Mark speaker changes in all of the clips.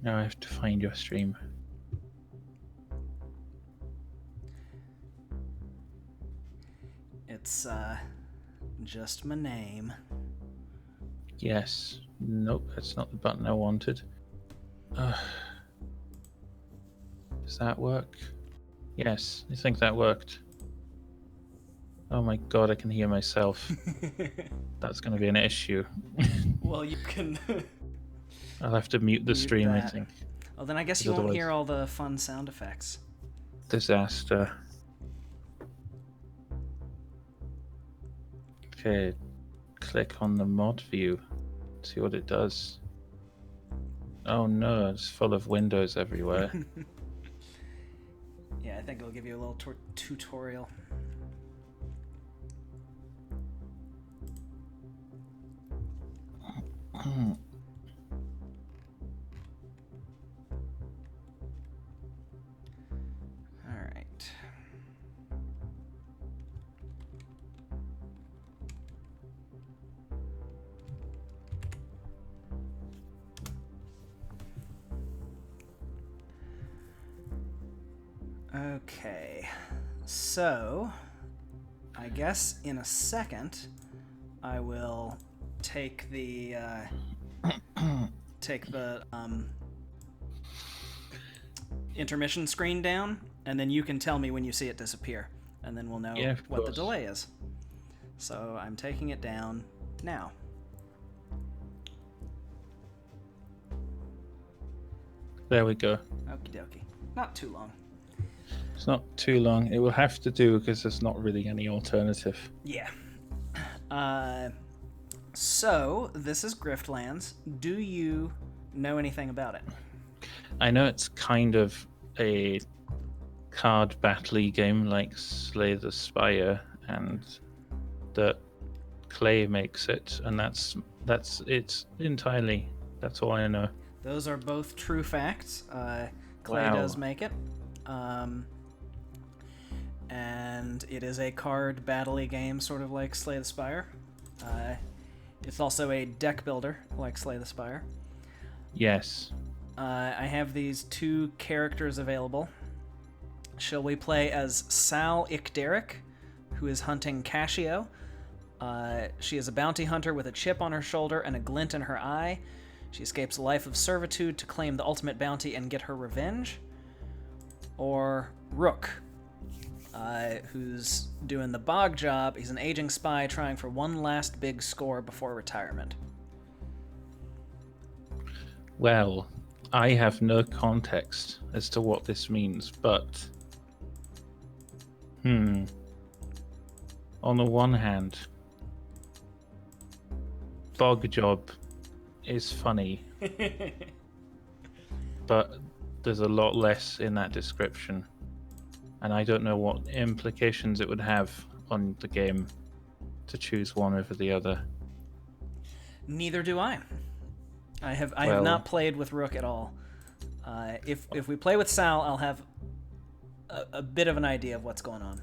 Speaker 1: Now I have to find your stream.
Speaker 2: It's just my name.
Speaker 1: Yes. Nope, that's not the button I wanted. Does that work? Yes, I think that worked. Oh my god, I can hear myself. That's going to be an issue.
Speaker 2: Well, you can
Speaker 1: I'll have to mute the
Speaker 2: mute
Speaker 1: stream,
Speaker 2: that.
Speaker 1: I think.
Speaker 2: Well, then I guess
Speaker 1: 'Cause
Speaker 2: you won't
Speaker 1: otherwise-
Speaker 2: hear all the fun sound effects.
Speaker 1: Disaster. Okay, click on the mod view. See what it does. Oh no, it's full of windows everywhere.
Speaker 2: Yeah, I think it'll give you a little tutorial. All right. Okay, so I guess in a second I will take the intermission screen down, and then you can tell me when you see it disappear, and then we'll know
Speaker 1: Yeah, of
Speaker 2: what the
Speaker 1: course.
Speaker 2: delay is. So I'm taking it down now.
Speaker 1: There we go.
Speaker 2: Okie dokie. Not too long.
Speaker 1: It's not too long. It will have to do because there's not really any alternative.
Speaker 2: Yeah. So this is Griftlands. Do you know anything about it?
Speaker 1: I know it's kind of a card battle game like Slay the Spire, and that Clay makes it, and that's it entirely. That's all I know.
Speaker 2: Those are both true facts. Clay
Speaker 1: Wow.
Speaker 2: does make it. And it is a card battle-y game, sort of like Slay the Spire. It's also a deck builder, like Slay the Spire.
Speaker 1: Yes.
Speaker 2: I have these two characters available. Shall we play as Sal Ikderic, who is hunting Cassio? She is a bounty hunter with a chip on her shoulder and a glint in her eye. She escapes a life of servitude to claim the ultimate bounty and get her revenge. Or Rook, who's doing the bog job. He's an aging spy trying for one last big score before retirement.
Speaker 1: Well, I have no context as to what this means, but on the one hand, bog job is funny, but there's a lot less in that description, and I don't know what implications it would have on the game to choose one over the other.
Speaker 2: Neither do I. I have
Speaker 1: Well-
Speaker 2: not played with Rook at all. If we play with Sal, I'll have a bit of an idea of what's going on.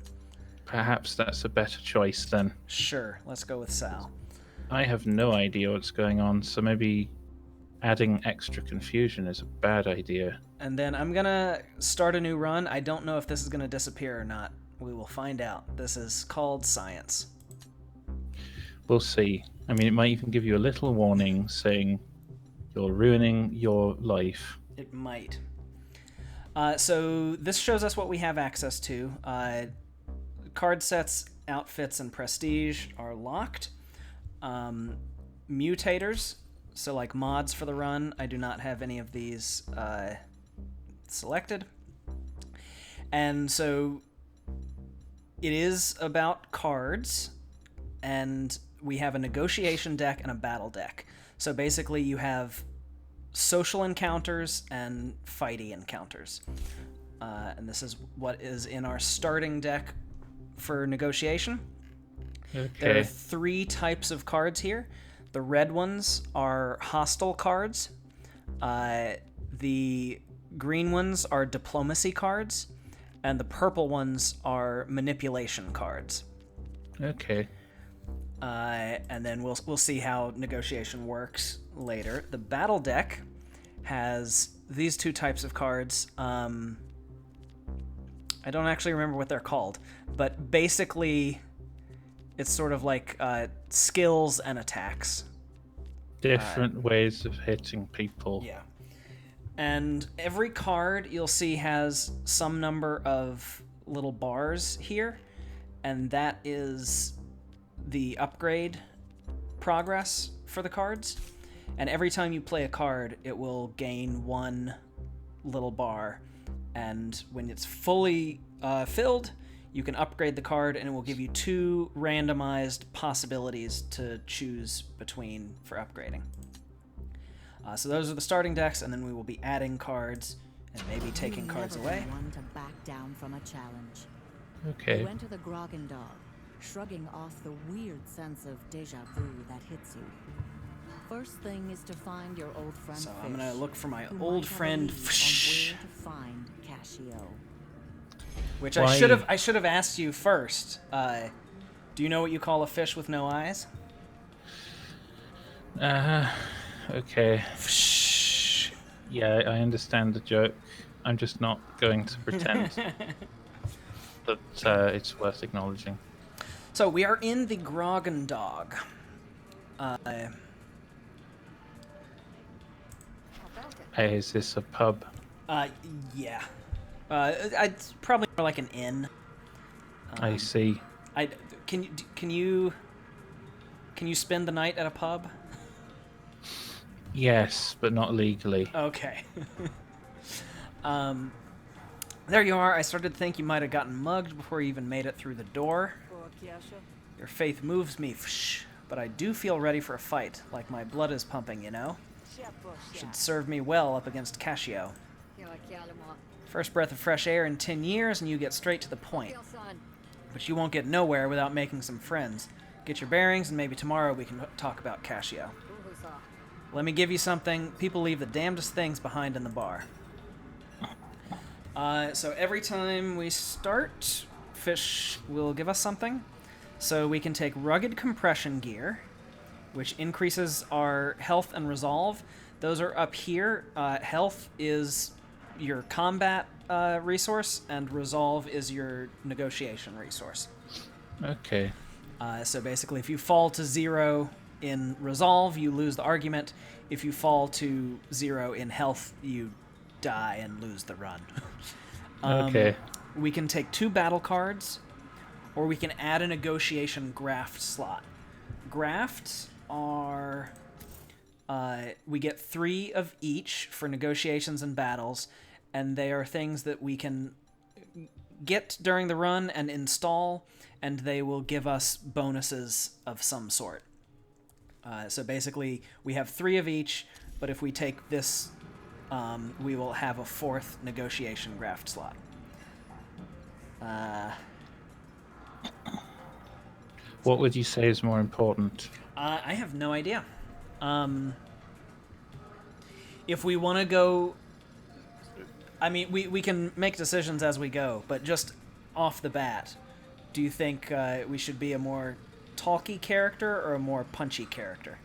Speaker 1: Perhaps that's a better choice then.
Speaker 2: Sure, let's go with Sal.
Speaker 1: I have no idea what's going on, so maybe adding extra confusion is a bad idea.
Speaker 2: And then I'm gonna start a new run. I don't know if this is gonna disappear or not. We will find out. This is called science.
Speaker 1: We'll see. I mean, it might even give you a little warning saying you're ruining your life.
Speaker 2: It might. So this shows us what we have access to. Card sets, outfits, and prestige are locked. Mutators, so like mods for the run, I do not have any of these selected. And so it is about cards, and we have a negotiation deck and a battle deck. So basically you have social encounters and fighty encounters. And this is what is in our starting deck for negotiation. There are
Speaker 1: Okay.
Speaker 2: 3 types of cards here. The red ones are hostile cards. The green ones are diplomacy cards. And the purple ones are manipulation cards.
Speaker 1: Okay.
Speaker 2: And then we'll see how negotiation works later. The battle deck has these two types of cards. I don't actually remember what they're called, but basically it's sort of like skills and attacks.
Speaker 1: Different ways of hitting people.
Speaker 2: Yeah. And every card you'll see has some number of little bars here, and that is the upgrade progress for the cards. And every time you play a card, it will gain one little bar. And when it's fully filled, you can upgrade the card, and it will give you 2 randomized possibilities to choose between for upgrading. So those are the starting decks, and then we will be adding cards and maybe taking cards away.
Speaker 3: One to back down from a challenge.
Speaker 1: Okay.
Speaker 3: You enter the Grogendog, shrugging off the weird sense of deja vu that hits you. First thing is to find your old friend
Speaker 2: So
Speaker 3: Fish,
Speaker 2: I'm gonna look for my
Speaker 3: who
Speaker 2: old
Speaker 3: might have a
Speaker 2: friend
Speaker 3: lead on
Speaker 2: Fish,
Speaker 3: where to find Cascio.
Speaker 2: which
Speaker 1: Why-
Speaker 2: I should have asked you first. Do you know what you call a fish with no eyes?
Speaker 1: Okay.
Speaker 2: Fish.
Speaker 1: Yeah, I understand the joke. I'm just not going to pretend that it's worth acknowledging.
Speaker 2: So we are in the Grogendog.
Speaker 1: Hey, is this a pub?
Speaker 2: Yeah. It's probably more like an inn.
Speaker 1: I see.
Speaker 2: Can you spend the night at a pub?
Speaker 1: Yes, but not legally.
Speaker 2: Okay. There you are. I started to think you might have gotten mugged before you even made it through the door. Your faith moves me, but I do feel ready for a fight, like my blood is pumping, you know? Should serve me well up against Cascio. First breath of fresh air in 10 years, and you get straight to the point. But you won't get nowhere without making some friends. Get your bearings, and maybe tomorrow we can talk about Cascio. Let me give you something. People leave the damnedest things behind in the bar. So every time we start, Fish will give us something. So we can take rugged compression gear, which increases our health and resolve. Those are up here. Health is your combat resource, and resolve is your negotiation resource.
Speaker 1: Okay.
Speaker 2: So basically, if you fall to 0 in resolve, you lose the argument. If you fall to 0 in health, you die and lose the run.
Speaker 1: Okay.
Speaker 2: We can take 2 battle cards, or we can add a negotiation graft slot. Grafts are... we get 3 of each for negotiations and battles, and they are things that we can get during the run and install, and they will give us bonuses of some sort. So basically, we have 3 of each, but if we take this, we will have a 4th negotiation graft slot.
Speaker 1: What would you say is more important?
Speaker 2: I have no idea. If we want to go... I mean, we can make decisions as we go, but just off the bat, do you think we should be a more talky character or a more punchy character?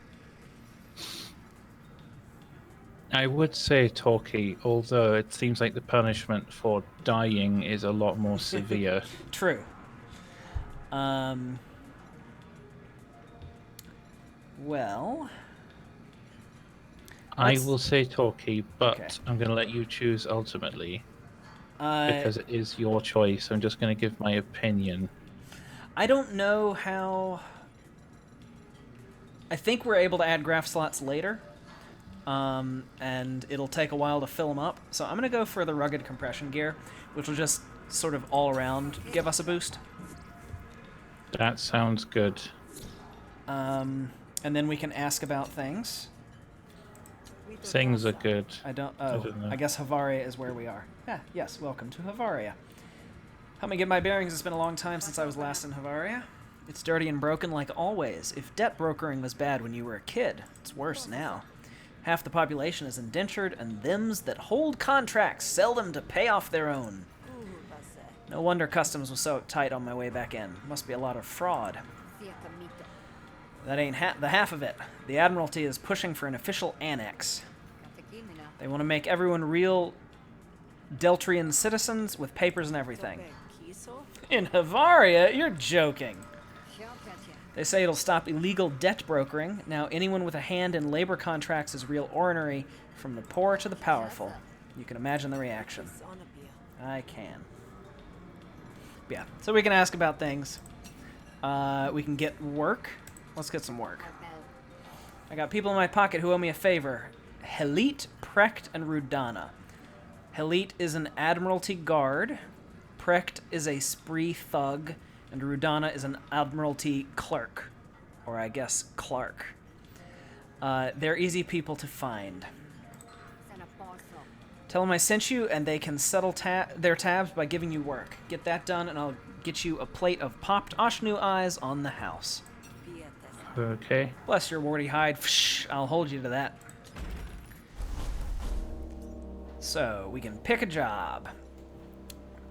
Speaker 1: I would say talky, although it seems like the punishment for dying is a lot more severe.
Speaker 2: True. Well...
Speaker 1: I will say talky, but
Speaker 2: Okay.
Speaker 1: I'm going to let you choose ultimately. Because it is your choice. I'm just going to give my opinion.
Speaker 2: I don't know how... I think we're able to add graph slots later. And it'll take a while to fill them up. So I'm going to go for the rugged compression gear, which will just sort of all around give us a boost.
Speaker 1: That sounds good.
Speaker 2: And then we can ask about things.
Speaker 1: Things are good.
Speaker 2: I don't
Speaker 1: don't know.
Speaker 2: I guess Havaria is where we are. Yeah, yes, welcome to Havaria. Help me get my bearings. It's been a long time since I was last in Havaria. It's dirty and broken like always. If debt brokering was bad when you were a kid, it's worse now. Half the population is indentured, and thems that hold contracts sell them to pay off their own. No wonder customs was so tight on my way back in. Must be a lot of fraud. That ain't the half of it. The Admiralty is pushing for an official annex. They want to make everyone real Deltrian citizens with papers and everything. In Havaria? You're joking. They say it'll stop illegal debt brokering. Now anyone with a hand in labor contracts is real ornery, from the poor to the powerful. You can imagine the reaction. I can. Yeah, so we can ask about things. We can get work. Let's get some work. I got people in my pocket who owe me a favor. Helit, Precht, and Rudana. Helit is an Admiralty guard. Precht is a spree thug. And Rudana is an Admiralty clerk. Or I guess Clark. They're easy people to find. Tell them I sent you, and they can settle their tabs by giving you work. Get that done, and I'll get you a plate of popped Ashnu eyes on the house.
Speaker 1: Okay.
Speaker 2: Bless your warty hide. I'll hold you to that. So, we can pick a job.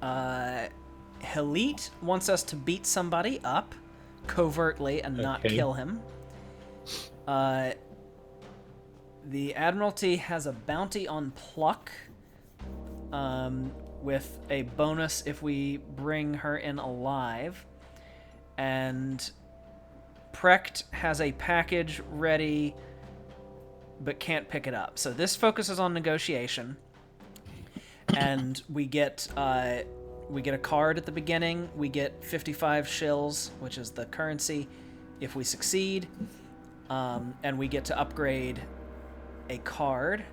Speaker 2: Helit wants us to beat somebody up covertly and not kill him. The Admiralty has a bounty on pluck, with a bonus if we bring her in alive. And Precht has a package ready but can't pick it up. So this focuses on negotiation. And we get a card at the beginning. We get 55 shills, which is the currency, if we succeed. And we get to upgrade a card.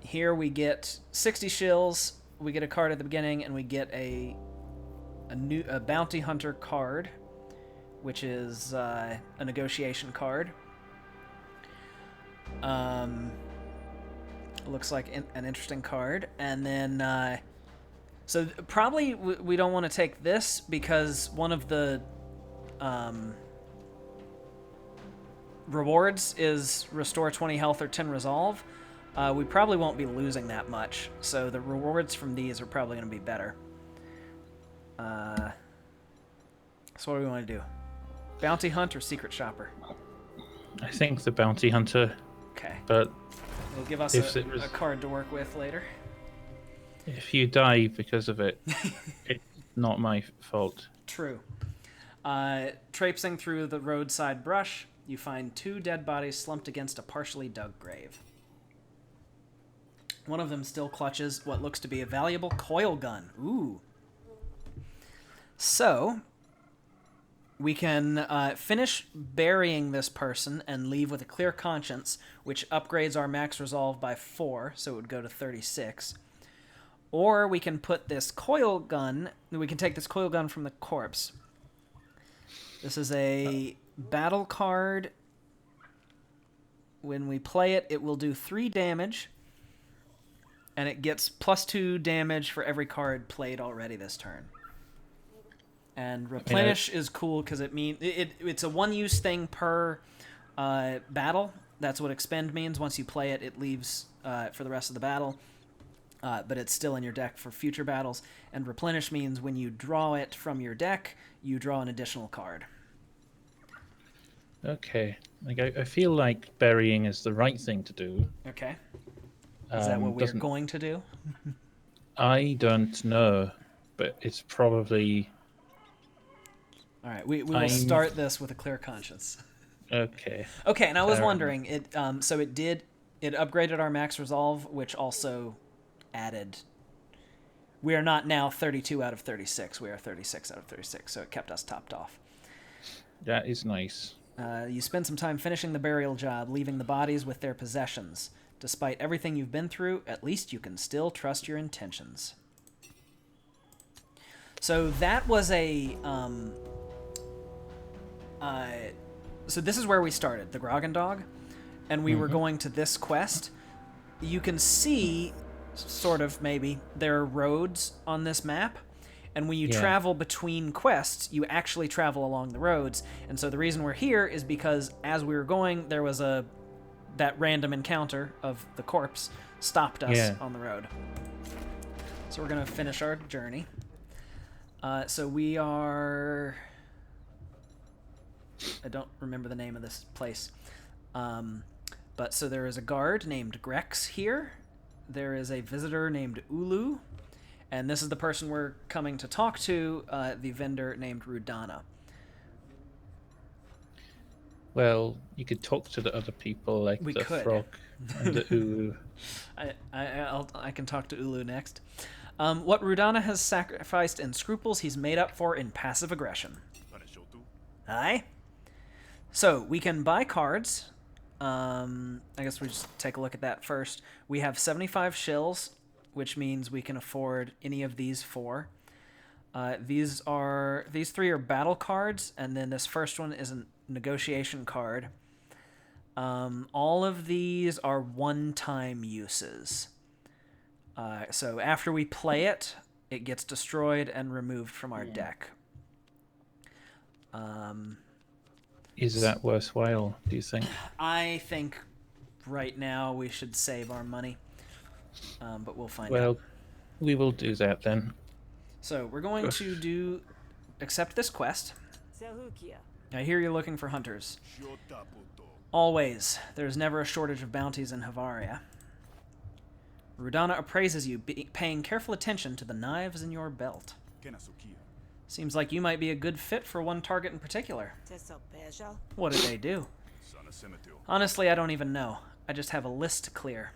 Speaker 2: Here we get 60 shills. We get a card at the beginning, and we get a bounty hunter card, which is a negotiation card. Looks like an interesting card. And then, so probably we don't want to take this because one of the rewards is restore 20 health or 10 resolve. We probably won't be losing that much, so the rewards from these are probably going to be better. So what do we want to do? Bounty hunt or secret shopper?
Speaker 1: I think the bounty hunter.
Speaker 2: Okay.
Speaker 1: But
Speaker 2: it'll give us a card to work with later.
Speaker 1: If you die because of it, it's not my fault.
Speaker 2: True. Traipsing through the roadside brush, you find 2 dead bodies slumped against a partially dug grave. One of them still clutches what looks to be a valuable coil gun. Ooh. So, we can finish burying this person and leave with a clear conscience, which upgrades our max resolve by 4, so it would go to 36. Or we can put this coil gun, we can take this coil gun from the corpse. This is a battle card. When we play it, it will do 3 damage. And it gets +2 damage for every card played already this turn. And replenish is cool because it's a one-use thing per battle. That's what expend means. Once you play it, it leaves for the rest of the battle. But it's still in your deck for future battles. And replenish means when you draw it from your deck, you draw an additional card.
Speaker 1: Okay. I feel like burying is the right thing to do.
Speaker 2: Okay. Is that what we're going to do?
Speaker 1: I don't know, but it's probably...
Speaker 2: All right, we will start this with a clear conscience.
Speaker 1: Okay.
Speaker 2: Okay, and I was wondering, it upgraded our max resolve, which also added... We are not now 32 out of 36, we are 36 out of 36, so it kept us topped off.
Speaker 1: That is nice.
Speaker 2: You spend some time finishing the burial job, leaving the bodies with their possessions. Despite everything you've been through, at least you can still trust your intentions. So that was a... so this is where we started, the Groggendog, and we were going to this quest. You can see, sort of, maybe, there are roads on this map, and when you travel between quests, you actually travel along the roads. And so the reason we're here is because as we were going, there was that random encounter of the corpse stopped us on the road. So we're going to finish our journey. So we are... I don't remember the name of this place. But so there is a guard named Grex here. There is a visitor named Ulu. And this is the person we're coming to talk to, the vendor named Rudana.
Speaker 1: Well, you could talk to the other people, like
Speaker 2: We
Speaker 1: the
Speaker 2: could.
Speaker 1: frog and the ulu.
Speaker 2: I can talk to Ulu next. What Rudana has sacrificed in scruples, he's made up for in passive aggression. Aye. So, we can buy cards. I guess we just take a look at that first. We have 75 shills, which means we can afford any of these 4. These 3 are battle cards, and then this first one is a negotiation card. All of these are one-time uses. So after we play it, it gets destroyed and removed from our deck.
Speaker 1: Is that worthwhile, do you think?
Speaker 2: I think right now we should save our money, but we'll find out.
Speaker 1: Well, we will do that then.
Speaker 2: So we're going to accept this quest. I hear you're looking for hunters. Always. There's never a shortage of bounties in Havaria. Rudana appraises you, paying careful attention to the knives in your belt. Seems like you might be a good fit for one target in particular. What did they do? Honestly, I don't even know. I just have a list to clear.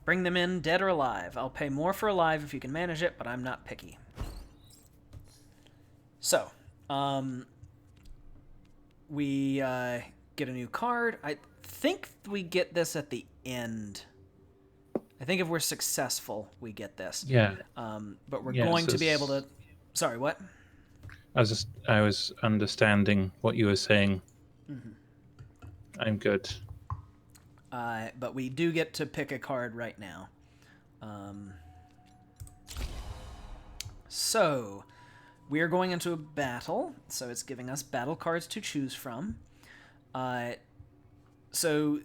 Speaker 2: Bring them in, dead or alive. I'll pay more for alive if you can manage it, but I'm not picky. So, we get a new card. I think we get this at the end. I think if we're successful, we get this.
Speaker 1: Yeah.
Speaker 2: But we're going to be able to... Sorry, what?
Speaker 1: I was understanding what you were saying.
Speaker 2: Mm-hmm.
Speaker 1: I'm good.
Speaker 2: But we do get to pick a card right now. So, we are going into a battle. So it's giving us battle cards to choose from. So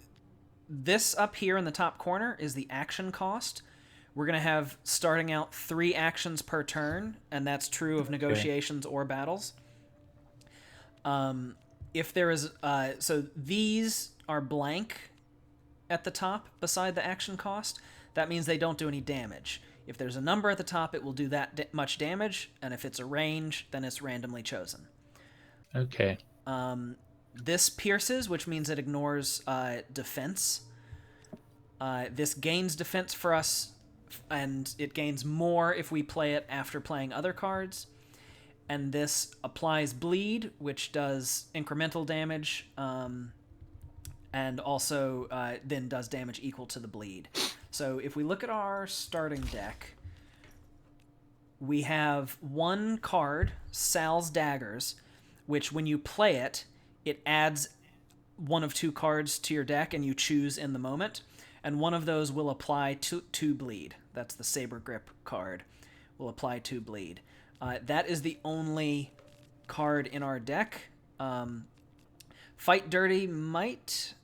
Speaker 2: this up here in the top corner is the action cost. We're going to have, starting out, 3 actions per turn, and that's true of negotiations or battles. If there is... so these are blank at the top beside the action cost. That means they don't do any damage. If there's a number at the top, it will do that much damage, and if it's a range, then it's randomly chosen.
Speaker 1: Okay.
Speaker 2: This pierces, which means it ignores defense. This gains defense for us, and it gains more if we play it after playing other cards. And this applies bleed, which does incremental damage, and also then does damage equal to the bleed. So if we look at our starting deck, we have one card, Sal's Daggers, which when you play it, it adds one of 2 cards to your deck and you choose in the moment. And one of those will apply 2 bleed. That's the Saber Grip card. Will apply 2 bleed. That is the only card in our deck. Fight Dirty might...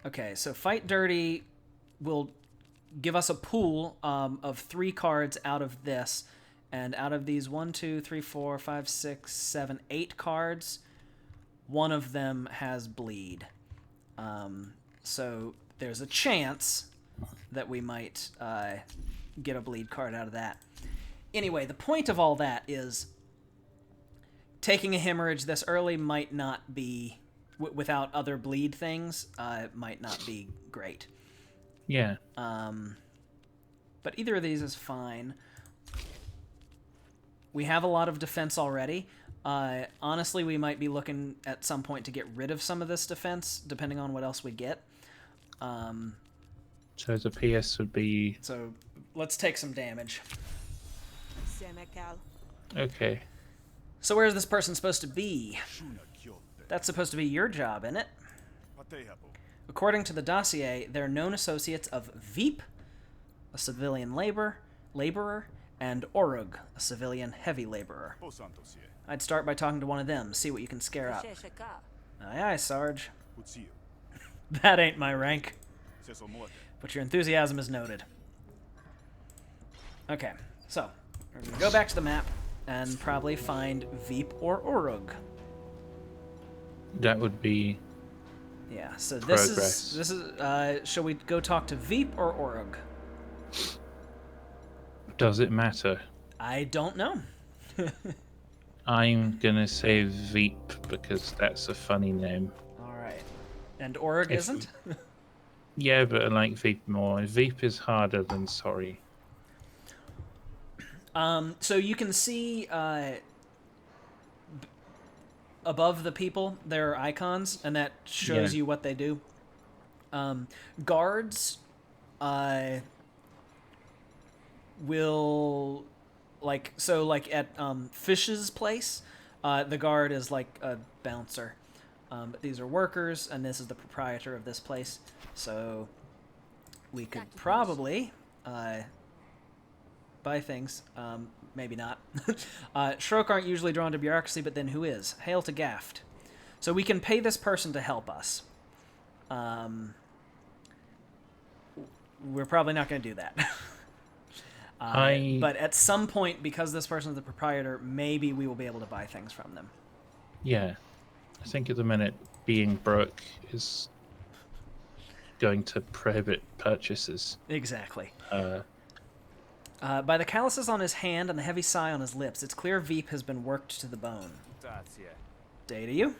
Speaker 2: Okay, so Fight Dirty will give us a pool of 3 cards out of this. And out of these 1, 2, 3, 4, 5, 6, 7, 8 cards, one of them has bleed. So there's a chance that we might get a bleed card out of that. Anyway, the point of all that is taking a hemorrhage this early might not be, without other bleed things, might not be great.
Speaker 1: Yeah.
Speaker 2: But either of these is fine. We have a lot of defense already. Honestly, we might be looking at some point to get rid of some of this defense, depending on what else we get.
Speaker 1: So the PS would be...
Speaker 2: So let's take some damage.
Speaker 1: Okay.
Speaker 2: So where's this person supposed to be? That's supposed to be your job, isn't it? According to the dossier, they're known associates of Veep, a civilian laborer, and Orug, a civilian heavy laborer. I'd start by talking to one of them, see what you can scare up. Aye, aye, Sarge. That ain't my rank. But your enthusiasm is noted. Okay, so we're going to go back to the map and probably find Veep or Orug.
Speaker 1: That would be
Speaker 2: Yeah. So
Speaker 1: Progress.
Speaker 2: this is. Shall we go talk to Veep or Orug?
Speaker 1: Does it matter?
Speaker 2: I don't know.
Speaker 1: I'm gonna say Veep because that's a funny name.
Speaker 2: All right. And Orug
Speaker 1: If-
Speaker 2: isn't.
Speaker 1: Yeah, but I like Veep more. Veep is harder than sorry.
Speaker 2: So you can see above the people there are icons, and that shows
Speaker 1: Yeah.
Speaker 2: you what they do. Guards will like at Fish's place, the guard is like a bouncer. But these are workers, and this is the proprietor of this place. So we could probably buy things. Maybe not. Shroak aren't usually drawn to bureaucracy, but then who is? Hail to Gaft. So we can pay this person to help us. We're probably not going to do that. But at some point, because this person is the proprietor, maybe we will be able to buy things from them.
Speaker 1: Yeah. I think at the minute being broke is going to prohibit purchases.
Speaker 2: Exactly. By the calluses on his hand and the heavy sigh on his lips, it's clear Veep has been worked to the bone. Day to you.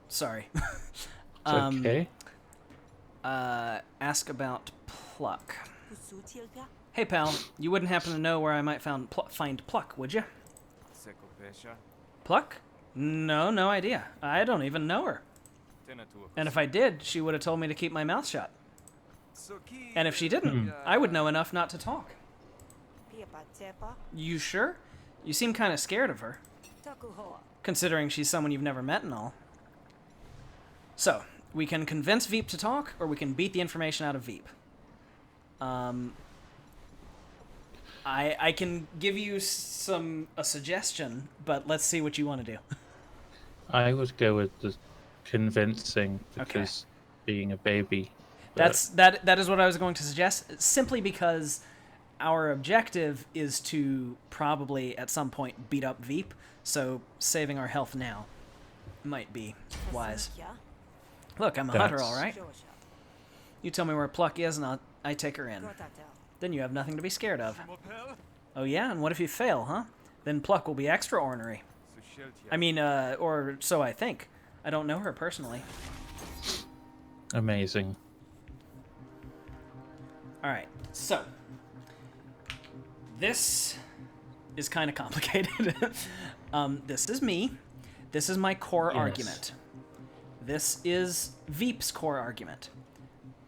Speaker 2: Sorry.
Speaker 1: It's okay.
Speaker 2: Ask about Pluck. Hey, pal, you wouldn't happen to know where I might find Pluck, would you? Pluck? No idea. I don't even know her. And if I did, she would have told me to keep my mouth shut. And if she didn't, I would know enough not to talk. You sure? You seem kind of scared of her, considering she's someone you've never met and all. So, we can convince Veep to talk, or we can beat the information out of Veep. I can give you a suggestion, but let's see what you want to do.
Speaker 1: I would go with the convincing because being a baby.
Speaker 2: That is what I was going to suggest, simply because our objective is to probably at some point beat up Veep, so saving our health now might be wise. Look, I'm a hunter, all right? You tell me where Pluck is, and I take her in. Then you have nothing to be scared of. Oh yeah, and what if you fail, huh? Then Pluck will be extra ornery. I mean, or so I think. I don't know her personally.
Speaker 1: Amazing.
Speaker 2: Alright, so. This is kind of complicated. This is me. This is my core argument. This is Veep's core argument.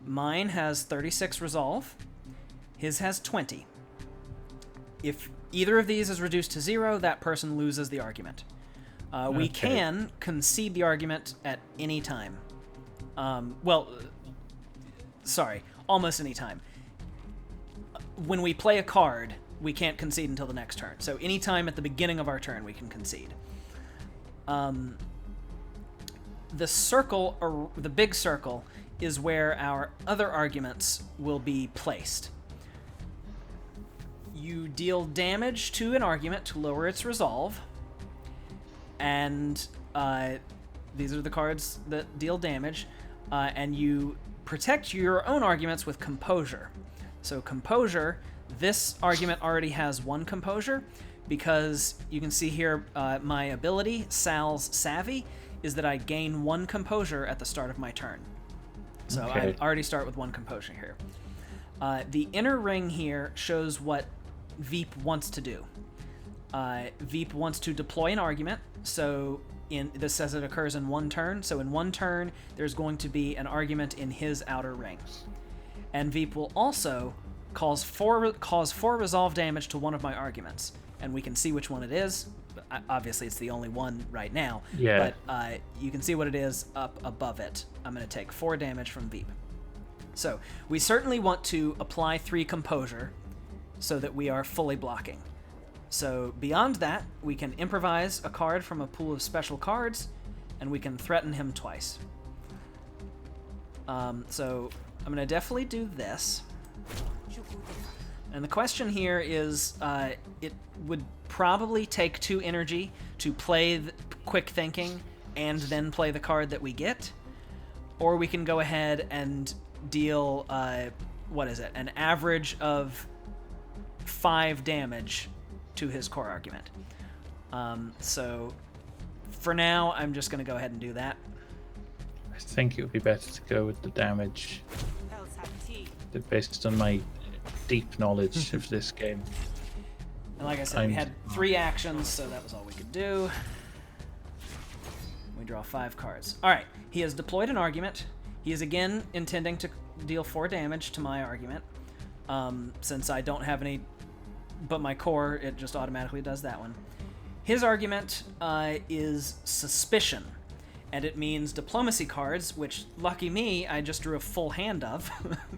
Speaker 2: Mine has 36 resolve. His has 20. If either of these is reduced to 0, that person loses the argument. We can concede the argument at any time. Almost any time. When we play a card, we can't concede until the next turn. So any time at the beginning of our turn, we can concede. The circle, or the big circle, is where our other arguments will be placed. You deal damage to an argument to lower its resolve, and these are the cards that deal damage, and you protect your own arguments with Composure. So Composure, this argument already has 1 Composure, because you can see here my ability, Sal's Savvy, is that I gain 1 Composure at the start of my turn. So I already start with 1 Composure here. The inner ring here shows what Veep wants to do. Veep wants to deploy an argument, so this says it occurs in 1 turn, so in 1 turn there's going to be an argument in his outer ring. And Veep will also cause 4 resolve damage to one of my arguments, and we can see which one it is. Obviously it's the only one right now, but you can see what it is up above it. I'm going to take 4 damage from Veep. So we certainly want to apply 3 Composure so that we are fully blocking. So beyond that, we can improvise a card from a pool of special cards, and we can threaten him twice. So I'm gonna definitely do this. And the question here is, it would probably take 2 energy to play quick thinking and then play the card that we get, or we can go ahead and deal, what is it, an average of 5 damage to his core argument. So for now, I'm just going to go ahead and do that.
Speaker 1: I think it would be better to go with the damage, based on my deep knowledge of this game.
Speaker 2: And like I said, we had 3 actions, so that was all we could do. We draw 5 cards. Alright, he has deployed an argument. He is again intending to deal 4 damage to my argument. Since I don't have any but my core, it just automatically does that one. His argument is suspicion, and it means diplomacy cards, which, lucky me, I just drew a full hand of,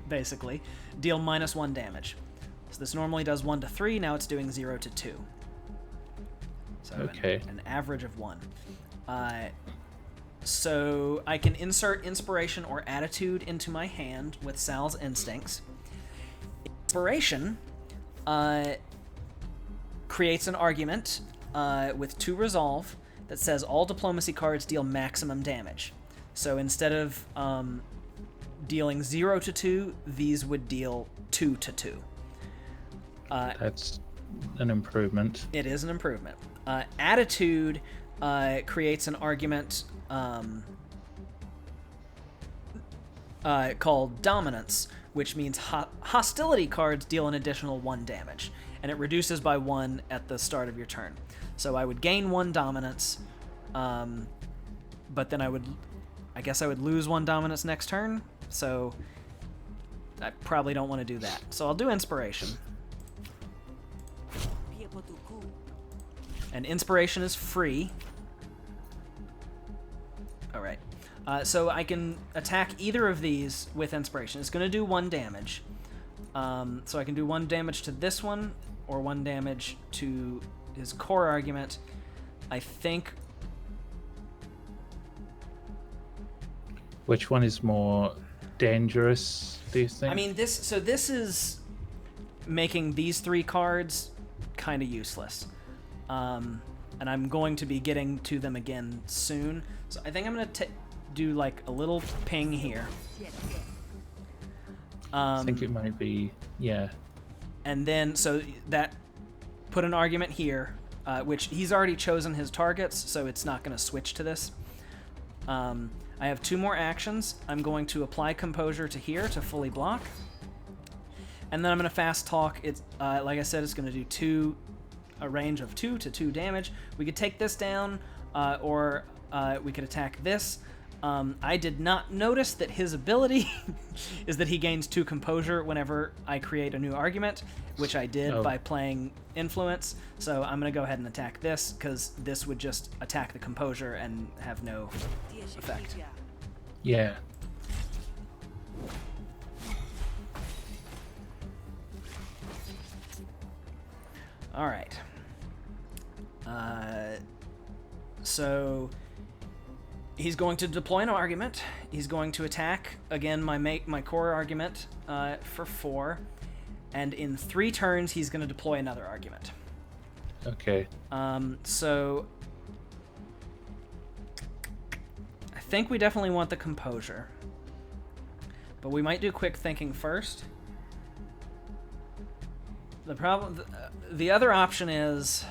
Speaker 2: basically, deal -1 damage. So this normally does 1 to 3, now it's doing 0 to 2. So
Speaker 1: okay.
Speaker 2: an average of 1. So I can insert inspiration or attitude into my hand with Sal's instincts. Inspiration creates an argument with 2 resolve that says all diplomacy cards deal maximum damage. So instead of dealing 0 to 2, these would deal 2 to 2.
Speaker 1: That's an improvement.
Speaker 2: It is an improvement. Attitude creates an argument called dominance, which means hostility cards deal an additional 1 damage, and it reduces by 1 at the start of your turn. So I would gain 1 dominance, but then I guess I would lose 1 dominance next turn, so I probably don't want to do that. So I'll do inspiration. And inspiration is free. Alright. So I can attack either of these with inspiration. It's going to do 1 damage. So I can do 1 damage to this one, or 1 damage to his core argument. I think...
Speaker 1: Which one is more dangerous, do you think?
Speaker 2: I mean, this is making these 3 cards kind of useless. And I'm going to be getting to them again soon. So I think I'm going to do like a little ping here.
Speaker 1: I think it might be, yeah.
Speaker 2: And then, so that put an argument here, which he's already chosen his targets, so it's not going to switch to this. I have 2 more actions. I'm going to apply composure to here to fully block. And then I'm going to fast talk. It's like I said, it's going to do a range of 2 to 2 damage. We could take this down, or we could attack this. I did not notice that his ability is that he gains 2 composure whenever I create a new argument, which I did by playing influence. So I'm going to go ahead and attack this, because this would just attack the composure and have no effect.
Speaker 1: Yeah.
Speaker 2: All right. So he's going to deploy an argument. He's going to attack again my core argument for 4, and in 3 turns he's going to deploy another argument.
Speaker 1: Okay.
Speaker 2: So I think we definitely want the composure, but we might do quick thinking first. The other option is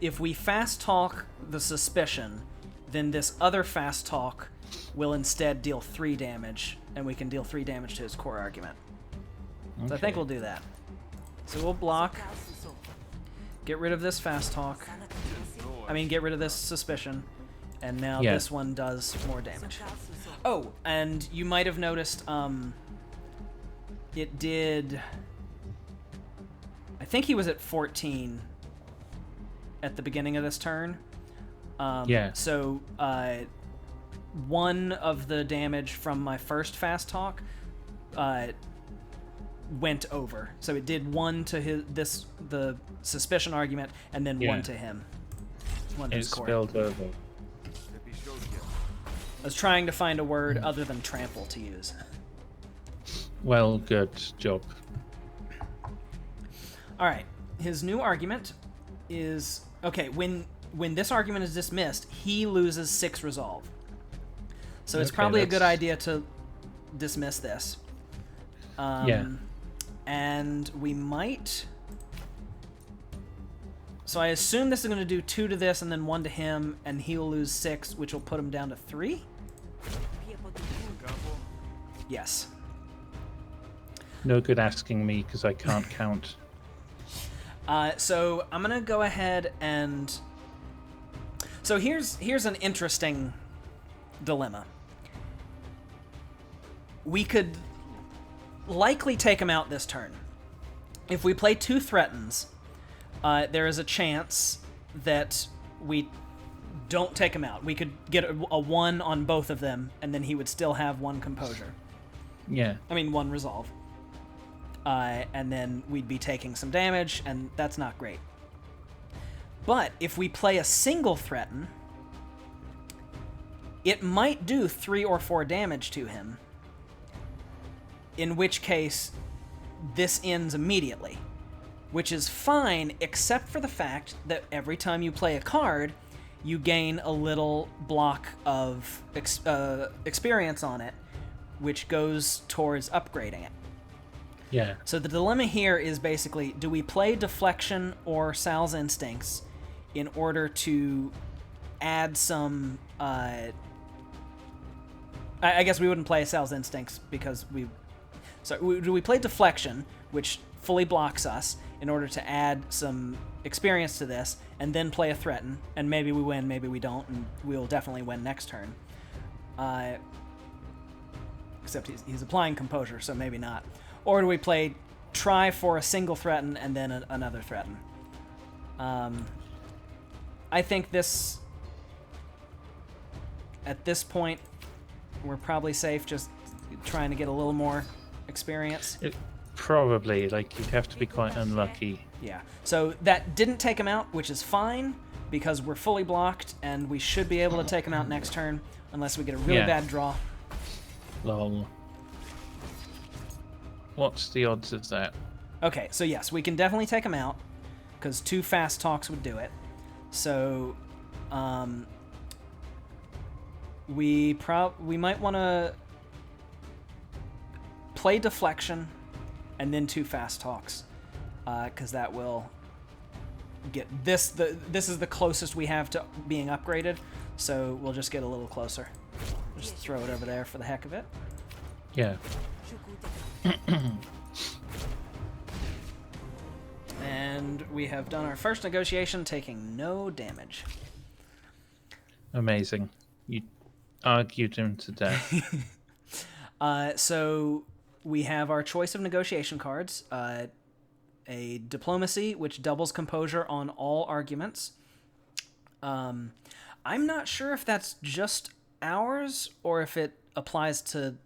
Speaker 2: if we fast talk the suspicion, then this other fast talk will instead deal 3 damage, and we can deal 3 damage to his core argument. Okay. So I think we'll do that. So we'll block, get rid of this fast talk. Get rid of this suspicion, and now this one does more damage. Oh, and you might have noticed, it did... I think he was at 14 at the beginning of this turn. So, 1 of the damage from my first fast talk went over. So it did 1 to the suspicion argument, and then 1 to him. 1 to his core.
Speaker 1: Spilled over.
Speaker 2: I was trying to find a word other than trample to use.
Speaker 1: Well, good job.
Speaker 2: All right. His new argument is okay. When this argument is dismissed, he loses 6 resolve. So it's
Speaker 1: Okay,
Speaker 2: probably a good
Speaker 1: that's-
Speaker 2: idea to dismiss this.
Speaker 1: Yeah.
Speaker 2: And we might. So I assume this is going to do 2 to this and then 1 to him, and he'll lose 6, which will put him down to 3. Yes.
Speaker 1: No good asking me because I can't count.
Speaker 2: So I'm gonna go ahead and. So here's an interesting dilemma. We could likely take him out this turn. If we play 2 threatens, there is a chance that we don't take him out. We could get a 1 on both of them, and then he would still have 1 composure.
Speaker 1: Yeah.
Speaker 2: I mean, 1 resolve. And then we'd be taking some damage, and that's not great. But if we play a single threaten, it might do 3 or 4 damage to him, in which case this ends immediately, which is fine except for the fact that every time you play a card, you gain a little block of experience on it, which goes towards upgrading it.
Speaker 1: Yeah.
Speaker 2: So the dilemma here is basically, do we play Deflection or Sal's Instincts in order to add some... I guess we wouldn't play Sal's Instincts because we... So do we play Deflection, which fully blocks us, in order to add some experience to this, and then play a Threaten, and maybe we win, maybe we don't, and we'll definitely win next turn. Except he's applying Composure, so maybe not. Or do we play try for a single threaten and then another threaten? I think this... At this point, we're probably safe just trying to get a little more experience.
Speaker 1: Probably. Like, you'd have to be quite unlucky.
Speaker 2: Yeah. So that didn't take him out, which is fine, because we're fully blocked, and we should be able to take him out next turn, unless we get a really bad draw.
Speaker 1: Lol. What's the odds of that?
Speaker 2: Okay, so yes, we can definitely take him out, because 2 fast talks would do it. So, we might want to play Deflection and then 2 fast talks, because that will get this. This is the closest we have to being upgraded, so we'll just get a little closer. Just throw it over there for the heck of it.
Speaker 1: Yeah.
Speaker 2: And we have done our first negotiation, taking no damage.
Speaker 1: Amazing. You argued him to death.
Speaker 2: So we have our choice of negotiation cards. A Diplomacy, which doubles composure on all arguments. I'm not sure if that's just ours or if it applies to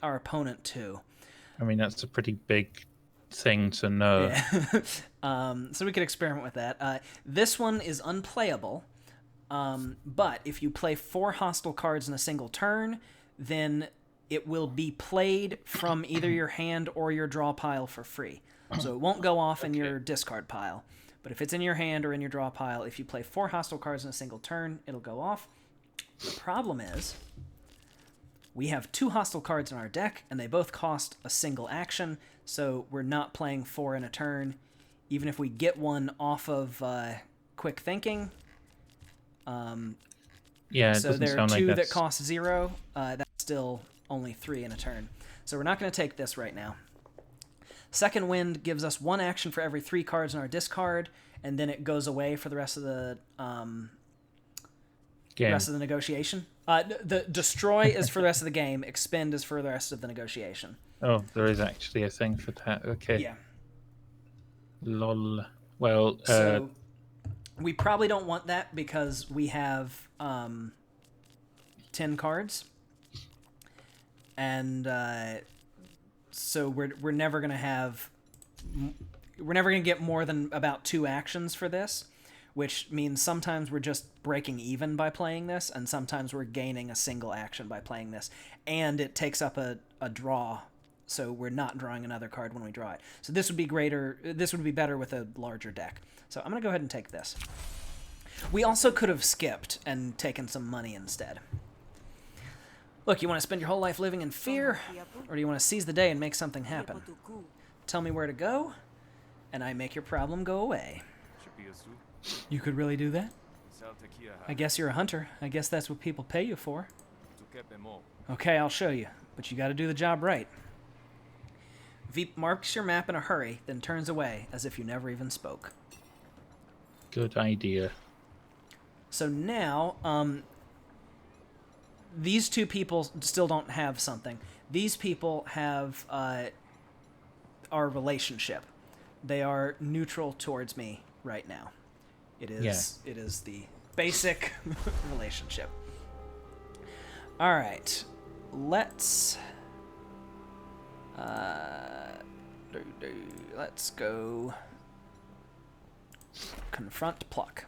Speaker 2: our opponent too.
Speaker 1: I mean, that's a pretty big thing to know.
Speaker 2: Yeah. So we could experiment with that. This one is unplayable, but if you play 4 hostile cards in a single turn, then it will be played from either your hand or your draw pile for free. So it won't go off in your discard pile. But if it's in your hand or in your draw pile, if you play 4 hostile cards in a single turn, it'll go off. The problem is, we have 2 hostile cards in our deck, and they both cost a single action, so we're not playing 4 in a turn. Even if we get one off of Quick Thinking.
Speaker 1: Yeah, it
Speaker 2: so
Speaker 1: doesn't
Speaker 2: there are
Speaker 1: sound
Speaker 2: 2
Speaker 1: like
Speaker 2: that cost 0. That's still only 3 in a turn. So we're not going to take this right now. Second Wind gives us 1 action for every 3 cards in our discard, and then it goes away for the rest of the negotiation. The Destroy is for the rest of the game. Expend is for the rest of the negotiation.
Speaker 1: Oh, there is actually a thing for that. Okay.
Speaker 2: Yeah.
Speaker 1: Lol. Well,
Speaker 2: So we probably don't want that because we have 10 cards. And so we're never going to have... We're never going to get more than about 2 actions for this, which means sometimes we're just breaking even by playing this, and sometimes we're gaining a single action by playing this. And it takes up a draw, so we're not drawing another card when we draw it. So this would be greater. This would be better with a larger deck. So I'm going to go ahead and take this. We also could have skipped and taken some money instead. Look, you want to spend your whole life living in fear, or do you want to seize the day and make something happen? Tell me where to go, and I make your problem go away. You could really do that? I guess you're a hunter. I guess that's what people pay you for. Okay, I'll show you, but you got to do the job right. Veep marks your map in a hurry, then turns away as if you never even spoke.
Speaker 1: Good idea.
Speaker 2: So now, these two people still don't have something. These people have our relationship. They are neutral towards me right now. It is the basic relationship. All right, let's go confront Pluck.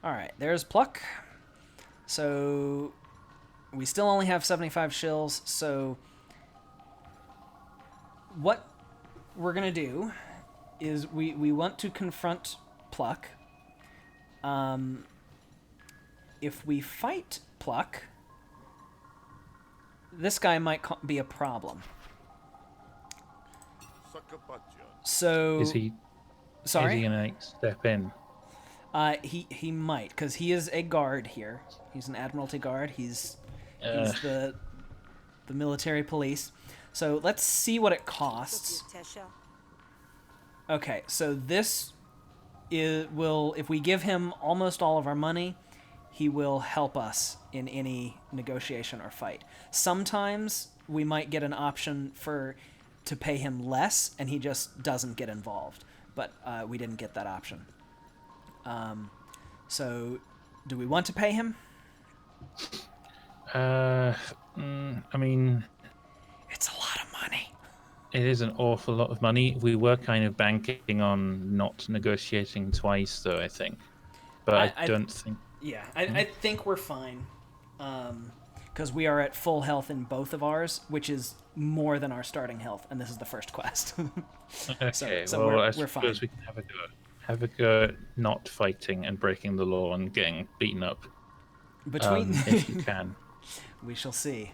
Speaker 2: All right, there's Pluck. So we still only have 75 shills, so what we're going to do is we want to confront Pluck. If we fight Pluck, this guy might be a problem. So
Speaker 1: Is he
Speaker 2: sorry?
Speaker 1: Is he going to step in?
Speaker 2: He might, because he is a guard here. He's an Admiralty guard. He's the military police. So let's see what it costs. Okay, so this will, if we give him almost all of our money, he will help us in any negotiation or fight. Sometimes we might get an option to pay him less, and he just doesn't get involved. But we didn't get that option. So, do we want to pay him?
Speaker 1: I mean,
Speaker 2: it's a lot of money.
Speaker 1: It is an awful lot of money. We were kind of banking on not negotiating twice, though, I think. But I don't think...
Speaker 2: Yeah, I think we're fine. Because we are at full health in both of ours, which is more than our starting health, and this is the first quest.
Speaker 1: Okay,
Speaker 2: so
Speaker 1: well,
Speaker 2: we're
Speaker 1: I
Speaker 2: fine.
Speaker 1: suppose we can have a go. Have a go at not fighting and breaking the law and getting beaten up. If you can.
Speaker 2: We shall see.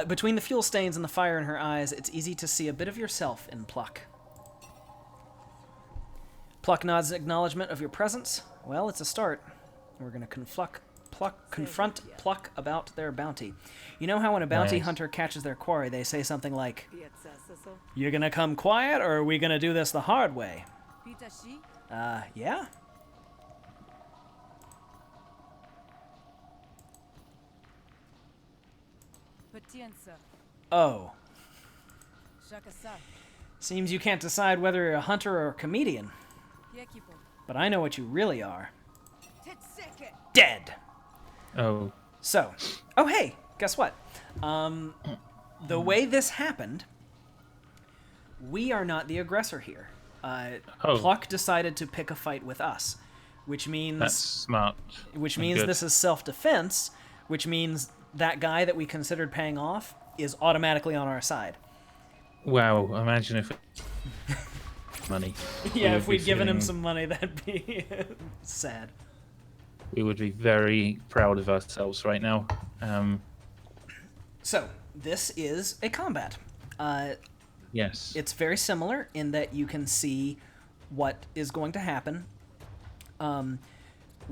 Speaker 2: Between the fuel stains and the fire in her eyes, it's easy to see a bit of yourself in Pluck. Pluck nods acknowledgement of your presence. Well, it's a start. We're going to confront Pluck about their bounty. You know how when a bounty hunter catches their quarry, they say something like, "You're going to come quiet, or are we going to do this the hard way?" Yeah? Oh. Seems you can't decide whether you're a hunter or a comedian. But I know what you really are. Dead!
Speaker 1: Oh.
Speaker 2: So, hey, guess what? The way this happened, we are not the aggressor here. Pluck decided to pick a fight with us, which means...
Speaker 1: That's smart.
Speaker 2: Which means this is self-defense, which means that guy that we considered paying off is automatically on our side.
Speaker 1: Wow, imagine if... money.
Speaker 2: Yeah, if we'd given him some money, that'd be sad.
Speaker 1: We would be very proud of ourselves right now.
Speaker 2: So, this is a combat.
Speaker 1: Yes.
Speaker 2: It's very similar in that you can see what is going to happen.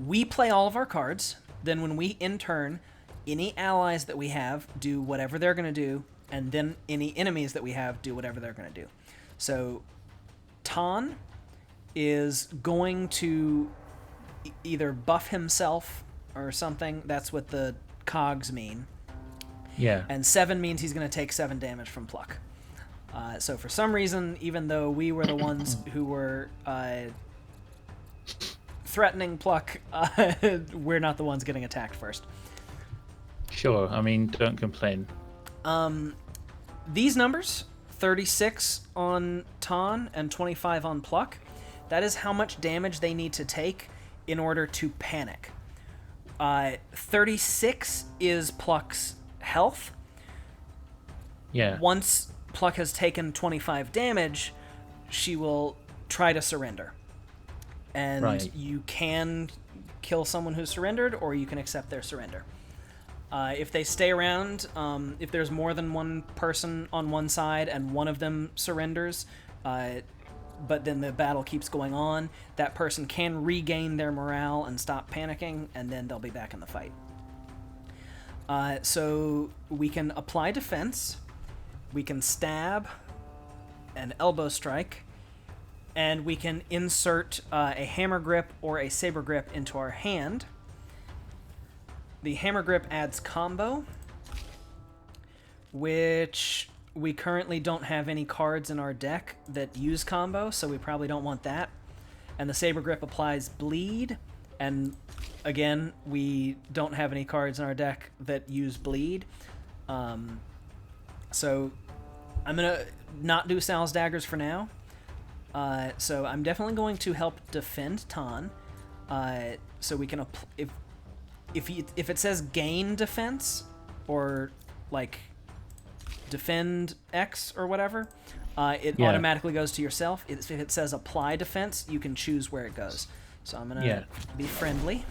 Speaker 2: We play all of our cards. Then when we, in turn, any allies that we have do whatever they're going to do, and then any enemies that we have do whatever they're going to do. So, Tan is going to either buff himself or something. That's what the cogs mean.
Speaker 1: Yeah.
Speaker 2: And 7 means he's going to take 7 damage from Pluck. So for some reason, even though we were the ones who were threatening Pluck, we're not the ones getting attacked first.
Speaker 1: Sure, I mean, don't complain.
Speaker 2: These numbers, 36 on Tan and 25 on Pluck, That is how much damage they need to take in order to panic. 36 is Pluck's health.
Speaker 1: Yeah.
Speaker 2: Once Pluck has taken 25 damage, she will try to surrender. And you can kill someone who's surrendered, or you can accept their surrender. If they stay around, if there's more than one person on one side and one of them surrenders, but then the battle keeps going on, that person can regain their morale and stop panicking, and then they'll be back in the fight. So we can apply defense, we can stab, an elbow strike, and we can insert a hammer grip or a saber grip into our hand. The hammer grip adds combo, which we currently don't have any cards in our deck that use combo, so we probably don't want that. And the saber grip applies bleed, and again, we don't have any cards in our deck that use bleed. So I'm going to not do Sal's daggers for now. So I'm definitely going to help defend Tan. So we can if it says gain defense, or like defend X or whatever, it automatically goes to yourself. If it says apply defense, you can choose where it goes. So I'm gonna be friendly,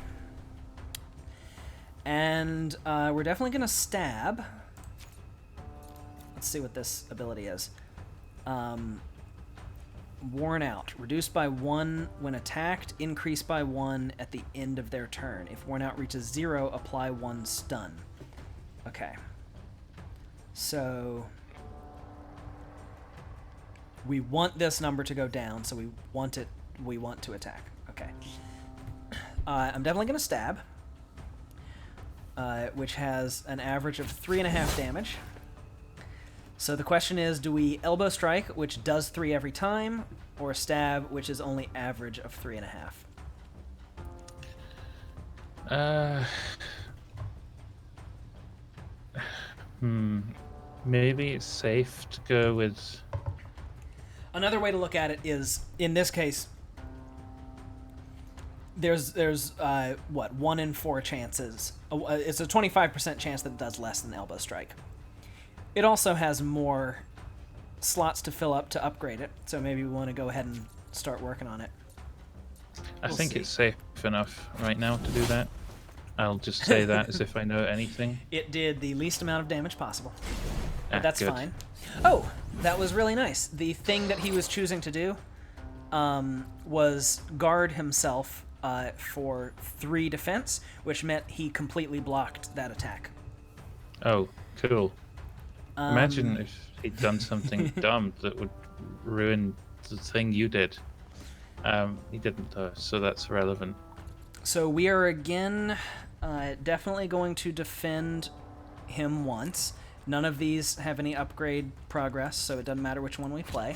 Speaker 2: and we're definitely gonna stab. Let's see what this ability is. Worn out. Reduced by 1 when attacked, increased by 1 at the end of their turn. If worn out reaches 0, apply 1 stun. Okay. So we want this number to go down, so we want to attack. Okay. I'm definitely going to stab, which has an average of 3.5 damage. So the question is, do we elbow strike, which does 3 every time, or stab, which is only average of 3.5?
Speaker 1: Maybe it's safe to go with...
Speaker 2: Another way to look at it is, in this case, there's 1 in 4 chances. It's a 25% chance that it does less than elbow strike. It also has more slots to fill up to upgrade it, so maybe we want to go ahead and start working on it.
Speaker 1: I think it's safe enough right now to do that. I'll just say that as if I know anything.
Speaker 2: It did the least amount of damage possible. But
Speaker 1: Ah,
Speaker 2: that's
Speaker 1: good.
Speaker 2: fine. Oh, that was really nice. The thing that he was choosing to do was guard himself for 3 defense, which meant he completely blocked that attack.
Speaker 1: Oh, cool. Imagine if he'd done something dumb that would ruin the thing you did. He didn't though, so that's irrelevant.
Speaker 2: So we are again definitely going to defend him once. None of these have any upgrade progress, so it doesn't matter which one we play.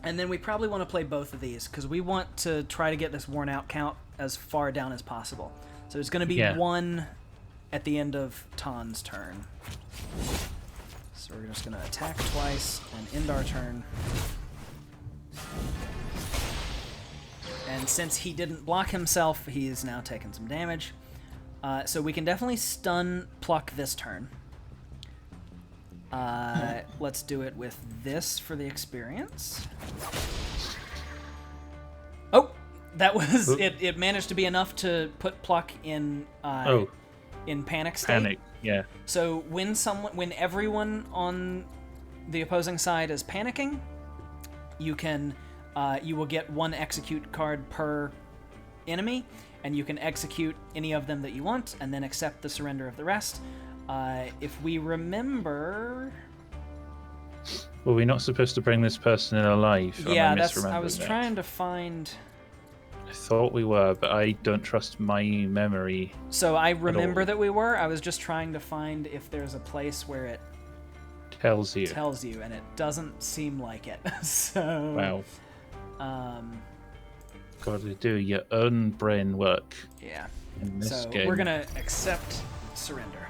Speaker 2: And then we probably want to play both of these, because we want to try to get this worn out count as far down as possible. So it's going to be 1 at the end of Tan's turn. So we're just going to attack twice and end our turn. And since he didn't block himself, he's now taken some damage. So we can definitely stun Pluck this turn. Let's do it with this for the experience. Oh, that was it. It managed to be enough to put Pluck in panic state.
Speaker 1: Panic, yeah.
Speaker 2: So when everyone on the opposing side is panicking, you will get 1 execute card per enemy, and you can execute any of them that you want, and then accept the surrender of the rest. If we remember...
Speaker 1: Were we not supposed to bring this person in alive?
Speaker 2: Yeah, I was trying to find...
Speaker 1: I thought we were, but I don't trust my memory.
Speaker 2: So I remember that we were. I was just trying to find if there's a place where it
Speaker 1: tells you,
Speaker 2: and it doesn't seem like it. So...
Speaker 1: Wow. Gotta do your own brain work.
Speaker 2: Yeah.
Speaker 1: In this
Speaker 2: so
Speaker 1: game.
Speaker 2: We're gonna accept surrender.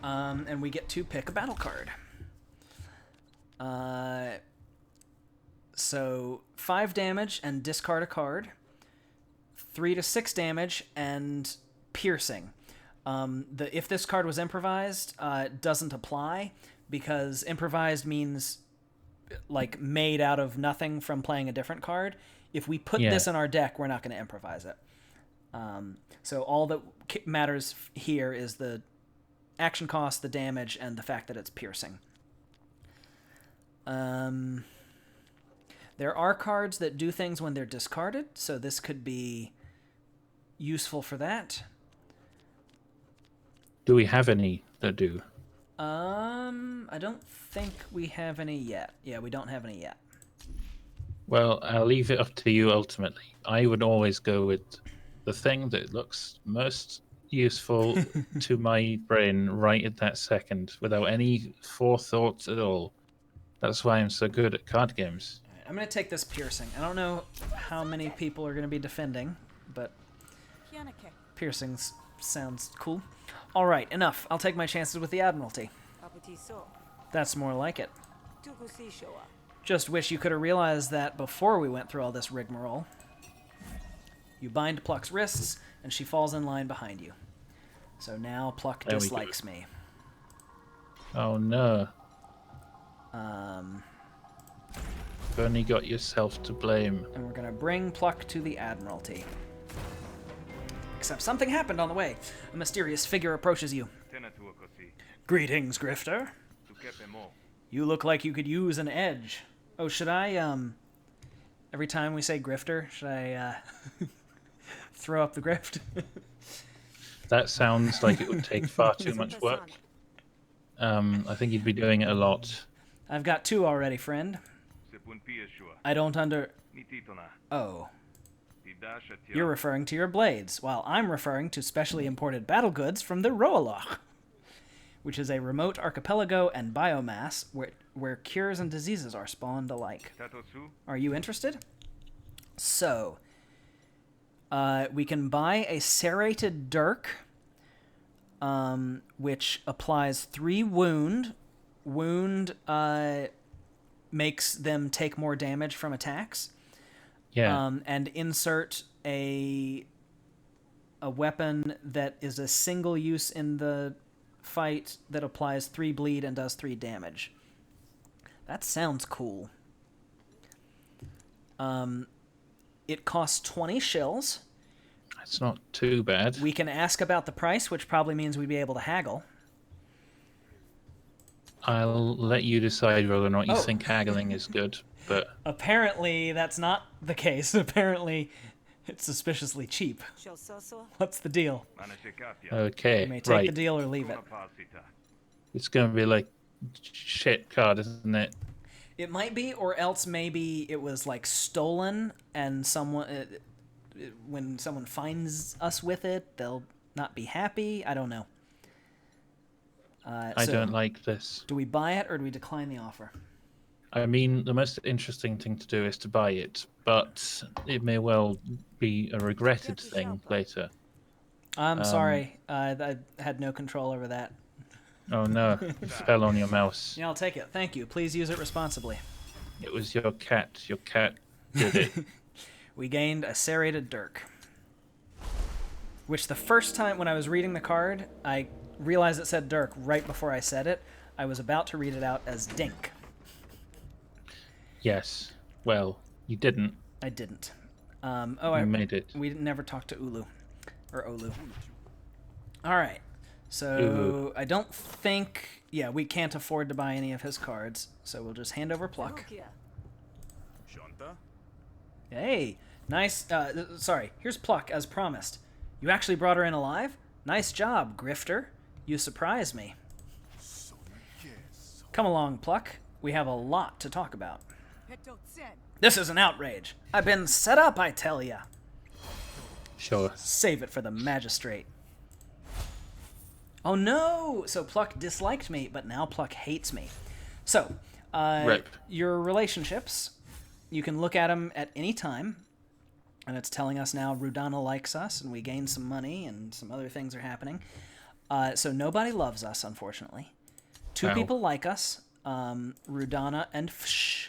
Speaker 2: And we get to pick a battle card. So 5 damage and discard a card. 3 to 6 damage and piercing. If this card was improvised, doesn't apply because improvised means like made out of nothing from playing a different card. If we put this in our deck, we're not going to improvise it. So all that matters here is the action cost, the damage, and the fact that it's piercing. There are cards that do things when they're discarded, so this could be useful for that.
Speaker 1: Do we have any that do?
Speaker 2: I don't think we have any yet. Yeah, we don't have any yet.
Speaker 1: Well, I'll leave it up to you ultimately. I would always go with the thing that looks most useful to my brain right at that second, without any forethought at all. That's why I'm so good at card games.
Speaker 2: I'm going to take this piercing. I don't know how many people are going to be defending, but piercing sounds cool. All right, enough. I'll take my chances with the Admiralty. That's more like it. Just wish you could have realized that before we went through all this rigmarole. You bind Pluck's wrists, and she falls in line behind you. So now Pluck dislikes me.
Speaker 1: Oh no.
Speaker 2: You've
Speaker 1: only got yourself to blame.
Speaker 2: And we're going to bring Pluck to the Admiralty. Except something happened on the way. A mysterious figure approaches you. Greetings, Grifter. You look like you could use an edge. Oh, should I, every time we say Grifter, should I, throw up the grift?
Speaker 1: That sounds like it would take far too much work. I think you'd be doing it a lot.
Speaker 2: I've got 2 already, friend. I don't Oh. You're referring to your blades, while I'm referring to specially imported battle goods from the Roaloch, which is a remote archipelago and biomass where cures and diseases are spawned alike. Are you interested? So, we can buy a serrated dirk, which applies 3 wound. Wound makes them take more damage from attacks.
Speaker 1: Yeah.
Speaker 2: And insert a weapon that is a single use in the fight that applies 3 bleed and does 3 damage. That sounds cool. It costs 20 shills.
Speaker 1: That's not too bad.
Speaker 2: We can ask about the price, which probably means we'd be able to haggle.
Speaker 1: I'll let you decide whether or not you think haggling is good, but...
Speaker 2: Apparently, that's not the case. Apparently, it's suspiciously cheap. What's the deal?
Speaker 1: Okay,
Speaker 2: You may take the deal or leave it.
Speaker 1: It's going to be like shit card, isn't it?
Speaker 2: It might be, or else maybe it was like stolen, and someone, when someone finds us with it, they'll not be happy. I don't know.
Speaker 1: I don't like this.
Speaker 2: Do we buy it or do we decline the offer?
Speaker 1: I mean, the most interesting thing to do is to buy it, but it may well be a regretted thing later.
Speaker 2: I'm sorry. I had no control over that.
Speaker 1: Oh no, it fell on your mouse.
Speaker 2: Yeah, I'll take it. Thank you. Please use it responsibly.
Speaker 1: It was your cat. Your cat did it.
Speaker 2: We gained a serrated dirk. Which the first time when I was reading the card, I realized it said dirk right before I said it. I was about to read it out as dink.
Speaker 1: Yes. Well, you didn't.
Speaker 2: I didn't.
Speaker 1: I made it.
Speaker 2: We never talked to Ulu. Or Olu. Alright. So,
Speaker 1: Ulu.
Speaker 2: I don't think... Yeah, we can't afford to buy any of his cards. So we'll just hand over Pluck. Hey! Nice... sorry. Here's Pluck, as promised. You actually brought her in alive? Nice job, Grifter. You surprised me. Come along, Pluck. We have a lot to talk about. This is an outrage. I've been set up, I tell ya.
Speaker 1: Sure.
Speaker 2: Save it for the magistrate. Oh no! So Pluck disliked me, but now Pluck hates me. So,
Speaker 1: Rip.
Speaker 2: Your relationships, you can look at them at any time. And it's telling us now Rudana likes us, and we gain some money, and some other things are happening. So nobody loves us, unfortunately. 2 people like us, Rudana and Fsh.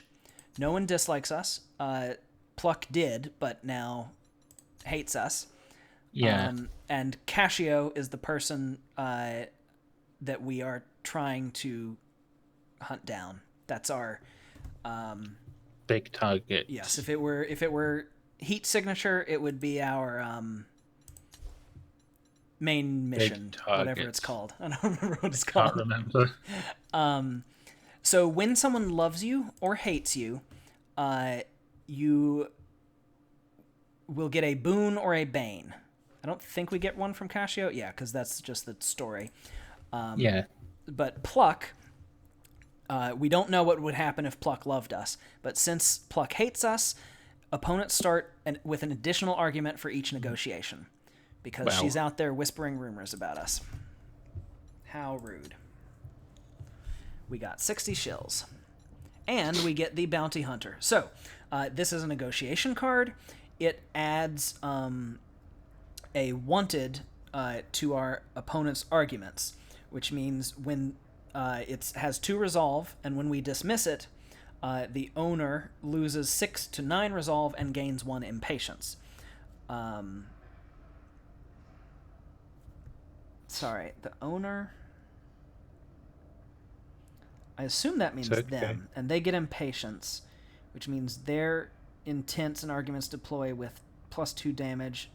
Speaker 2: No one dislikes us. Pluck did, but now hates us.
Speaker 1: Yeah.
Speaker 2: And Cassio is the person that we are trying to hunt down. That's our
Speaker 1: Big target.
Speaker 2: yes. If it were heat signature, it would be our main mission, whatever it's called. I don't remember what it's called.
Speaker 1: Can't remember.
Speaker 2: So when someone loves you or hates you, you will get a boon or a bane. I don't think we get one from Cassio. Yeah, because that's just the story.
Speaker 1: Yeah.
Speaker 2: But Pluck, we don't know what would happen if Pluck loved us. But since Pluck hates us, opponents start with an additional argument for each negotiation. Because she's out there whispering rumors about us. How rude. We got 60 shills. And we get the Bounty Hunter. So, this is a negotiation card. It adds a wanted to our opponent's arguments, which means when it has 2 resolve, and when we dismiss it, the owner loses 6 to 9 resolve and gains 1 impatience. Sorry, the owner... I assume that means them, and they get impatience, which means their intents and arguments deploy with +2 damage,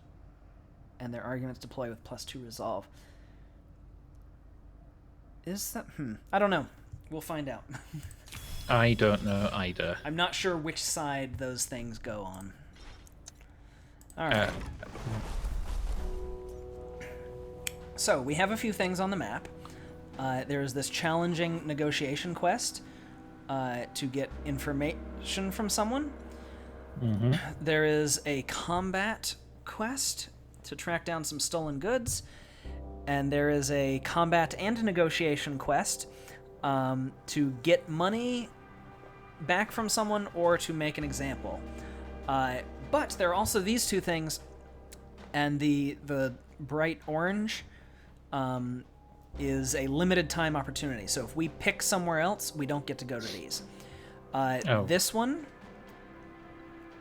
Speaker 2: and their arguments deploy with +2 resolve. Is that... I don't know. We'll find out.
Speaker 1: I don't know either.
Speaker 2: I'm not sure which side those things go on. Alright. So, we have a few things on the map. There's this challenging negotiation quest to get information from someone.
Speaker 1: Mm-hmm.
Speaker 2: There is a combat quest to track down some stolen goods. And there is a combat and negotiation quest to get money back from someone or to make an example. But there are also these 2 things, and the bright orange is a limited time opportunity. So if we pick somewhere else, we don't get to go to these. This one,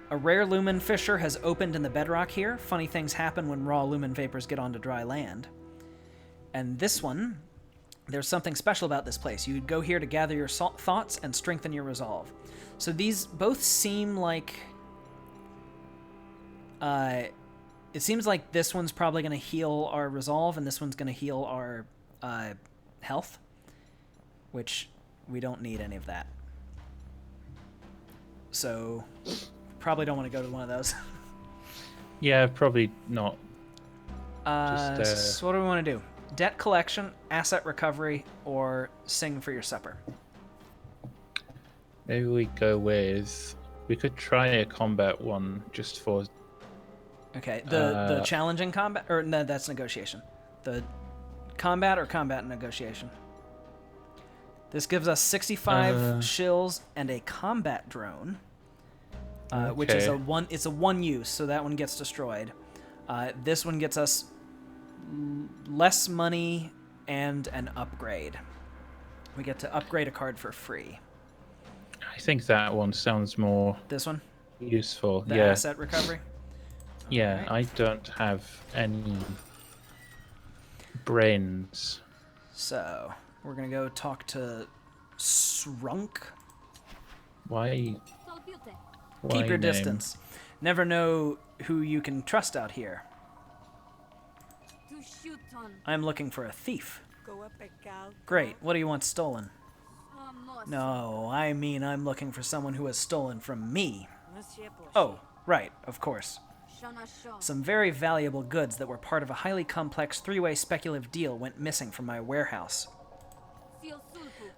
Speaker 2: a rare lumen fissure has opened in the bedrock here. Funny things happen when raw lumen vapors get onto dry land. And this one, there's something special about this place. You go here to gather your thoughts and strengthen your resolve. So these both seem like... it seems like this one's probably going to heal our resolve, and this one's going to heal our health, which we don't need any of that. So, probably don't want to go to one of those.
Speaker 1: Yeah, probably not.
Speaker 2: So what do we want to do? Debt collection, asset recovery, or sing for your supper?
Speaker 1: Maybe we go with... We could try a combat one just for...
Speaker 2: Okay, the challenging combat, or no, that's negotiation. The combat or combat negotiation. This gives us 65 shills and a combat drone, which is it's a 1 use, so that one gets destroyed. This one gets us less money and an upgrade. We get to upgrade a card for free.
Speaker 1: I think that one sounds more...
Speaker 2: This one?
Speaker 1: Useful,
Speaker 2: the
Speaker 1: yeah.
Speaker 2: Asset recovery?
Speaker 1: Yeah,
Speaker 2: Right.
Speaker 1: I don't have any brains.
Speaker 2: So, we're going to go talk to Srunk.
Speaker 1: Why
Speaker 2: Keep your
Speaker 1: name?
Speaker 2: distance. Never know who you can trust out here. I'm looking for a thief. Great, what do you want stolen? No, I mean I'm looking for someone who has stolen from me. Oh, right, of course. Some very valuable goods that were part of a highly complex 3-way speculative deal went missing from my warehouse.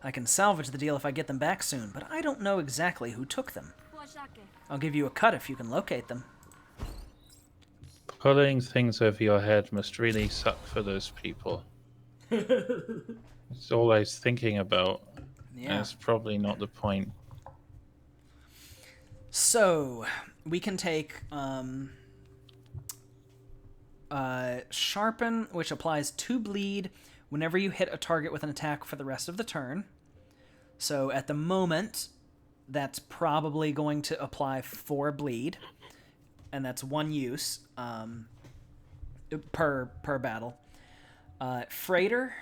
Speaker 2: I can salvage the deal if I get them back soon, but I don't know exactly who took them. I'll give you a cut if you can locate them.
Speaker 1: Pulling things over your head must really suck for those people. It's all I was thinking about.
Speaker 2: Yeah.
Speaker 1: That's probably not the point.
Speaker 2: So, we can take Sharpen, which applies 2 bleed whenever you hit a target with an attack for the rest of the turn. So, at the moment, that's probably going to apply 4 bleed, and that's 1 use per battle. Freighter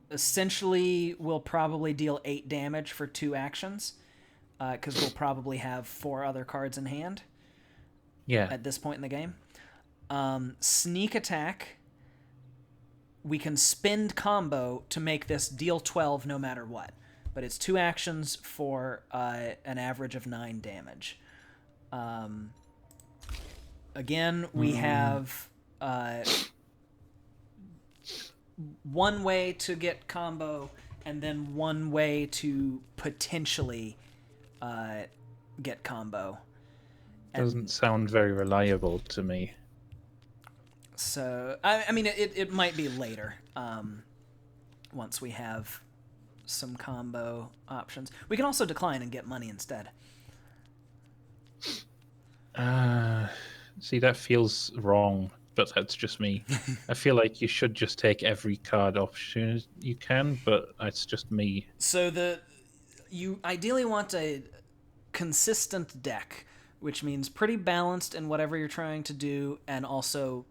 Speaker 2: essentially will probably deal 8 damage for 2 actions, because we'll probably have 4 other cards in hand at this point in the game. Sneak attack, we can spend combo to make this deal 12 no matter what, but it's 2 actions for an average of 9 damage. Again, we have 1 way to get combo, and then 1 way to potentially get combo.
Speaker 1: Doesn't sound very reliable to me.
Speaker 2: So, I mean, it might be later, once we have some combo options. We can also decline and get money instead.
Speaker 1: See, that feels wrong, but that's just me. I feel like you should just take every card option you can, but it's just me.
Speaker 2: So you ideally want a consistent deck, which means pretty balanced in whatever you're trying to do, and also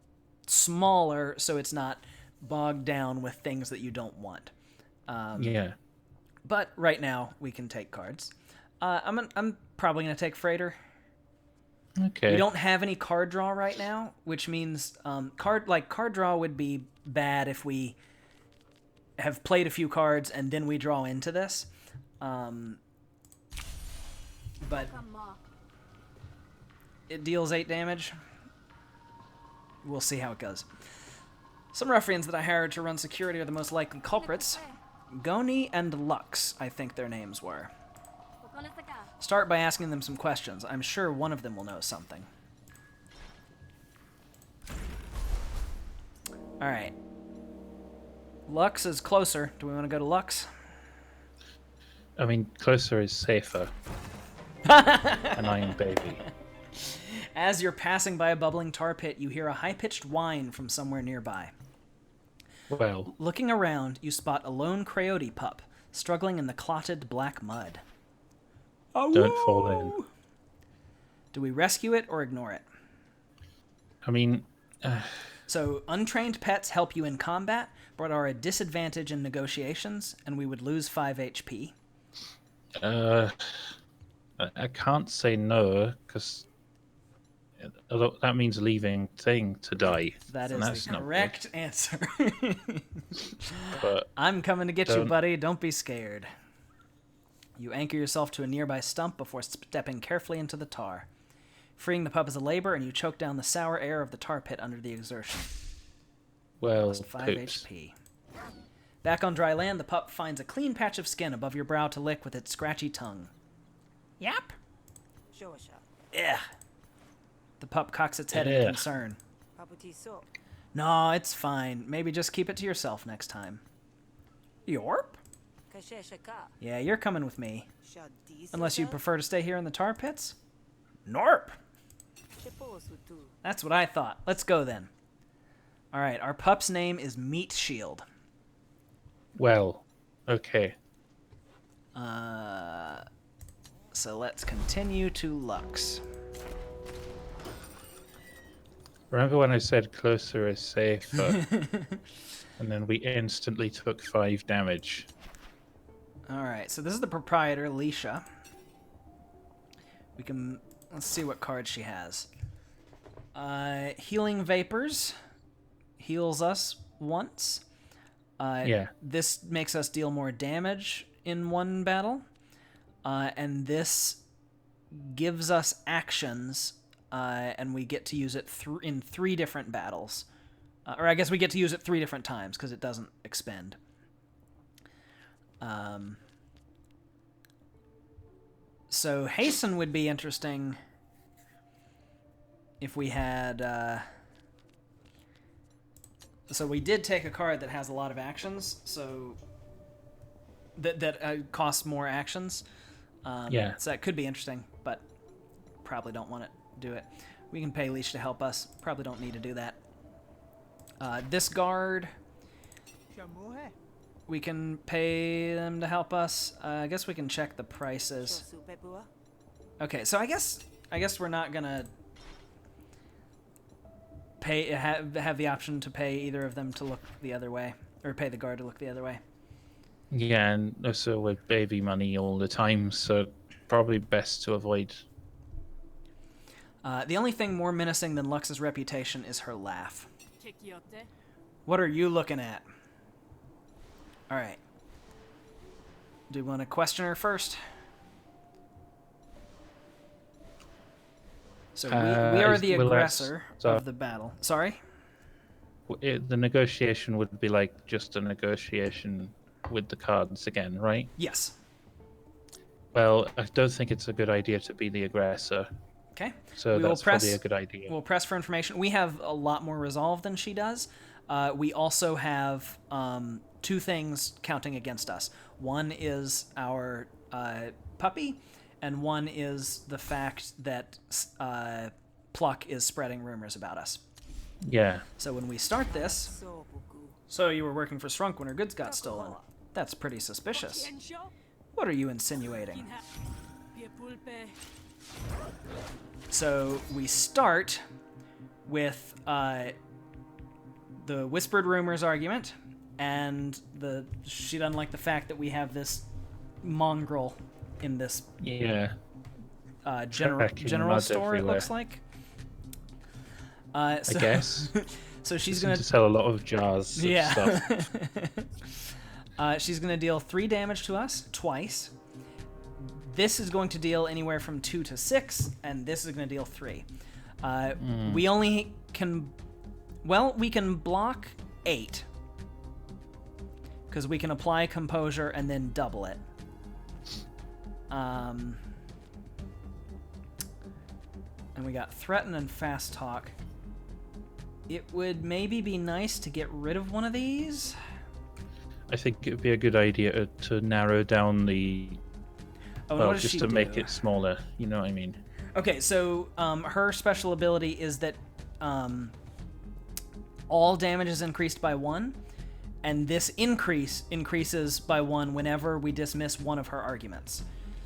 Speaker 2: smaller so it's not bogged down with things that you don't want. But right now we can take cards. I'm probably gonna take Freighter.
Speaker 1: Okay.
Speaker 2: We don't have any card draw right now, which means card draw would be bad if we have played a few cards and then we draw into this. But it deals 8 damage. We'll see how it goes. Some ruffians that I hired to run security are the most likely culprits. Goni and Lux, I think their names were. Start by asking them some questions. I'm sure one of them will know something. Alright. Lux is closer. Do we want to go to Lux?
Speaker 1: I mean, closer is safer. An iron baby.
Speaker 2: As you're passing by a bubbling tar pit, you hear a high-pitched whine from somewhere nearby.
Speaker 1: Well,
Speaker 2: Looking around, you spot a lone coyote pup struggling in the clotted black mud.
Speaker 1: don't fall in.
Speaker 2: Do we rescue it or ignore it?
Speaker 1: I mean,
Speaker 2: So, untrained pets help you in combat, but are a disadvantage in negotiations, and we would lose 5 HP.
Speaker 1: I can't say no, because that means leaving Thing to die.
Speaker 2: That
Speaker 1: and
Speaker 2: is
Speaker 1: that's
Speaker 2: the
Speaker 1: not
Speaker 2: correct answer.
Speaker 1: But
Speaker 2: I'm coming to get you,
Speaker 1: Don't-
Speaker 2: buddy. Don't be scared. You anchor yourself to a nearby stump before stepping carefully into the tar. Freeing the pup is a labor, and you choke down the sour air of the tar pit under the exertion.
Speaker 1: well,
Speaker 2: Lost 5
Speaker 1: poops.
Speaker 2: HP. Back on dry land, the pup finds a clean patch of skin above your brow to lick with its scratchy tongue. Yap. Yeah. The pup cocks its head in
Speaker 1: Ugh.
Speaker 2: concern. No, it's fine. Maybe just keep it to yourself next time. Yorp? Yeah, you're coming with me. Unless you prefer to stay here in the tar pits? Norp! That's what I thought. Let's go then. Alright, our pup's name is Meat Shield.
Speaker 1: Well, okay.
Speaker 2: So let's continue to Lux.
Speaker 1: Remember when I said closer is safer? And then we instantly took 5 damage.
Speaker 2: Alright, so this is the proprietor, Leisha. Let's see what card she has. Healing Vapors heals us once.
Speaker 1: Yeah.
Speaker 2: This makes us deal more damage in one battle. And this gives us actions, and we get to use it in 3 different battles. Or I guess we get to use it 3 different times, because it doesn't expend. So Hasten would be interesting if we had... So we did take a card that has a lot of actions, so... That costs more actions.
Speaker 1: Yeah.
Speaker 2: So that could be interesting, but probably don't want to do it. We can pay Leash to help us. Probably don't need to do that. This guard we can pay them to help us. I guess we can check the prices. Okay, so I guess we're not gonna have the option to pay either of them to look the other way, or pay the guard to look the other way.
Speaker 1: Yeah, and also with baby money all the time, so probably best to avoid.
Speaker 2: The only thing more menacing than Lux's reputation is her laugh. What are you looking at? All right. Do you want to question her first? So we are the aggressor of the battle. Sorry?
Speaker 1: The negotiation would be like just a negotiation with the cards again, right?
Speaker 2: Yes.
Speaker 1: Well, I don't think it's a good idea to be the aggressor.
Speaker 2: Okay.
Speaker 1: So that's probably a good idea.
Speaker 2: We'll press for information. We have a lot more resolve than she does. We also have 2 things counting against us. One is our puppy, and one is the fact that Pluck is spreading rumors about us.
Speaker 1: Yeah.
Speaker 2: So when we start this... So you were working for Shrunk when her goods got stolen. That's pretty suspicious. What are you insinuating? So we start with the whispered rumors argument, and she doesn't like the fact that we have this mongrel in this general store. It looks like. I
Speaker 1: guess.
Speaker 2: So she's going
Speaker 1: to sell a lot of jars of stuff.
Speaker 2: She's going to deal 3 damage to us twice. This is going to deal anywhere from 2 to 6, and this is going to deal 3. We only can... Well, we can block 8. Because we can apply composure and then double it. And we got threaten and fast talk. It would maybe be nice to get rid of one of these.
Speaker 1: I think it would be a good idea to narrow down the... just to make it smaller, you know what I mean?
Speaker 2: Okay, so her special ability is that all damage is increased by 1, and this increases by 1 whenever we dismiss one of her arguments.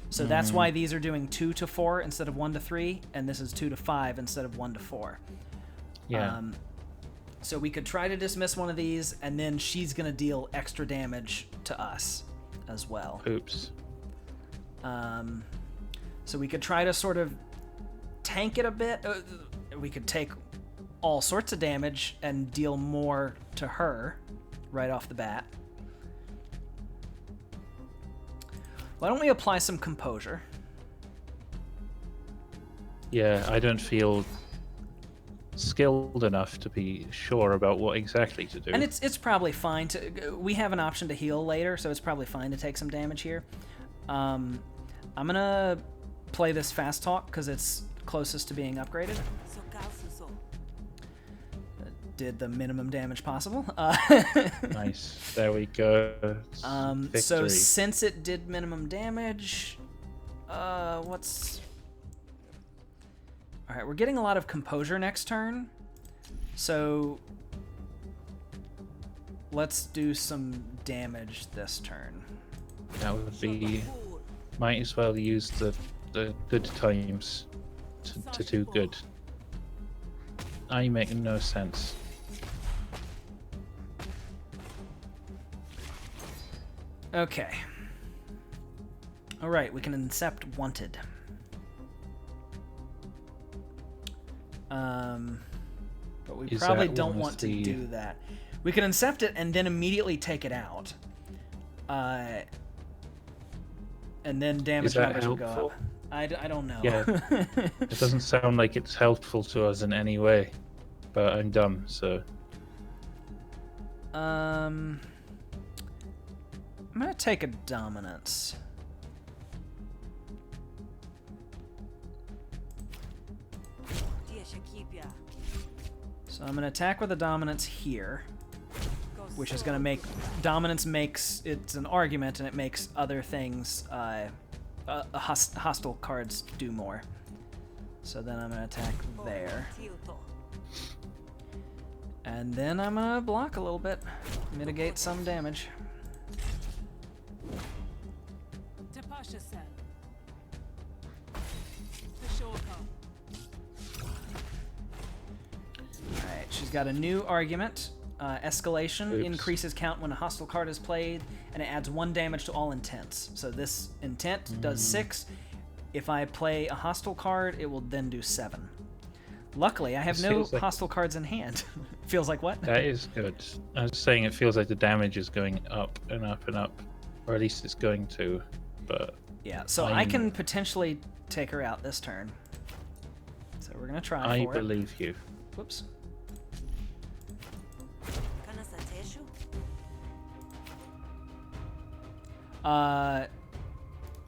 Speaker 2: So that's why these are doing 2 to 4 instead of 1 to 3, and this is 2 to 5 instead of 1 to 4.
Speaker 1: Yeah.
Speaker 2: So we could try to dismiss one of these, and then she's going to deal extra damage to us as well.
Speaker 1: Oops.
Speaker 2: So we could try to sort of tank it a bit. We could take all sorts of damage and deal more to her right off the bat. Why don't we apply some composure?
Speaker 1: Yeah, I don't feel skilled enough to be sure about what exactly to do.
Speaker 2: And it's probably fine to... We have an option to heal later, so it's probably fine to take some damage here. I'm gonna play this fast talk because it's closest to being upgraded. Did the minimum damage possible.
Speaker 1: Nice. There we go.
Speaker 2: So since it did minimum damage, what's... All right, we're getting a lot of composure next turn, so let's do some damage this turn.
Speaker 1: That would be... Might as well use the good times to do good. I make no sense.
Speaker 2: Okay. All right, we can incept wanted. But we probably don't want to do that. We can incept it and then immediately take it out. And then damage numbers will go up. I don't know.
Speaker 1: Yeah. It doesn't sound like it's helpful to us in any way. But I'm dumb, so...
Speaker 2: I'm gonna take a dominance. So I'm gonna attack with a dominance here, which is gonna make... Dominance makes... It's an argument, and it makes other things, hostile cards do more. So then I'm gonna attack there. And then I'm gonna block a little bit. Mitigate some damage. got a new argument. Escalation
Speaker 1: Oops.
Speaker 2: increases count when a hostile card is played, and it adds 1 damage to all intents. So this intent does 6. If I play a hostile card, it will then do 7. Luckily, I have
Speaker 1: This
Speaker 2: no
Speaker 1: feels like-
Speaker 2: hostile cards in hand. Feels like what?
Speaker 1: That is good. I was saying it feels like the damage is going up and up and up, or at least it's going to. But
Speaker 2: Yeah, so I can potentially take her out this turn. So we're gonna try
Speaker 1: I
Speaker 2: for it.
Speaker 1: believe you.
Speaker 2: Whoops.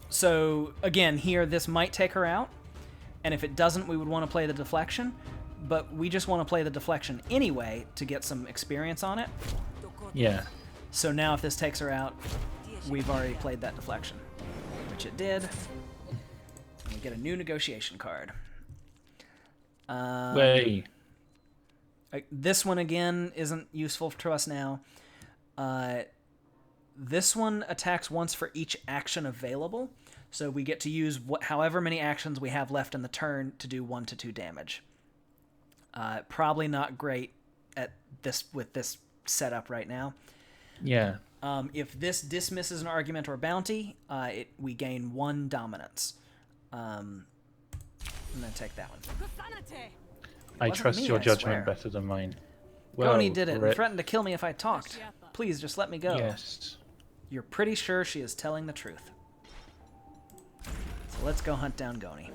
Speaker 2: So again, here this might take her out, and if it doesn't, we would want to play the deflection. But we just want to play the deflection anyway to get some experience on it.
Speaker 1: Yeah.
Speaker 2: So now if this takes her out, we've already played that deflection, which it did. And we get a new negotiation card.
Speaker 1: Way.
Speaker 2: This one again isn't useful to us now. This one attacks once for each action available, so we get to use however many actions we have left in the turn to do 1 to 2 damage. Probably not great at this with this setup right now.
Speaker 1: Yeah.
Speaker 2: If this dismisses an argument or bounty, we gain 1 dominance. I'm gonna take that one.
Speaker 1: I
Speaker 2: wasn't
Speaker 1: trust
Speaker 2: me,
Speaker 1: your
Speaker 2: I
Speaker 1: judgment
Speaker 2: swear.
Speaker 1: better than mine.
Speaker 2: Goni did it and
Speaker 1: rip.
Speaker 2: threatened to kill me if I talked. Please, just let me go.
Speaker 1: Yes.
Speaker 2: You're pretty sure she is telling the truth. So let's go hunt down Goni.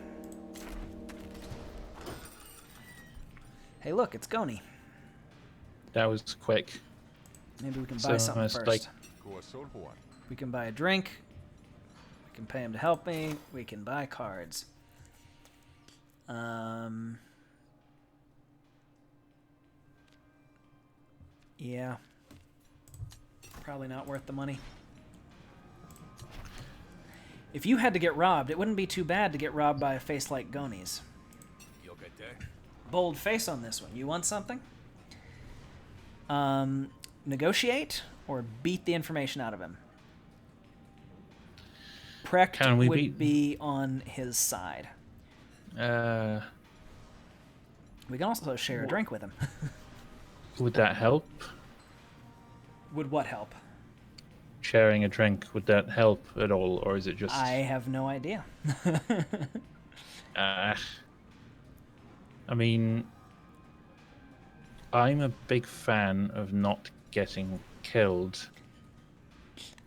Speaker 2: Hey, look, it's Goni.
Speaker 1: That was quick.
Speaker 2: Maybe we can
Speaker 1: So
Speaker 2: buy something
Speaker 1: almost
Speaker 2: first.
Speaker 1: like-
Speaker 2: We can buy a drink. We can pay him to help me. We can buy cards. Yeah. Probably not worth the money. If you had to get robbed, it wouldn't be too bad to get robbed by a face like Goni's. Bold face on this one. You want something? Negotiate or beat the information out of him? Precht
Speaker 1: Can we
Speaker 2: would
Speaker 1: beat-
Speaker 2: be on his side. We can also share a drink with him.
Speaker 1: Would that help?
Speaker 2: Would what help?
Speaker 1: Sharing a drink, would that help at all, or is it just?
Speaker 2: I have no idea.
Speaker 1: I mean, I'm a big fan of not getting killed.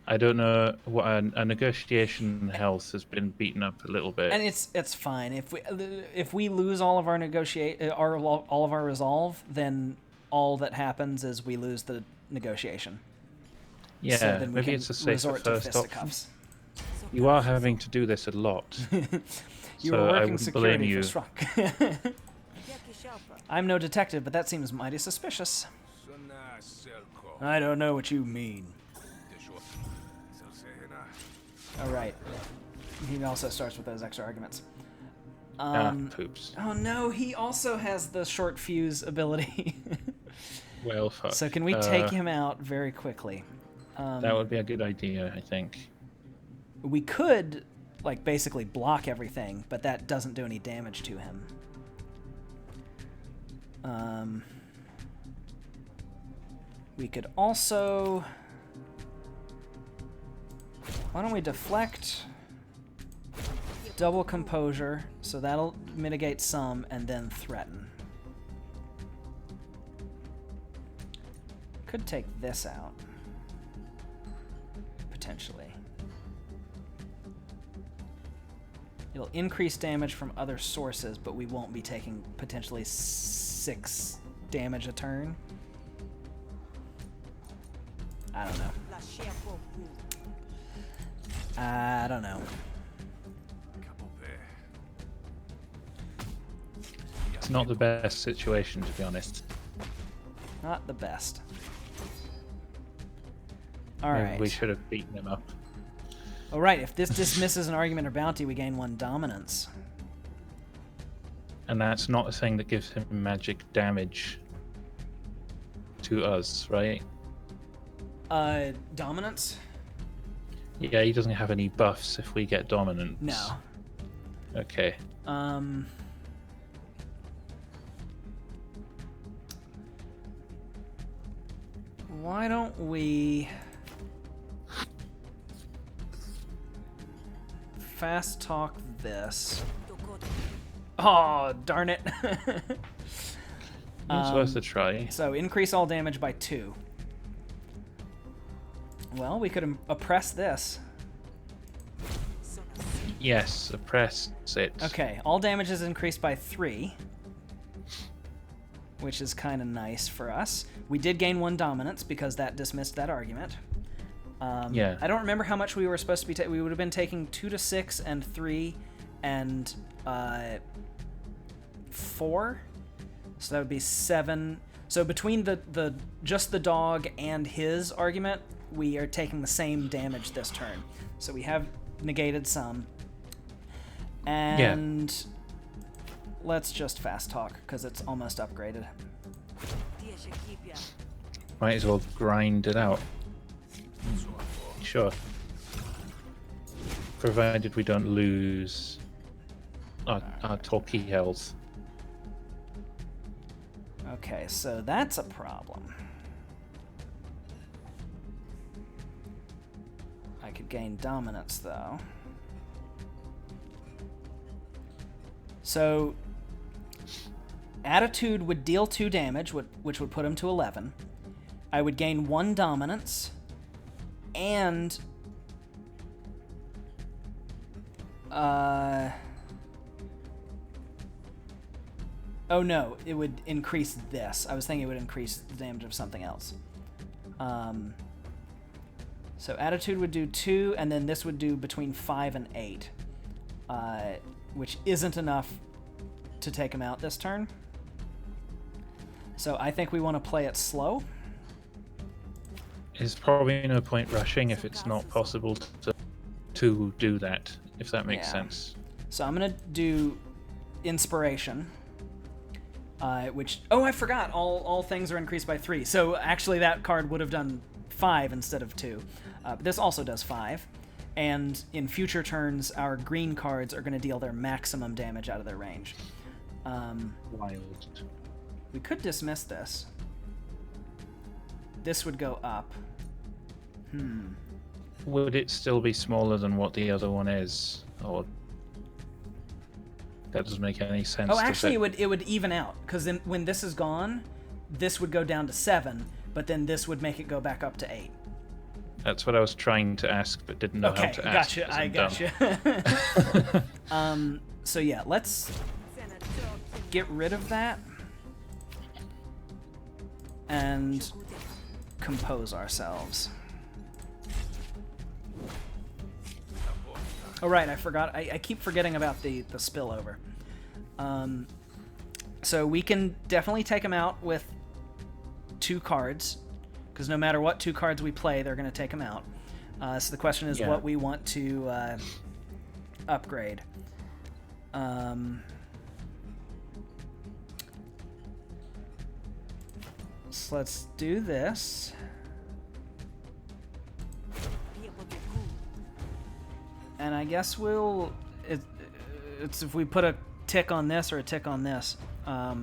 Speaker 1: I don't know what a negotiation health has been beaten up a little bit.
Speaker 2: And it's fine if we lose all of our all of our resolve, then all that happens is we lose the negotiation.
Speaker 1: Yeah,
Speaker 2: so then we
Speaker 1: maybe
Speaker 2: can
Speaker 1: it's a safer
Speaker 2: resort to
Speaker 1: first option.
Speaker 2: fisticuffs.
Speaker 1: You are having to do this a lot.
Speaker 2: You
Speaker 1: So
Speaker 2: were
Speaker 1: I
Speaker 2: working
Speaker 1: wouldn't
Speaker 2: security
Speaker 1: blame
Speaker 2: for
Speaker 1: you.
Speaker 2: Strunk. I'm no detective, but that seems mighty suspicious. I don't know what you mean. All right. He also starts with those extra arguments.
Speaker 1: Poops.
Speaker 2: Oh no, he also has the short fuse ability.
Speaker 1: Well, fuck.
Speaker 2: So can we take him out very quickly?
Speaker 1: That would be a good idea, I think.
Speaker 2: We could, like, basically block everything, but that doesn't do any damage to him. We could also... Why don't we deflect, double composure, so that'll mitigate some, and then threaten. Could take this out. Potentially. It'll increase damage from other sources, but we won't be taking potentially 6 damage a turn. I don't know. I don't know.
Speaker 1: It's not the best situation, to be honest.
Speaker 2: Not the best. All
Speaker 1: Maybe
Speaker 2: right.
Speaker 1: we should have beaten him up.
Speaker 2: All right. If this dismisses an argument or bounty, we gain 1 dominance.
Speaker 1: And that's not a thing that gives him magic damage to us, right?
Speaker 2: Dominance?
Speaker 1: Yeah, he doesn't have any buffs if we get dominance.
Speaker 2: No. why don't we fast talk this? Oh, darn it.
Speaker 1: It's worth a try.
Speaker 2: So increase all damage by 2. Well, we could oppress this.
Speaker 1: Yes, suppress it.
Speaker 2: Okay, all damage is increased by 3, which is kind of nice for us. We did gain 1 dominance because that dismissed that argument.
Speaker 1: Yeah.
Speaker 2: I don't remember how much we were supposed to be we would have been taking 2 to 6 and 3 and 4. So that would be 7. So between the just the dog and his argument, we are taking the same damage this turn. So we have negated some. And let's just fast talk because it's almost upgraded.
Speaker 1: Might as well grind it out. Sure. Provided we don't lose our talkie health.
Speaker 2: Okay, so that's a problem. I could gain dominance, though. So, Attitude would deal 2 damage, which would put him to 11. I would gain 1 dominance, and... Oh no, it would increase this. I was thinking it would increase the damage of something else. So Attitude would do 2, and then this would do between 5 and 8. Which isn't enough to take him out this turn. So I think we want to play it slow.
Speaker 1: There's probably no point rushing if it's not possible to do that, if that makes sense.
Speaker 2: So I'm going to do Inspiration. Which... Oh, I forgot! All things are increased by 3. So actually that card would have done 5 instead of 2. But this also does 5. And in future turns, our green cards are going to deal their maximum damage out of their range.
Speaker 1: Wild.
Speaker 2: We could dismiss this. This would go up.
Speaker 1: Would it still be smaller than what the other one is? Or that doesn't make any sense.
Speaker 2: Oh, actually, it would even out. Because when this is gone, this would go down to 7, but then this would make it go back up to 8.
Speaker 1: That's what I was trying to ask, but didn't know how to ask.
Speaker 2: Gotcha. I gotcha. So yeah, let's get rid of that and compose ourselves. Oh right, I forgot. I keep forgetting about the spillover. So we can definitely take him out with 2 cards. Because no matter what 2 cards we play, they're going to take them out. So the question is what we want to upgrade. So let's do this. And I guess it's if we put a tick on this or a tick on this. I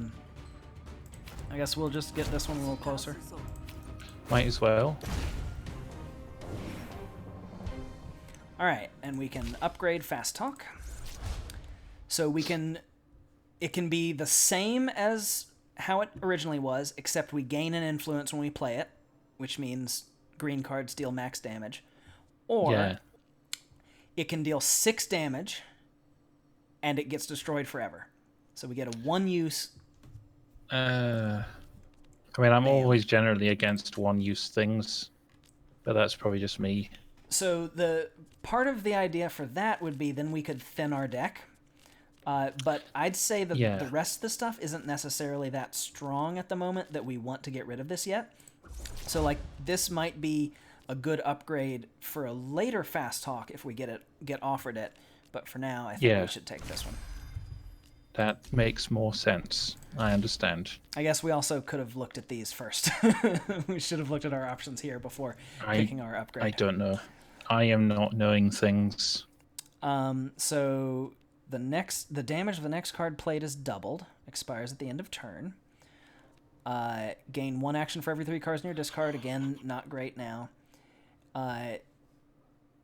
Speaker 2: guess we'll just get this one a little closer.
Speaker 1: Might as well.
Speaker 2: Alright, and we can upgrade Fast Talk. So it can be the same as how it originally was, except we gain an influence when we play it, which means green cards deal max damage. Or it can deal 6 damage, and it gets destroyed forever. So we get a 1-use...
Speaker 1: I mean, I'm always generally against 1-use things, but that's probably just me.
Speaker 2: So the part of the idea for that would be then we could thin our deck. But I'd say that the rest of the stuff isn't necessarily that strong at the moment that we want to get rid of this yet. So like this might be a good upgrade for a later Fast Talk if we get offered it. But for now, I think we should take this one.
Speaker 1: That makes more sense. I understand.
Speaker 2: I guess we also could have looked at these first. We should have looked at our options here before picking our upgrade.
Speaker 1: I don't know. I am not knowing things.
Speaker 2: So the damage of the next card played is doubled. Expires at the end of turn. Gain 1 action for every 3 cards in your discard. Again, not great now.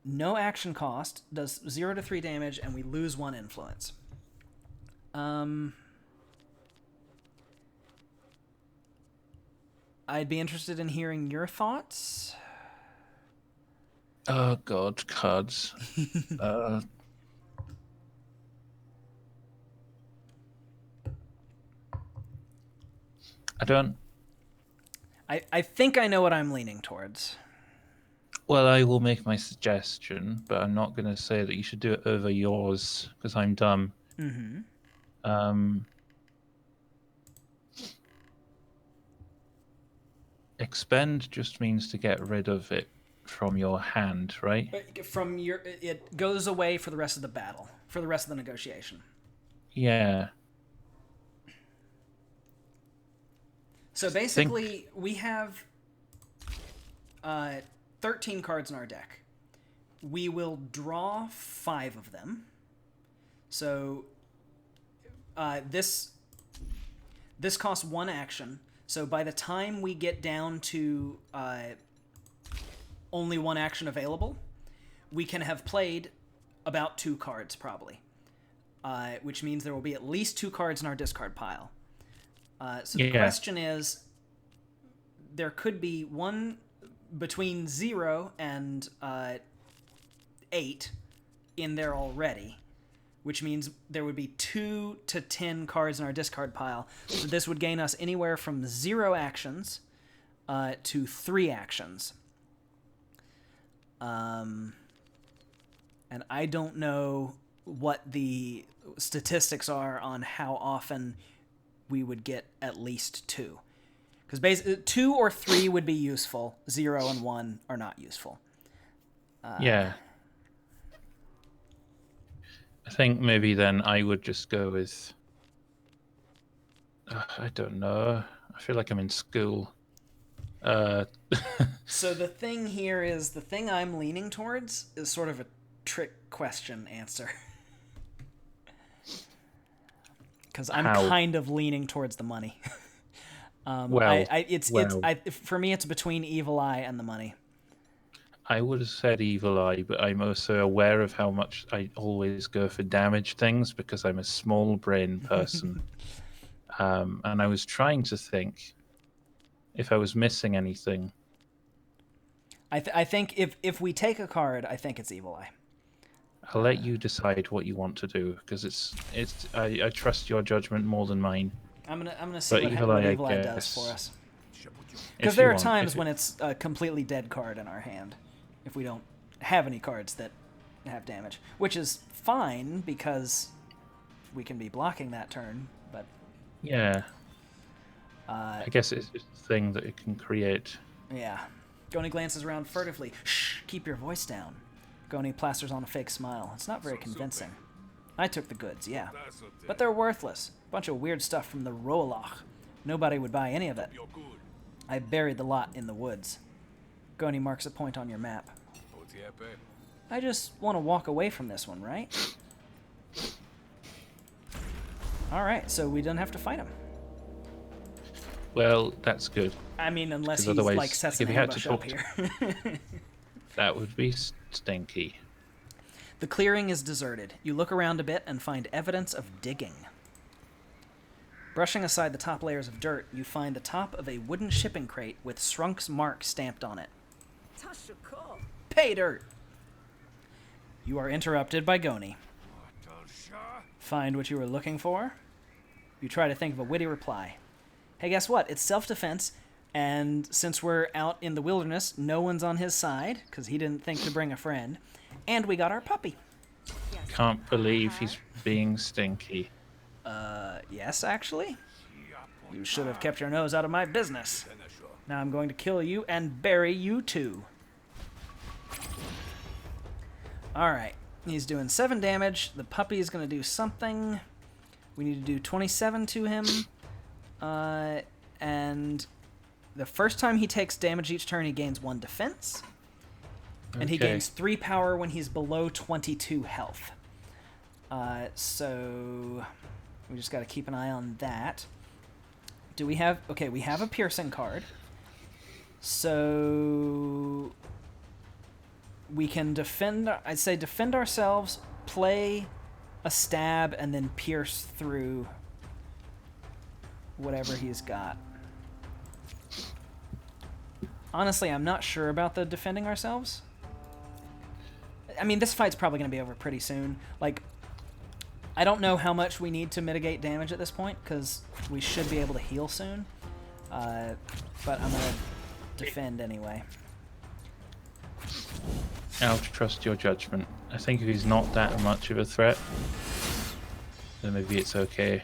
Speaker 2: No action cost, does 0 to 3 damage, and we lose 1 influence. I'd be interested in hearing your thoughts.
Speaker 1: Oh God, cards. I don't.
Speaker 2: I think I know what I'm leaning towards.
Speaker 1: Well, I will make my suggestion, but I'm not going to say that you should do it over yours because I'm dumb.
Speaker 2: Mm-hmm.
Speaker 1: Expend just means to get rid of it from your hand, right?
Speaker 2: From your, it goes away for the rest of the battle, for the rest of the negotiation.
Speaker 1: Yeah.
Speaker 2: So basically, we have 13 cards in our deck. We will draw 5 of them. So this costs 1 action. So by the time we get down to only 1 action available, we can have played about 2 cards probably, which means there will be at least 2 cards in our discard pile. So the question is, there could be one between 0 and 8 in there already, which means there would be 2 to 10 cards in our discard pile. So this would gain us anywhere from 0 actions to 3 actions. And I don't know what the statistics are on how often we would get at least 2. Because basically 2 or 3 would be useful. 0 and 1 are not useful.
Speaker 1: Yeah. I think maybe then I would just go with... I don't know. I feel like I'm in school.
Speaker 2: So the thing here is, the thing I'm leaning towards is sort of a trick question answer. Because I'm kind of leaning towards the money. For me, it's between Evil Eye and the money.
Speaker 1: I would have said Evil Eye, but I'm also aware of how much I always go for damage things because I'm a small brain person. And I was trying to think if I was missing anything.
Speaker 2: I think if we take a card, I think it's Evil Eye.
Speaker 1: I'll let you decide what you want to do because I trust your judgment more than mine.
Speaker 2: I'm gonna see what Evil Eye does for us. Because there are times when it's a completely dead card in our hand, if we don't have any cards that have damage, which is fine because we can be blocking that turn. But
Speaker 1: yeah, I guess it's just a thing that it can create.
Speaker 2: Yeah. Goni glances around furtively. Shh, keep your voice down. Goni plasters on a fake smile. It's not very convincing. I took the goods, yeah. But they're worthless. Bunch of weird stuff from the Rolach. Nobody would buy any of it. I buried the lot in the woods. Goni marks a point on your map. I just want to walk away from this one, right? Alright, so we don't have to fight him.
Speaker 1: Well, that's good.
Speaker 2: I mean, unless he like sets an ambush up here.
Speaker 1: That would be stinky.
Speaker 2: The clearing is deserted. You look around a bit and find evidence of digging. Brushing aside the top layers of dirt, you find the top of a wooden shipping crate with Shrunk's mark stamped on it. Pay dirt! You are interrupted by Goni. Find what you were looking for? You try to think of a witty reply. Hey, guess what? It's self-defense, and since we're out in the wilderness, no one's on his side, because he didn't think to bring a friend, and we got our puppy.
Speaker 1: Can't believe he's being stinky.
Speaker 2: Yes, actually. You should have kept your nose out of my business. Now I'm going to kill you and bury you too. Alright, he's doing 7 damage. The puppy is going to do something. We need to do 27 to him. And the first time he takes damage each turn, he gains 1 defense. And he gains 3 power when he's below 22 health. So we just got to keep an eye on that. Do we have... Okay, we have a piercing card. So... we can defend... I'd say defend ourselves, play a stab, and then pierce through whatever he's got. Honestly, I'm not sure about the defending ourselves. I mean, this fight's probably going to be over pretty soon. Like, I don't know how much we need to mitigate damage at this point, because we should be able to heal soon. But I'm going to defend anyway.
Speaker 1: I'll trust your judgment. I think if he's not that much of a threat, then maybe it's okay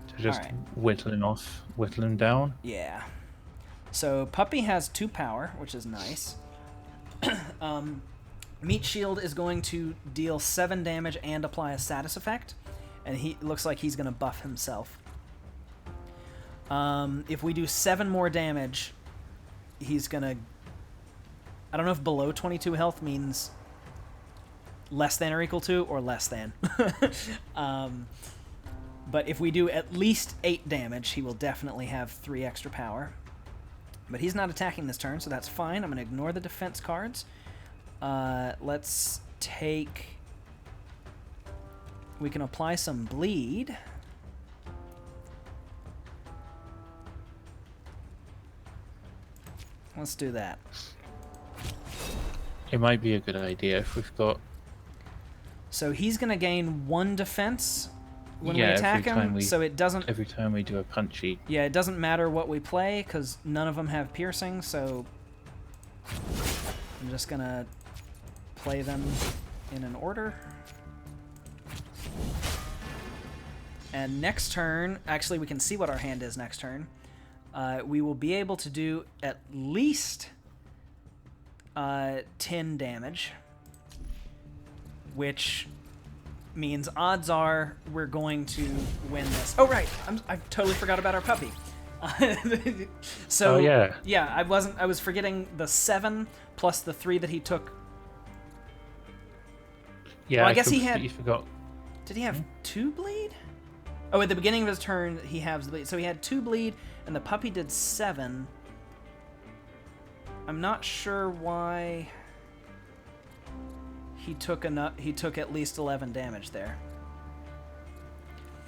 Speaker 1: to just whittle him down.
Speaker 2: Yeah. So Puppy has 2 power, which is nice. Meat Shield is going to deal 7 damage and apply a status effect, and he looks like he's going to buff himself. If we do 7 more damage, he's going to... I don't know if below 22 health means less than or equal to, or less than. But if we do at least 8 damage, he will definitely have 3 extra power. But he's not attacking this turn, so that's fine. I'm going to ignore the defense cards. Let's take... we can apply some bleed. Let's do that.
Speaker 1: It might be a good idea if we've got...
Speaker 2: So he's going to gain 1 defense when we
Speaker 1: Yeah,
Speaker 2: attack
Speaker 1: every time
Speaker 2: him,
Speaker 1: we-
Speaker 2: so it doesn't...
Speaker 1: Every time we do a punchy.
Speaker 2: Yeah, it doesn't matter what we play, because none of them have piercing, so... I'm just going to play them in an order. And next turn... Actually, we can see what our hand is next turn. We will be able to do at least 10 damage, which means odds are we're going to win this. Oh, right. I totally forgot about our puppy. So,
Speaker 1: Oh, yeah.
Speaker 2: Yeah, I was forgetting the 7 plus the 3 that he took.
Speaker 1: Yeah,
Speaker 2: Well, I guess he had...
Speaker 1: You forgot.
Speaker 2: Did he have 2 bleed? Oh, at the beginning of his turn, he has bleed. So he had 2 bleed, and the puppy did 7. I'm not sure why he took enough. He took at least 11 damage there.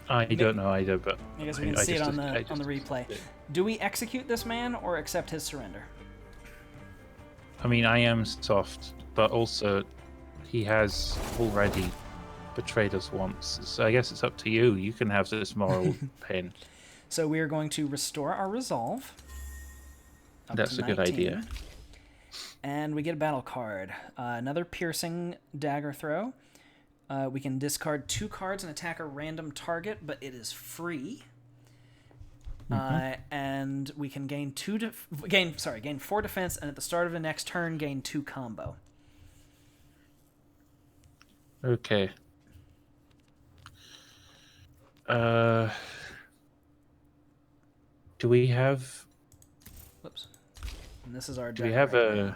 Speaker 1: I don't know either, but
Speaker 2: I guess we can see it on the replay.
Speaker 1: did.
Speaker 2: Do we execute this man or accept his surrender?
Speaker 1: I mean, I am soft, but also he has already betrayed us once. So I guess it's up to you. You can have this moral pain.
Speaker 2: So we are going to restore our resolve.
Speaker 1: That's a good idea.
Speaker 2: And we get a battle card. Another piercing dagger throw. We can discard 2 cards and attack a random target, but it is free. And we can gain 4 defense, and at the start of the next turn, gain 2 combo.
Speaker 1: Okay. Do we have...
Speaker 2: Whoops. And this is our deck.
Speaker 1: Do we have
Speaker 2: right
Speaker 1: a...
Speaker 2: now.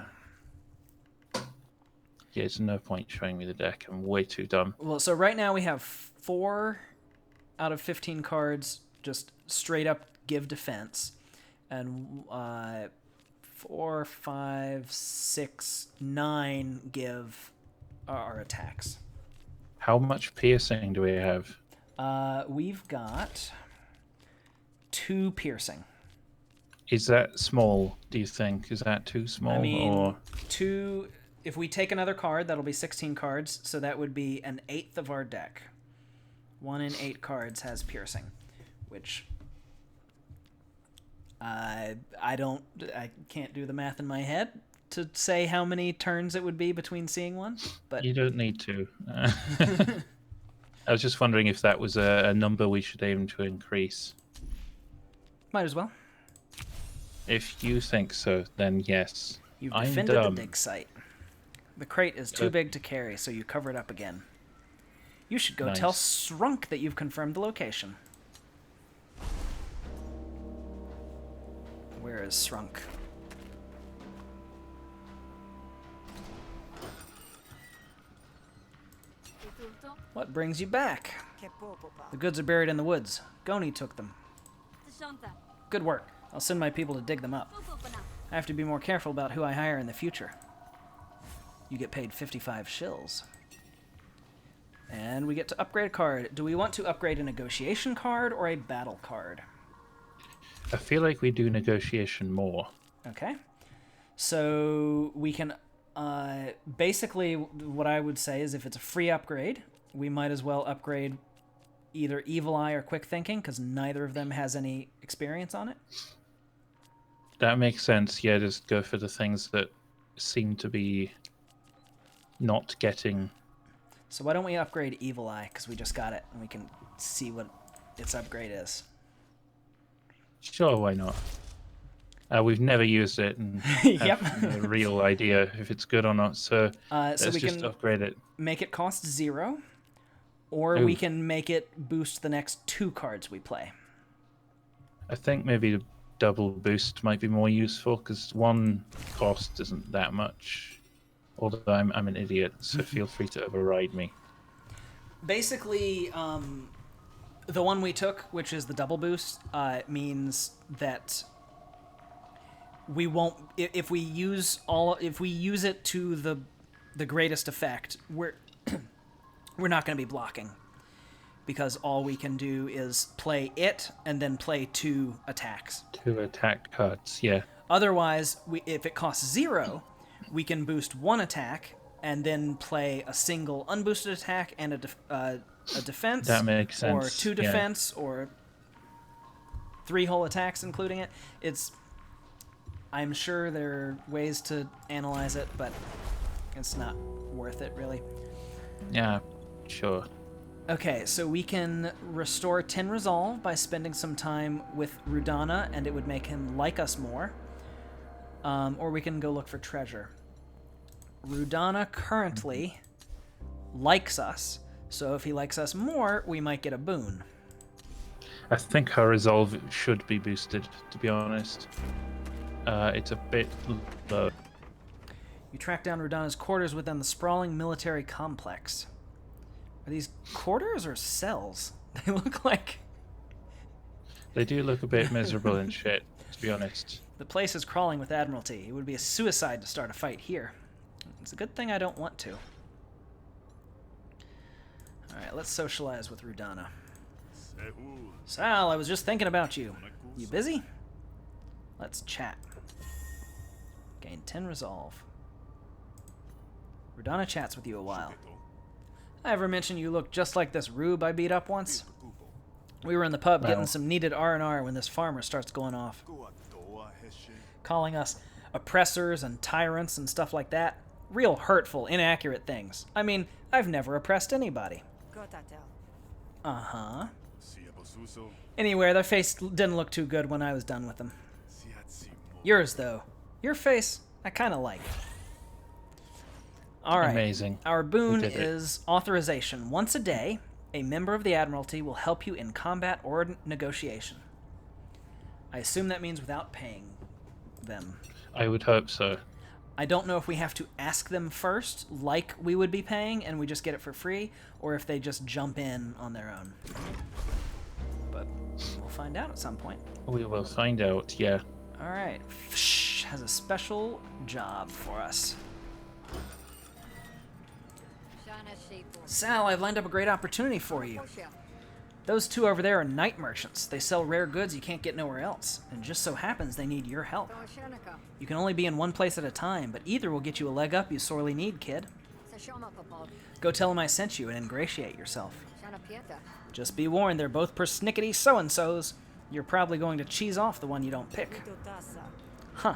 Speaker 1: Yeah, it's no point showing me the deck. I'm way too dumb.
Speaker 2: Well, so right now we have 4 out of 15 cards just straight up give defense. And 4, 5, 6, 9 give our attacks.
Speaker 1: How much piercing do we have?
Speaker 2: We've got 2 piercing.
Speaker 1: Is that small, do you think? Is that too small?
Speaker 2: I mean,
Speaker 1: or...
Speaker 2: 2... If we take another card, that'll be 16 cards, so that would be an 1/8 of our deck. 1 in 8 cards has piercing, which I can't do the math in my head to say how many turns it would be between seeing one, but
Speaker 1: You don't need to. I was just wondering if that was a number we should aim to increase.
Speaker 2: might as well.
Speaker 1: If you think so, then yes.
Speaker 2: You've
Speaker 1: I'm
Speaker 2: defended
Speaker 1: dumb.
Speaker 2: the dig site. The crate is too big to carry, so you cover it up again. You should go tell
Speaker 1: Nice.
Speaker 2: Shrunk that you've confirmed the location. Where is Shrunk? What brings you back? The goods are buried in the woods. Goni took them. Good work. I'll send my people to dig them up. I have to be more careful about who I hire in the future. You get paid 55 shills. And we get to upgrade a card. Do we want to upgrade a negotiation card or a battle card?
Speaker 1: I feel like we do negotiation more.
Speaker 2: Okay. So we can... basically, what I would say is if it's a free upgrade, we might as well upgrade either Evil Eye or Quick Thinking, because neither of them has any experience on it.
Speaker 1: That makes sense. Yeah, just go for the things that seem to be not getting...
Speaker 2: So why don't we upgrade Evil Eye, because we just got it, and we can see what its upgrade is.
Speaker 1: Sure, why not? We've never used it and
Speaker 2: Yep.
Speaker 1: have no real idea if it's good or not, so let's
Speaker 2: we
Speaker 1: just
Speaker 2: can
Speaker 1: upgrade it.
Speaker 2: make it cost 0, or we can make it boost the next 2 cards we play.
Speaker 1: I think maybe the double boost might be more useful, because 1 cost isn't that much. Although I'm an idiot, so feel free to override me.
Speaker 2: Basically, the one we took, which is the double boost, means that we won't. If we use it to the greatest effect, we're not going to be blocking, because all we can do is play it and then play 2 attacks.
Speaker 1: 2 attack cards, yeah.
Speaker 2: Otherwise, if it costs 0, we can boost 1 attack and then play a single unboosted attack and a defense.
Speaker 1: That makes sense.
Speaker 2: Or 2 defense, or 3 whole attacks, including it. I'm sure there are ways to analyze it, but it's not worth it, really.
Speaker 1: Yeah, sure.
Speaker 2: Okay, so we can restore 10 resolve by spending some time with Rudana, and it would make him like us more. Or we can go look for treasure. Rudana currently likes us, so if he likes us more, we might get a boon.
Speaker 1: I think her resolve should be boosted, to be honest. It's a bit low.
Speaker 2: You track down Rudana's quarters within the sprawling military complex. Are these quarters or cells? They look like...
Speaker 1: They do look a bit miserable and shit, to be honest.
Speaker 2: The place is crawling with admiralty. It would be a suicide to start a fight here. It's a good thing I don't want to. Alright, let's socialize with Rudana. Sal, I was just thinking about you. You busy? Let's chat. Gain 10 resolve. Rudana chats with you a while. I ever mention you look just like this rube I beat up once? We were in the pub getting some needed R&R when this farmer starts going off, calling us oppressors and tyrants and stuff like that. Real hurtful, inaccurate things. I mean, I've never oppressed anybody. Uh-huh. Anyway, their face didn't look too good when I was done with them. Yours, though. Your face, I kind of like. All right.
Speaker 1: Amazing.
Speaker 2: Our boon is authorization. Once a day, a member of the Admiralty will help you in combat or negotiation. I assume that means without paying them.
Speaker 1: I would hope so.
Speaker 2: I don't know if we have to ask them first, like we would be paying, and we just get it for free, or if they just jump in on their own. But we'll find out at some point.
Speaker 1: We will find out, yeah.
Speaker 2: All right. Fsh has a special job for us. Sal, I've lined up a great opportunity for you. Those 2 over there are night merchants. They sell rare goods you can't get nowhere else, and just so happens they need your help. You can only be in one place at a time, but either will get you a leg up you sorely need, kid. Go tell them I sent you and ingratiate yourself. Just be warned, they're both persnickety so-and-sos. You're probably going to cheese off the one you don't pick. Huh.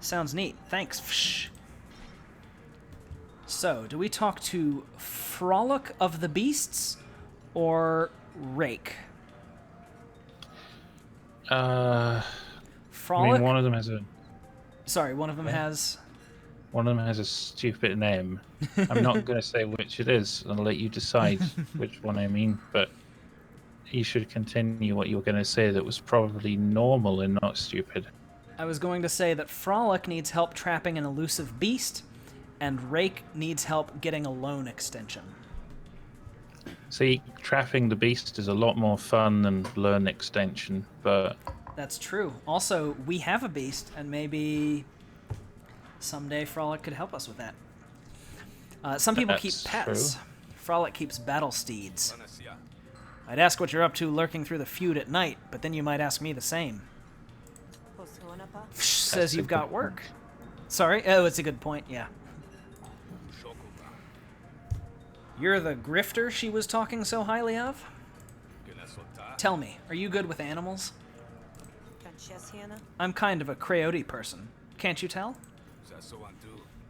Speaker 2: Sounds neat. Thanks. Fsh. So, do we talk to Frolic of the Beasts or Rake?
Speaker 1: Frolic?
Speaker 2: Frolic?
Speaker 1: I mean, one of them has a...
Speaker 2: Sorry, one of them has...
Speaker 1: One of them has a stupid name. I'm not going to say which it is. I'll let you decide which one I mean, but you should continue what you were going to say that was probably normal and not stupid.
Speaker 2: I was going to say that Frolic needs help trapping an elusive beast, and Rake needs help getting a loan extension.
Speaker 1: See, trapping the beast is a lot more fun than learn extension, but
Speaker 2: That's true. Also, we have a beast, and maybe someday Frolic could help us with that. Some people keep
Speaker 1: That's
Speaker 2: pets.
Speaker 1: true.
Speaker 2: Frolic keeps battle steeds. I'd ask what you're up to lurking through the feud at night, but then you might ask me the same. Says
Speaker 1: a
Speaker 2: you've got
Speaker 1: good
Speaker 2: work.
Speaker 1: point.
Speaker 2: Sorry? Oh, it's a good point, yeah. You're the grifter she was talking so highly of? Tell me, are you good with animals? I'm kind of a coyote person. Can't you tell?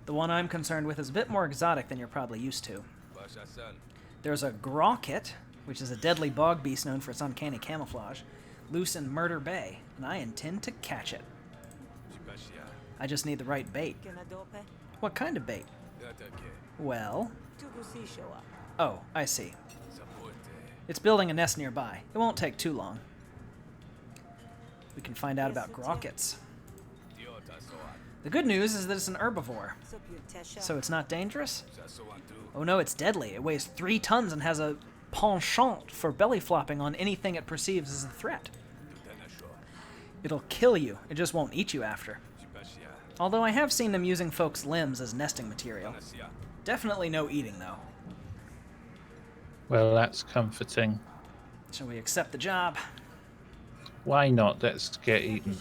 Speaker 2: The one I'm concerned with is a bit more exotic than you're probably used to. There's a Grocket, which is a deadly bog beast known for its uncanny camouflage, loose in Murder Bay, and I intend to catch it. I just need the right bait. What kind of bait? Well... Oh, I see. It's building a nest nearby. It won't take too long. We can find out about Grockets. The good news is that it's an herbivore. So it's not dangerous? Oh no, it's deadly. It weighs 3 tons and has a penchant for belly flopping on anything it perceives as a threat. It'll kill you. It just won't eat you after. Although I have seen them using folks' limbs as nesting material. Definitely no eating, though.
Speaker 1: Well, that's comforting.
Speaker 2: Shall we accept the job?
Speaker 1: Why not? Let's get eaten.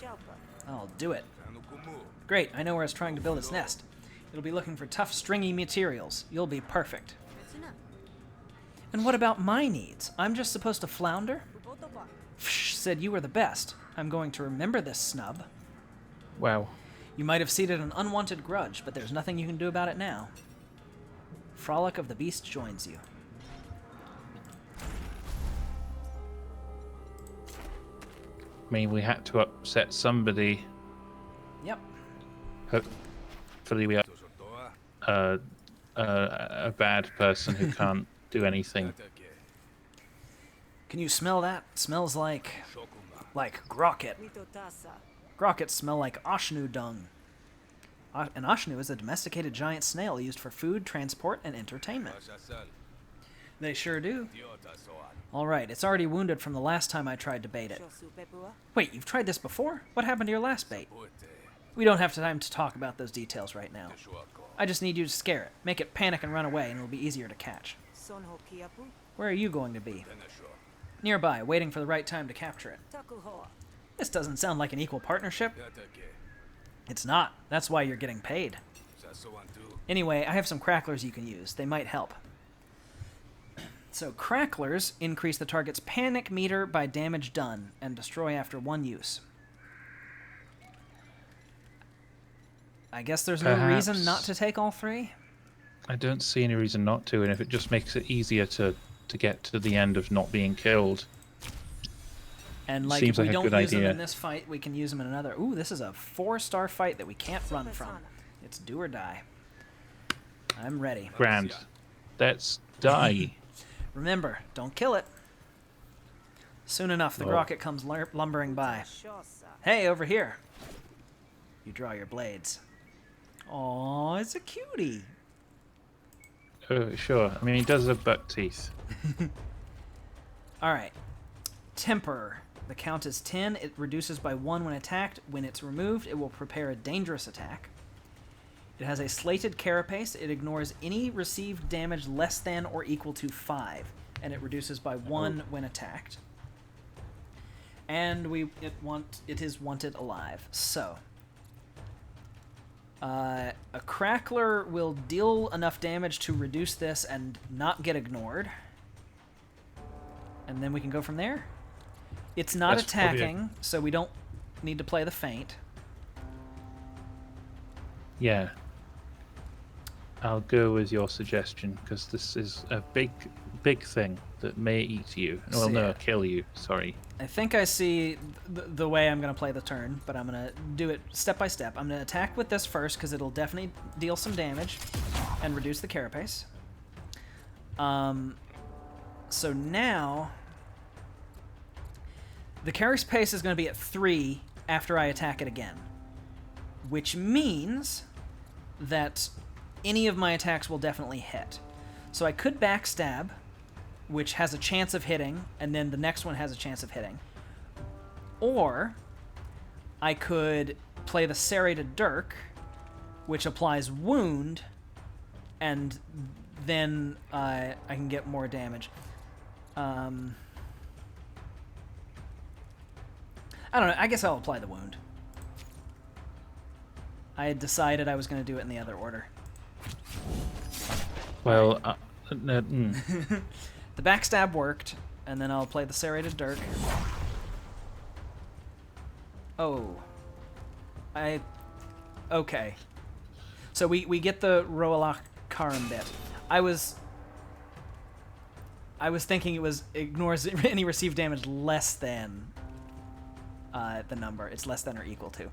Speaker 2: I'll do it. Great, I know where it's trying to build its nest. It'll be looking for tough, stringy materials. You'll be perfect. And what about my needs? I'm just supposed to flounder? Psh, said you were the best. I'm going to remember this, snub.
Speaker 1: Wow.
Speaker 2: You might have seeded an unwanted grudge, but there's nothing you can do about it now. Frolic of the Beast joins you.
Speaker 1: I mean, we had to upset somebody.
Speaker 2: Yep.
Speaker 1: Hopefully we are a bad person who can't do anything.
Speaker 2: Can you smell that? Smells like Grocket. Grockets smell like Oshnu dung. An Oshnu is a domesticated giant snail used for food, transport, and entertainment. They sure do. Alright, it's already wounded from the last time I tried to bait it. Wait, you've tried this before? What happened to your last bait? We don't have time to talk about those details right now. I just need you to scare it. Make it panic and run away, and it'll be easier to catch. Where are you going to be? Nearby, waiting for the right time to capture it. This doesn't sound like an equal partnership. It's not. That's why you're getting paid. Anyway, I have some cracklers you can use. They might help. So cracklers increase the target's panic meter by damage done and destroy after 1 use. I guess there's no reason not to take all 3.
Speaker 1: I don't see any reason not to, and if it just makes it easier to get to the end of not being killed.
Speaker 2: And like
Speaker 1: Seems
Speaker 2: if we
Speaker 1: like a
Speaker 2: don't
Speaker 1: good
Speaker 2: use them
Speaker 1: idea.
Speaker 2: in this fight, we can use them in another. Ooh, this is a 4-star fight that we can't run from. It's do or die. I'm ready.
Speaker 1: Grand. Let's die.
Speaker 2: Remember, don't kill it. Soon enough, the
Speaker 1: Oh.
Speaker 2: Grocket comes lumbering by. Hey, over here. You draw your blades. Aw, it's a cutie.
Speaker 1: Oh, sure. I mean, he does have buck teeth.
Speaker 2: Alright. Temper. The count is 10. It reduces by 1 when attacked. When it's removed, it will prepare a dangerous attack. It has a slated carapace. It ignores any received damage less than or equal to 5. And it reduces by 1 when attacked. And it is wanted alive. So... a crackler will deal enough damage to reduce this and not get ignored. And then we can go from there. It's not
Speaker 1: That's probably
Speaker 2: attacking, so we don't need to play the feint.
Speaker 1: Yeah. I'll go with your suggestion, because this is a big thing that may eat you. Well, no,
Speaker 2: Yeah.
Speaker 1: kill you. Sorry.
Speaker 2: I think I see the way I'm going to play the turn, but I'm going to do it step by step. I'm going to attack with this first, because it'll definitely deal some damage and reduce the carapace. So now... the carapace is going to be at 3 after I attack it again. Which means that any of my attacks will definitely hit. So I could backstab, which has a chance of hitting, and then the next one has a chance of hitting. Or I could play the Serrated Dirk, which applies wound, and then I can get more damage. I don't know. I guess I'll apply the wound. I had decided I was going to do it in the other order.
Speaker 1: Well,
Speaker 2: The backstab worked, and then I'll play the Serrated Dirk. Oh. Okay. So we get the Roalach Karim bit. I was thinking it was ignores any received damage less than the number. It's less than or equal to.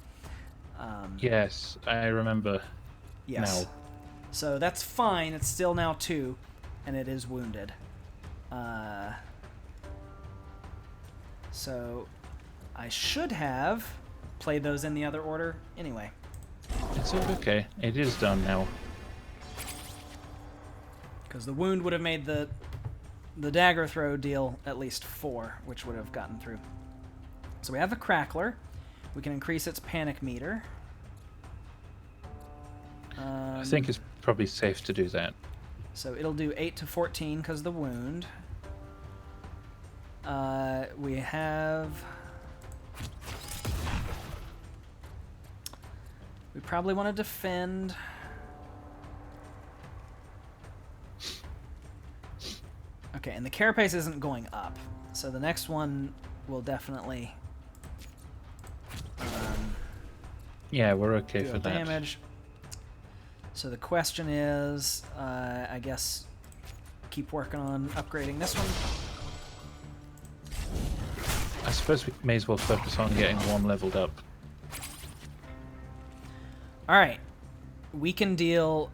Speaker 1: yes, I remember.
Speaker 2: Yes.
Speaker 1: Now.
Speaker 2: So that's fine. It's still now 2, and it is wounded. So I should have played those in the other order anyway.
Speaker 1: It's okay. It is done now.
Speaker 2: Because the wound would have made the dagger throw deal at least 4, which would have gotten through. So we have a Crackler. We can increase its panic meter.
Speaker 1: I think it's probably safe to do that.
Speaker 2: So it'll do 8 to 14 because the wound. We have... We probably want to defend. Okay, and the carapace isn't going up, so the next one will definitely
Speaker 1: Yeah, we're okay
Speaker 2: do
Speaker 1: for
Speaker 2: a
Speaker 1: that.
Speaker 2: damage. So the question is, I guess, keep working on upgrading this one.
Speaker 1: I suppose we may as well focus on getting one leveled up.
Speaker 2: Alright. We can deal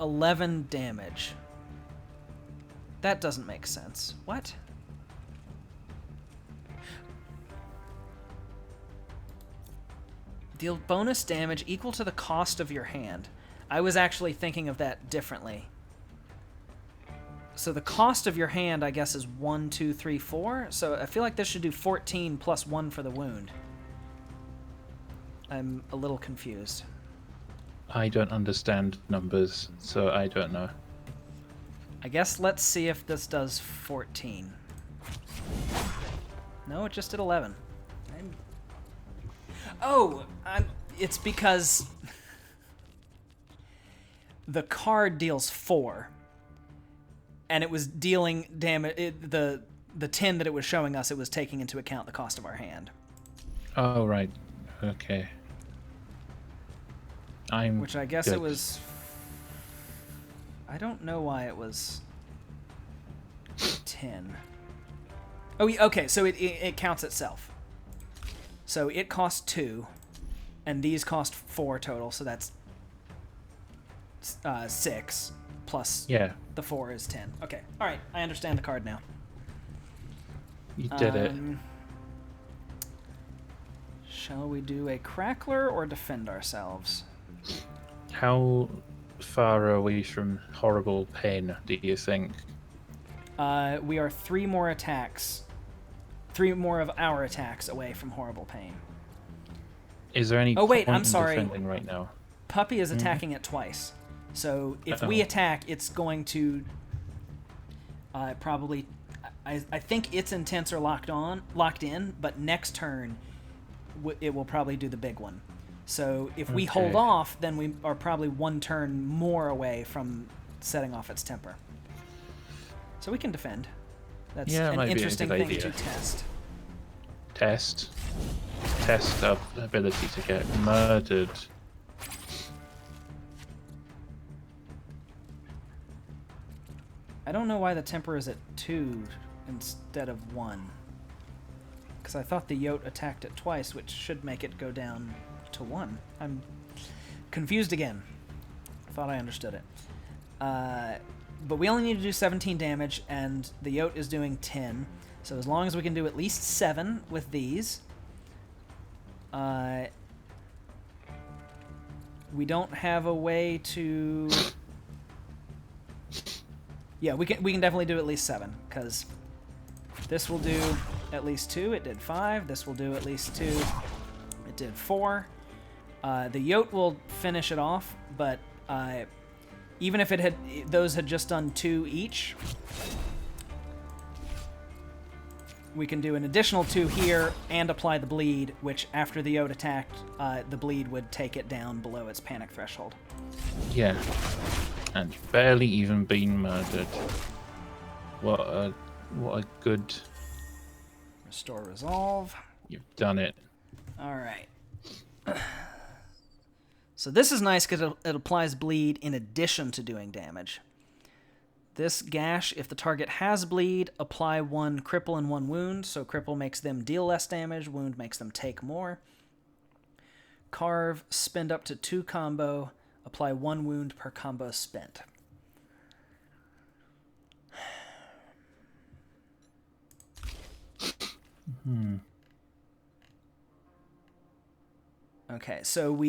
Speaker 2: 11 damage. That doesn't make sense. What? Deal bonus damage equal to the cost of your hand. I was actually thinking of that differently. So the cost of your hand, I guess, is 1, 2, 3, 4. So I feel like this should do 14 plus 1 for the wound. I'm a little confused.
Speaker 1: I don't understand numbers, so I don't know.
Speaker 2: I guess let's see if this does 14. No, it just did 11. It's because the card deals 4, and it was dealing damage. The 10 that it was showing us, it was taking into account the cost of our hand.
Speaker 1: Oh, right. Okay.
Speaker 2: Which I guess
Speaker 1: good.
Speaker 2: it was... I don't know why it was 10. Oh, okay, so it counts itself. So it costs 2, and these cost 4 total, so that's 6, plus the 4 is 10. Okay, alright, I understand the card now.
Speaker 1: You did it.
Speaker 2: Shall we do a Crackler or defend ourselves?
Speaker 1: How far are we from horrible pain, do you think?
Speaker 2: We are 3 more attacks. 3 more of our attacks away from horrible pain.
Speaker 1: Is there any
Speaker 2: Oh, wait,
Speaker 1: point
Speaker 2: I'm sorry.
Speaker 1: in defending right now?
Speaker 2: Puppy is attacking it twice. So if we attack, it's going to probably... I think its intents are locked in, but next turn it will probably do the big one. So if we hold off, then we are probably 1 turn more away from setting off its temper. So we can defend. That's an interesting thing to test.
Speaker 1: Test our ability to get murdered.
Speaker 2: I don't know why the temper is at 2 instead of 1. Because I thought the Yote attacked it twice, which should make it go down to 1. I'm confused again. Thought I understood it. But we only need to do 17 damage, and the Yote is doing 10. So as long as we can do at least 7 with these, we don't have a way to... Yeah, we can definitely do at least 7, because this will do at least 2. It did 5. This will do at least 2. It did 4. The Yote will finish it off, but even if those had just done 2 each, we can do an additional 2 here and apply the bleed, which after the Yote attacked, the bleed would take it down below its panic threshold.
Speaker 1: Yeah. And barely even been murdered. What a good...
Speaker 2: Restore resolve.
Speaker 1: You've done it.
Speaker 2: Alright. So this is nice because it applies bleed in addition to doing damage. This gash, if the target has bleed, apply 1 cripple and 1 wound. So cripple makes them deal less damage, wound makes them take more. Carve, spend up to 2 combo, apply 1 wound per combo spent. Okay, so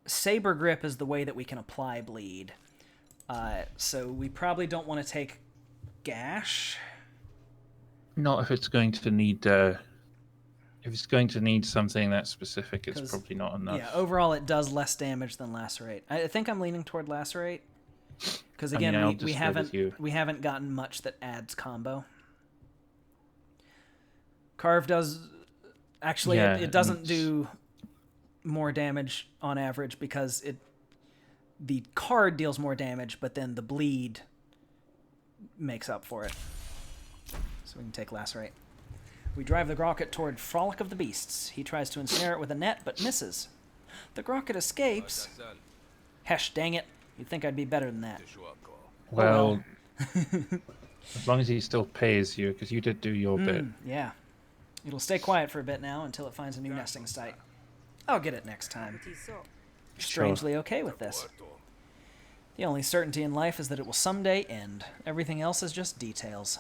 Speaker 2: Saber Grip is the way that we can apply bleed. So we probably don't want to take Gash.
Speaker 1: Not if it's going to need... if it's going to need something that specific, it's probably not enough.
Speaker 2: Yeah, overall it does less damage than Lacerate. I think I'm leaning toward Lacerate. Because again, we haven't gotten much that adds combo. Carve does... Actually, it doesn't do more damage on average because the card deals more damage, but then the bleed makes up for it. So we can take Lacerate. We drive the Grocket toward Frolic of the Beasts. He tries to ensnare it with a net, but misses. The Grocket escapes. Hesh, dang it. You'd think I'd be better than that.
Speaker 1: Well, as long as he still pays you, because you did do your bit.
Speaker 2: Yeah. It'll stay quiet for a bit now until it finds a new nesting site. I'll get it next time. Strangely okay with this. The only certainty in life is that it will someday end. Everything else is just details.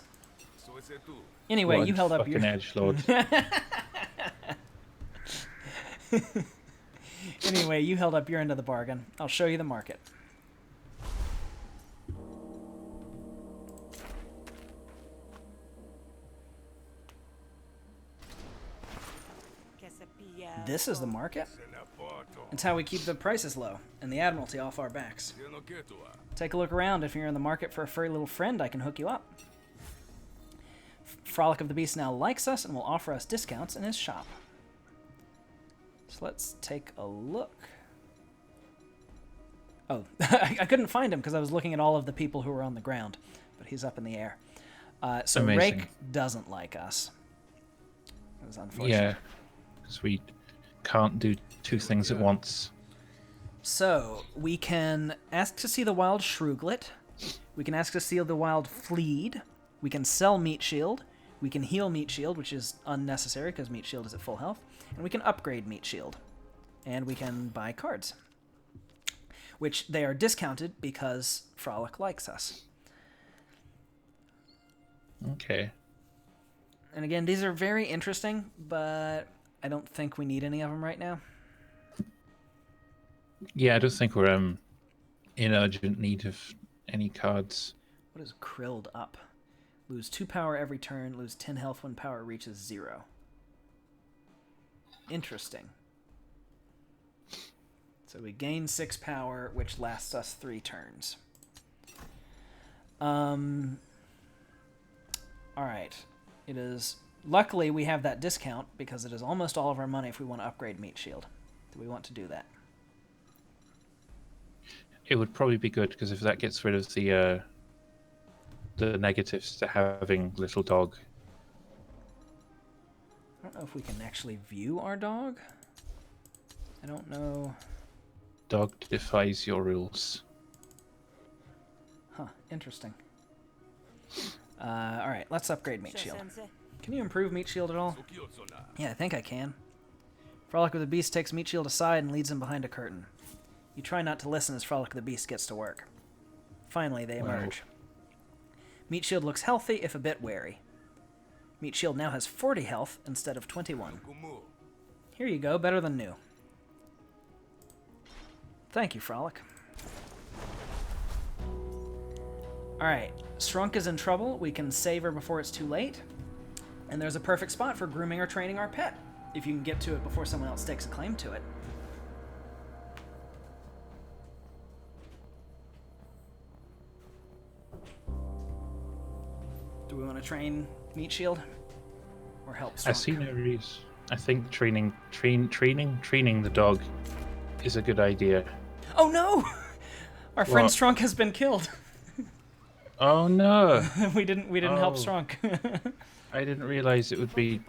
Speaker 2: Anyway,
Speaker 1: What
Speaker 2: you held up your...
Speaker 1: edgelord.
Speaker 2: Anyway, you held up your end of the bargain. I'll show you the market. This is the market. It's how we keep the prices low and the Admiralty off our backs. Take a look around. If you're in the market for a furry little friend, I can hook you up. Frolic of the Beast now likes us and will offer us discounts in his shop. So let's take a look. Oh, I couldn't find him because I was looking at all of the people who were on the ground, but he's up in the air. So
Speaker 1: Amazing.
Speaker 2: Rake doesn't like us. It was unfortunate.
Speaker 1: Yeah, because we can't do 2 things at once.
Speaker 2: So, we can ask to see the wild Shrooglet. We can ask to see the wild Fleed. We can sell Meat Shield. We can heal Meat Shield, which is unnecessary because Meat Shield is at full health. And we can upgrade Meat Shield. And we can buy cards, which they are discounted because Frolic likes us.
Speaker 1: Okay.
Speaker 2: And again, these are very interesting, but I don't think we need any of them right now.
Speaker 1: Yeah, I don't think we're in urgent need of any cards.
Speaker 2: What is Krilled up? Lose 2 power every turn, lose 10 health when power reaches 0. Interesting. So we gain 6 power, which lasts us 3 turns. Alright. It is... Luckily, we have that discount, because it is almost all of our money if we want to upgrade Meat Shield. Do we want to do that?
Speaker 1: It would probably be good, because if that gets rid of the negatives to having Little Dog.
Speaker 2: I don't know if we can actually view our dog. I don't know.
Speaker 1: Dog defies your rules.
Speaker 2: Huh, interesting. Alright, let's upgrade Meat Shield. Can you improve Meat Shield at all? Yeah, I think I can. Frolic of the Beast takes Meat Shield aside and leads him behind a curtain. You try not to listen as Frolic of the Beast gets to work. Finally, they emerge. Meat Shield looks healthy, if a bit wary. Meat Shield now has 40 health instead of 21. Here you go, better than new. Thank you, Frolic. Alright, Shrunk is in trouble. We can save her before it's too late. And there's a perfect spot for grooming or training our pet, if you can get to it before someone else takes a claim to it. Do we want to train Meat Shield? Or help Strunk?
Speaker 1: I see no reason. I think training the dog is a good idea.
Speaker 2: Oh no! Our friend
Speaker 1: What?
Speaker 2: Strunk has been killed.
Speaker 1: Oh no!
Speaker 2: we didn't help
Speaker 1: Oh.
Speaker 2: Strunk.
Speaker 1: I didn't realize it would be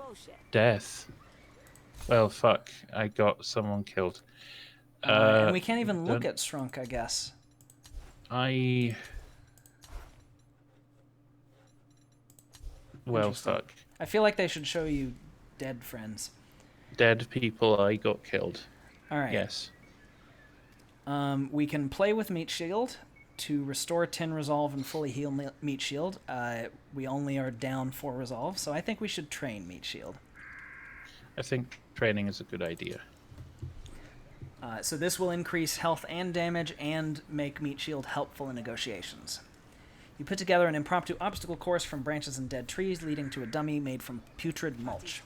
Speaker 1: death. Well, fuck. I got someone killed.
Speaker 2: And we can't even look
Speaker 1: don't-
Speaker 2: at Strunk, I guess.
Speaker 1: Well,
Speaker 2: Interesting.
Speaker 1: fuck.
Speaker 2: I feel like they should show you dead friends.
Speaker 1: Dead people, I got killed.
Speaker 2: All right.
Speaker 1: Yes.
Speaker 2: We can play with Meat Shield to restore 10 resolve and fully heal Meat Shield. We only are down 4 resolve, so I think we should train Meat Shield.
Speaker 1: I think training is a good idea.
Speaker 2: So this will increase health and damage and make Meat Shield helpful in negotiations. You put together an impromptu obstacle course from branches and dead trees leading to a dummy made from putrid mulch.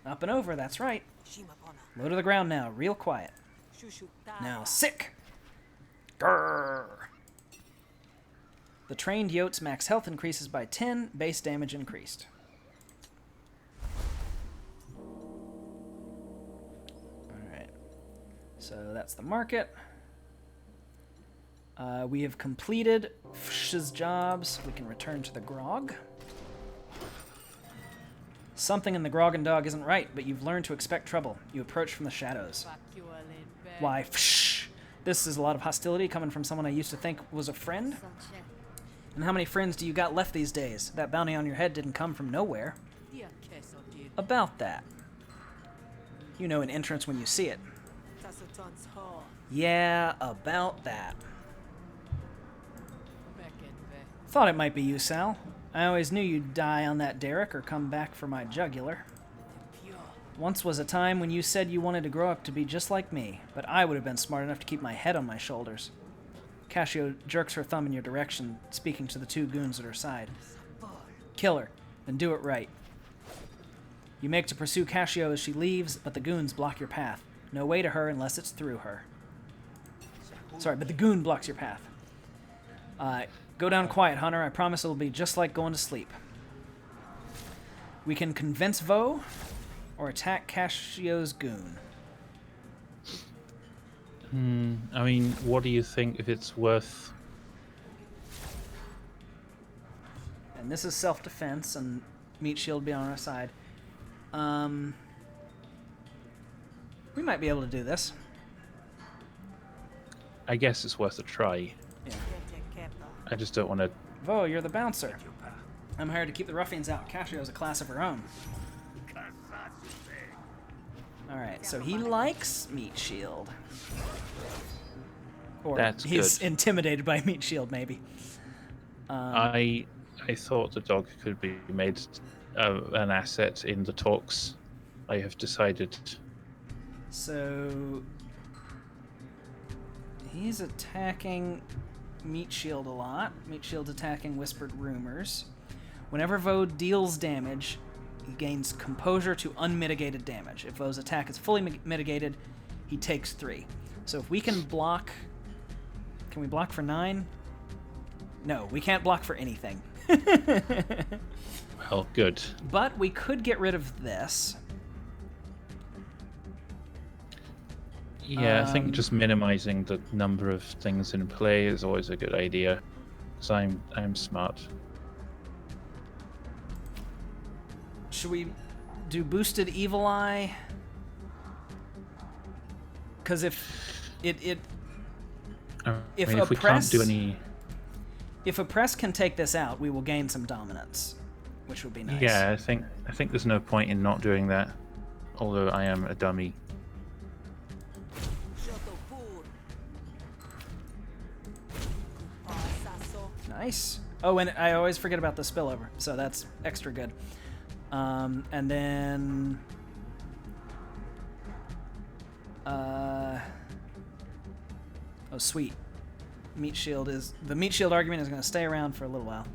Speaker 2: Up and over, that's right. Low to the ground now, real quiet. Now, sick! Grrr! The trained Yote's max health increases by 10, base damage increased. Alright. So that's the market. We have completed Fsh's jobs. We can return to the grog. Something in the grog and dog isn't right, but you've learned to expect trouble. You approach from the shadows. Why, Fsh! This is a lot of hostility coming from someone I used to think was a friend. And how many friends do you got left these days? That bounty on your head didn't come from nowhere. About that. You know an entrance when you see it. Yeah, about that. Thought it might be you, Sal. I always knew you'd die on that derrick or come back for my jugular. Once was a time when you said you wanted to grow up to be just like me, but I would have been smart enough to keep my head on my shoulders. Cassio jerks her thumb in your direction, speaking to the 2 goons at her side. Kill her, then do it right. You make to pursue Cassio as she leaves, but the goons block your path. No way to her unless it's through her. Sorry, but the goon blocks your path. Go down quiet, Hunter. I promise it'll be just like going to sleep. We can convince Vo or attack Cassio's goon.
Speaker 1: I mean, what do you think if it's worth...
Speaker 2: And this is self-defense, and Meat Shield be on our side. We might be able to do this.
Speaker 1: I guess it's worth a try.
Speaker 2: Yeah.
Speaker 1: I just don't want to...
Speaker 2: Vo, you're the bouncer. I'm hired to keep the ruffians out. Cassio's a class of her own. Alright, so he likes Meat Shield. Or
Speaker 1: That's
Speaker 2: he's
Speaker 1: good.
Speaker 2: intimidated by Meat Shield, maybe.
Speaker 1: I thought the dog could be made an asset in the talks. I have decided.
Speaker 2: So he's attacking Meat Shield a lot. Meat Shield's attacking Whispered Rumors. Whenever Vo deals damage, he gains Composure to unmitigated damage. If Vo's attack is fully mitigated, he takes 3. So if we can block... Can we block for 9? No, we can't block for anything.
Speaker 1: Well, good.
Speaker 2: But we could get rid of this.
Speaker 1: Yeah, I think just minimizing the number of things in play is always a good idea. Because I'm smart.
Speaker 2: Should we do Boosted Evil Eye? Because if if
Speaker 1: if we can't do any...
Speaker 2: If Oppress can take this out, we will gain some dominance, which would be nice.
Speaker 1: Yeah, I think there's no point in not doing that. Although I am a dummy.
Speaker 2: Nice. Oh, and I always forget about the spillover, so that's extra good. And then... oh, sweet. Meat Shield is... The Meat Shield argument is going to stay around for a little while.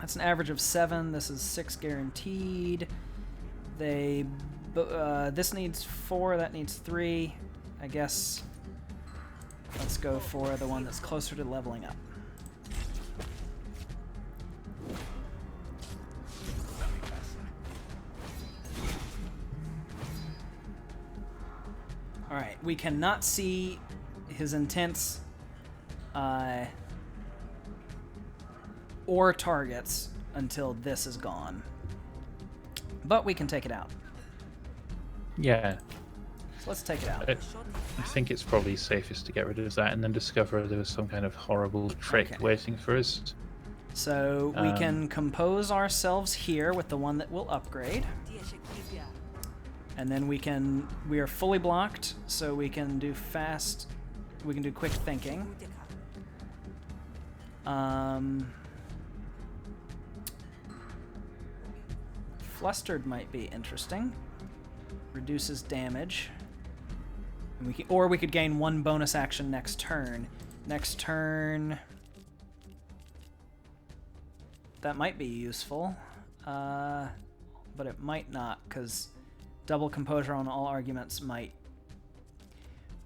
Speaker 2: That's an average of 7. This is 6 guaranteed. This needs 4. That needs 3. I guess let's go for the one that's closer to leveling up. Alright, we cannot see his intents or targets until this is gone. But we can take it out.
Speaker 1: Yeah.
Speaker 2: So let's take it out.
Speaker 1: I think it's probably safest to get rid of that and then discover there was some kind of horrible trick
Speaker 2: Okay.
Speaker 1: waiting for us.
Speaker 2: So we can compose ourselves here with the one that will upgrade. And then we are fully blocked, so we can do quick thinking. Flustered might be interesting. Reduces damage. And we could gain 1 bonus action next turn. Next turn, that might be useful, but it might not, because double composure on all arguments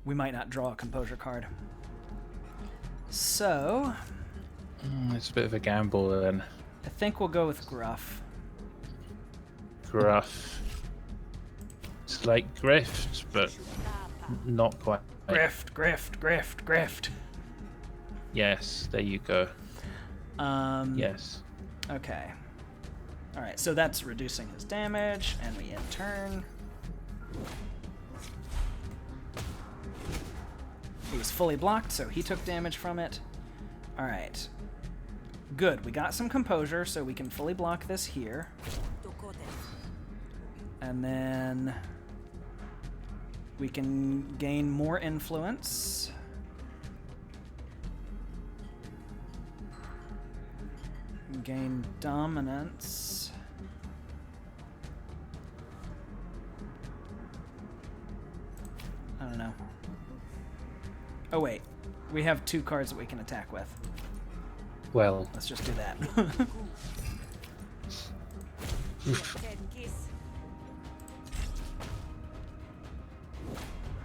Speaker 2: we might not draw a composure card. So
Speaker 1: It's a bit of a gamble then.
Speaker 2: I think we'll go with Gruff.
Speaker 1: Gruff. It's like Grift, but not quite.
Speaker 2: Grift.
Speaker 1: Yes, there you go. Yes.
Speaker 2: Okay. Alright, so that's reducing his damage, and we end turn. He was fully blocked, so he took damage from it. Alright. Good, we got some composure, so we can fully block this here. And then we can gain more influence. Gain dominance. I don't know. Oh wait, we have 2 cards that we can attack with.
Speaker 1: Well,
Speaker 2: Let's just do that.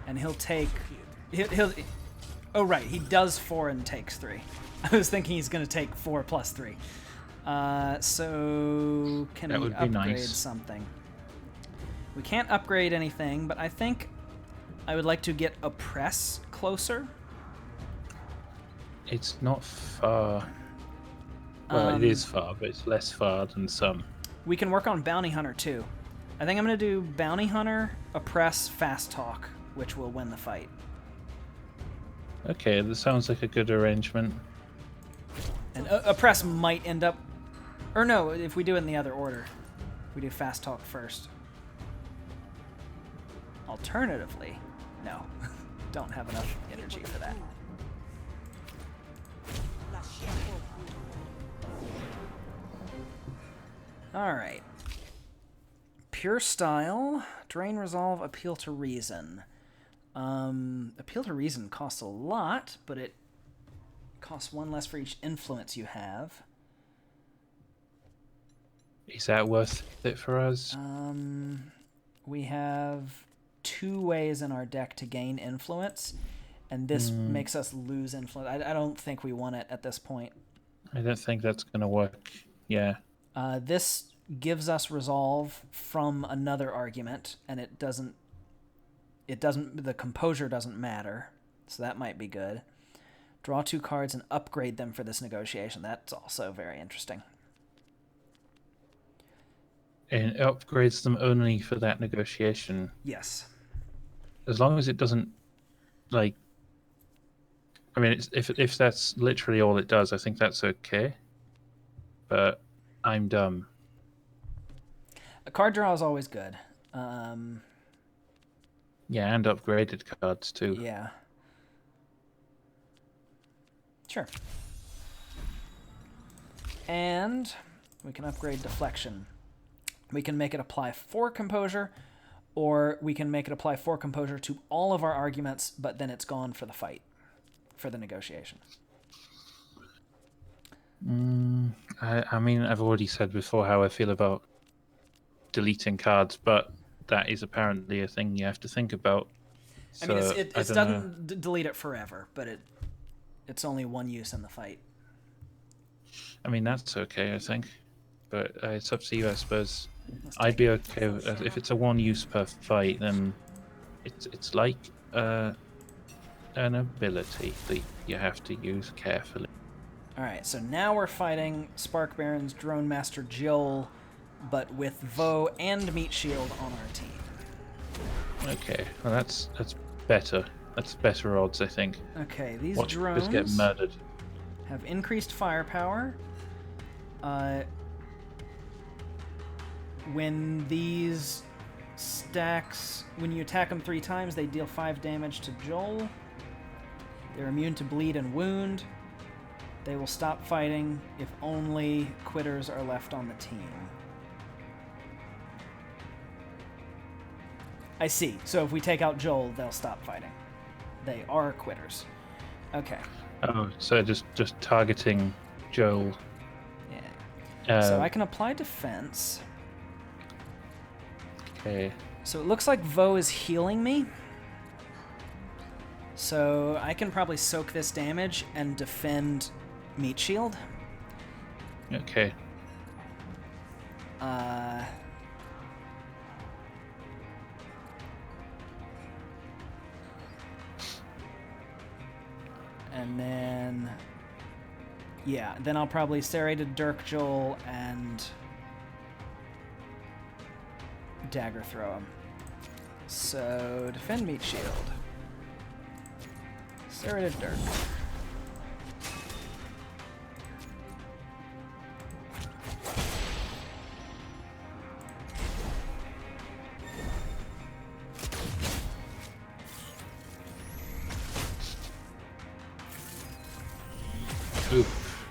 Speaker 2: And he'll take... Oh right, he does 4 and takes 3. I was thinking he's going to take 4 plus 3. So can
Speaker 1: That
Speaker 2: we
Speaker 1: would be
Speaker 2: upgrade
Speaker 1: nice.
Speaker 2: something? We can't upgrade anything, but I think I would like to get Oppress closer.
Speaker 1: it's not far. Well, it is far, but it's less far than some.
Speaker 2: We can work on Bounty Hunter too. I think I'm going to do Bounty Hunter, Oppress, Fast Talk, which will win the fight.
Speaker 1: Okay, that sounds like a good arrangement.
Speaker 2: And Oppress might end up... Or no, if we do it in the other order. We do Fast Talk first. Alternatively, no. Don't have enough energy for that. Alright. Pure Style, Drain Resolve, Appeal to Reason. Appeal to Reason costs a lot, but it costs 1 less for each influence you have.
Speaker 1: Is that worth it for us?
Speaker 2: We have 2 ways in our deck to gain influence, and this makes us lose influence. I don't think we want it at this point.
Speaker 1: I don't think that's going to work. Yeah.
Speaker 2: This gives us resolve from another argument, and the composure doesn't matter, so that might be good. Draw 2 cards and upgrade them for this negotiation. That's also very interesting.
Speaker 1: And it upgrades them only for that negotiation.
Speaker 2: Yes.
Speaker 1: As long as it doesn't, like... I mean, if that's literally all it does, I think that's okay. But I'm dumb.
Speaker 2: A card draw is always good.
Speaker 1: Yeah, and upgraded cards too.
Speaker 2: Yeah. Sure. And we can upgrade Deflection. We can make it apply 4 Composure, or we can make it apply 4 Composure to all of our arguments, but then it's gone for the fight, for the negotiation.
Speaker 1: I mean, I've already said before how I feel about deleting cards, but that is apparently a thing you have to think about.
Speaker 2: I mean,
Speaker 1: So,
Speaker 2: it
Speaker 1: I don't know.
Speaker 2: doesn't delete it forever, but it's only one use in the fight.
Speaker 1: I mean, that's okay, I think. But it's up to you, I suppose. I'd be okay with, if it's a one use per fight, then it's like an ability that you have to use carefully.
Speaker 2: Alright, so now we're fighting Spark Baron's Drone Master Jill, but with Vo and Meat Shield on our team.
Speaker 1: Okay, well that's better. That's better odds, I think.
Speaker 2: Okay, these
Speaker 1: Watch
Speaker 2: drones
Speaker 1: just get murdered.
Speaker 2: have increased firepower. When these stacks, when you attack them 3 times, they deal 5 damage to Joel. They're immune to bleed and wound. They will stop fighting if only quitters are left on the team. I see. So if we take out Joel, they'll stop fighting. They are quitters. Okay.
Speaker 1: Oh, so just targeting Joel.
Speaker 2: Yeah. So I can apply defense.
Speaker 1: Okay.
Speaker 2: So it looks like Vo is healing me. So I can probably soak this damage and defend Meat Shield.
Speaker 1: Okay.
Speaker 2: And then... yeah, then I'll probably Serrated Dirk Joel and Dagger Throw him. So, defend Meat Shield. Serrated Dirk.
Speaker 1: Oof.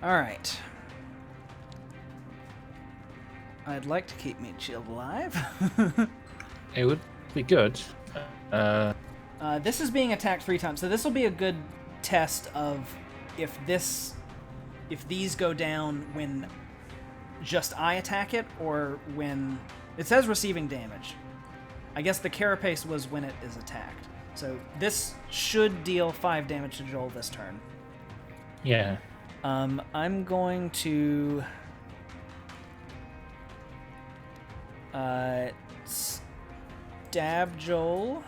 Speaker 2: Alright. I'd like to keep Meat Shield alive.
Speaker 1: It would be good.
Speaker 2: This is being attacked 3 times, so this will be a good test of if these go down when just I attack it, or when... it says receiving damage. I guess the carapace was when it is attacked. So this should deal 5 damage to Joel this turn.
Speaker 1: Yeah.
Speaker 2: I'm going to... stab Joel.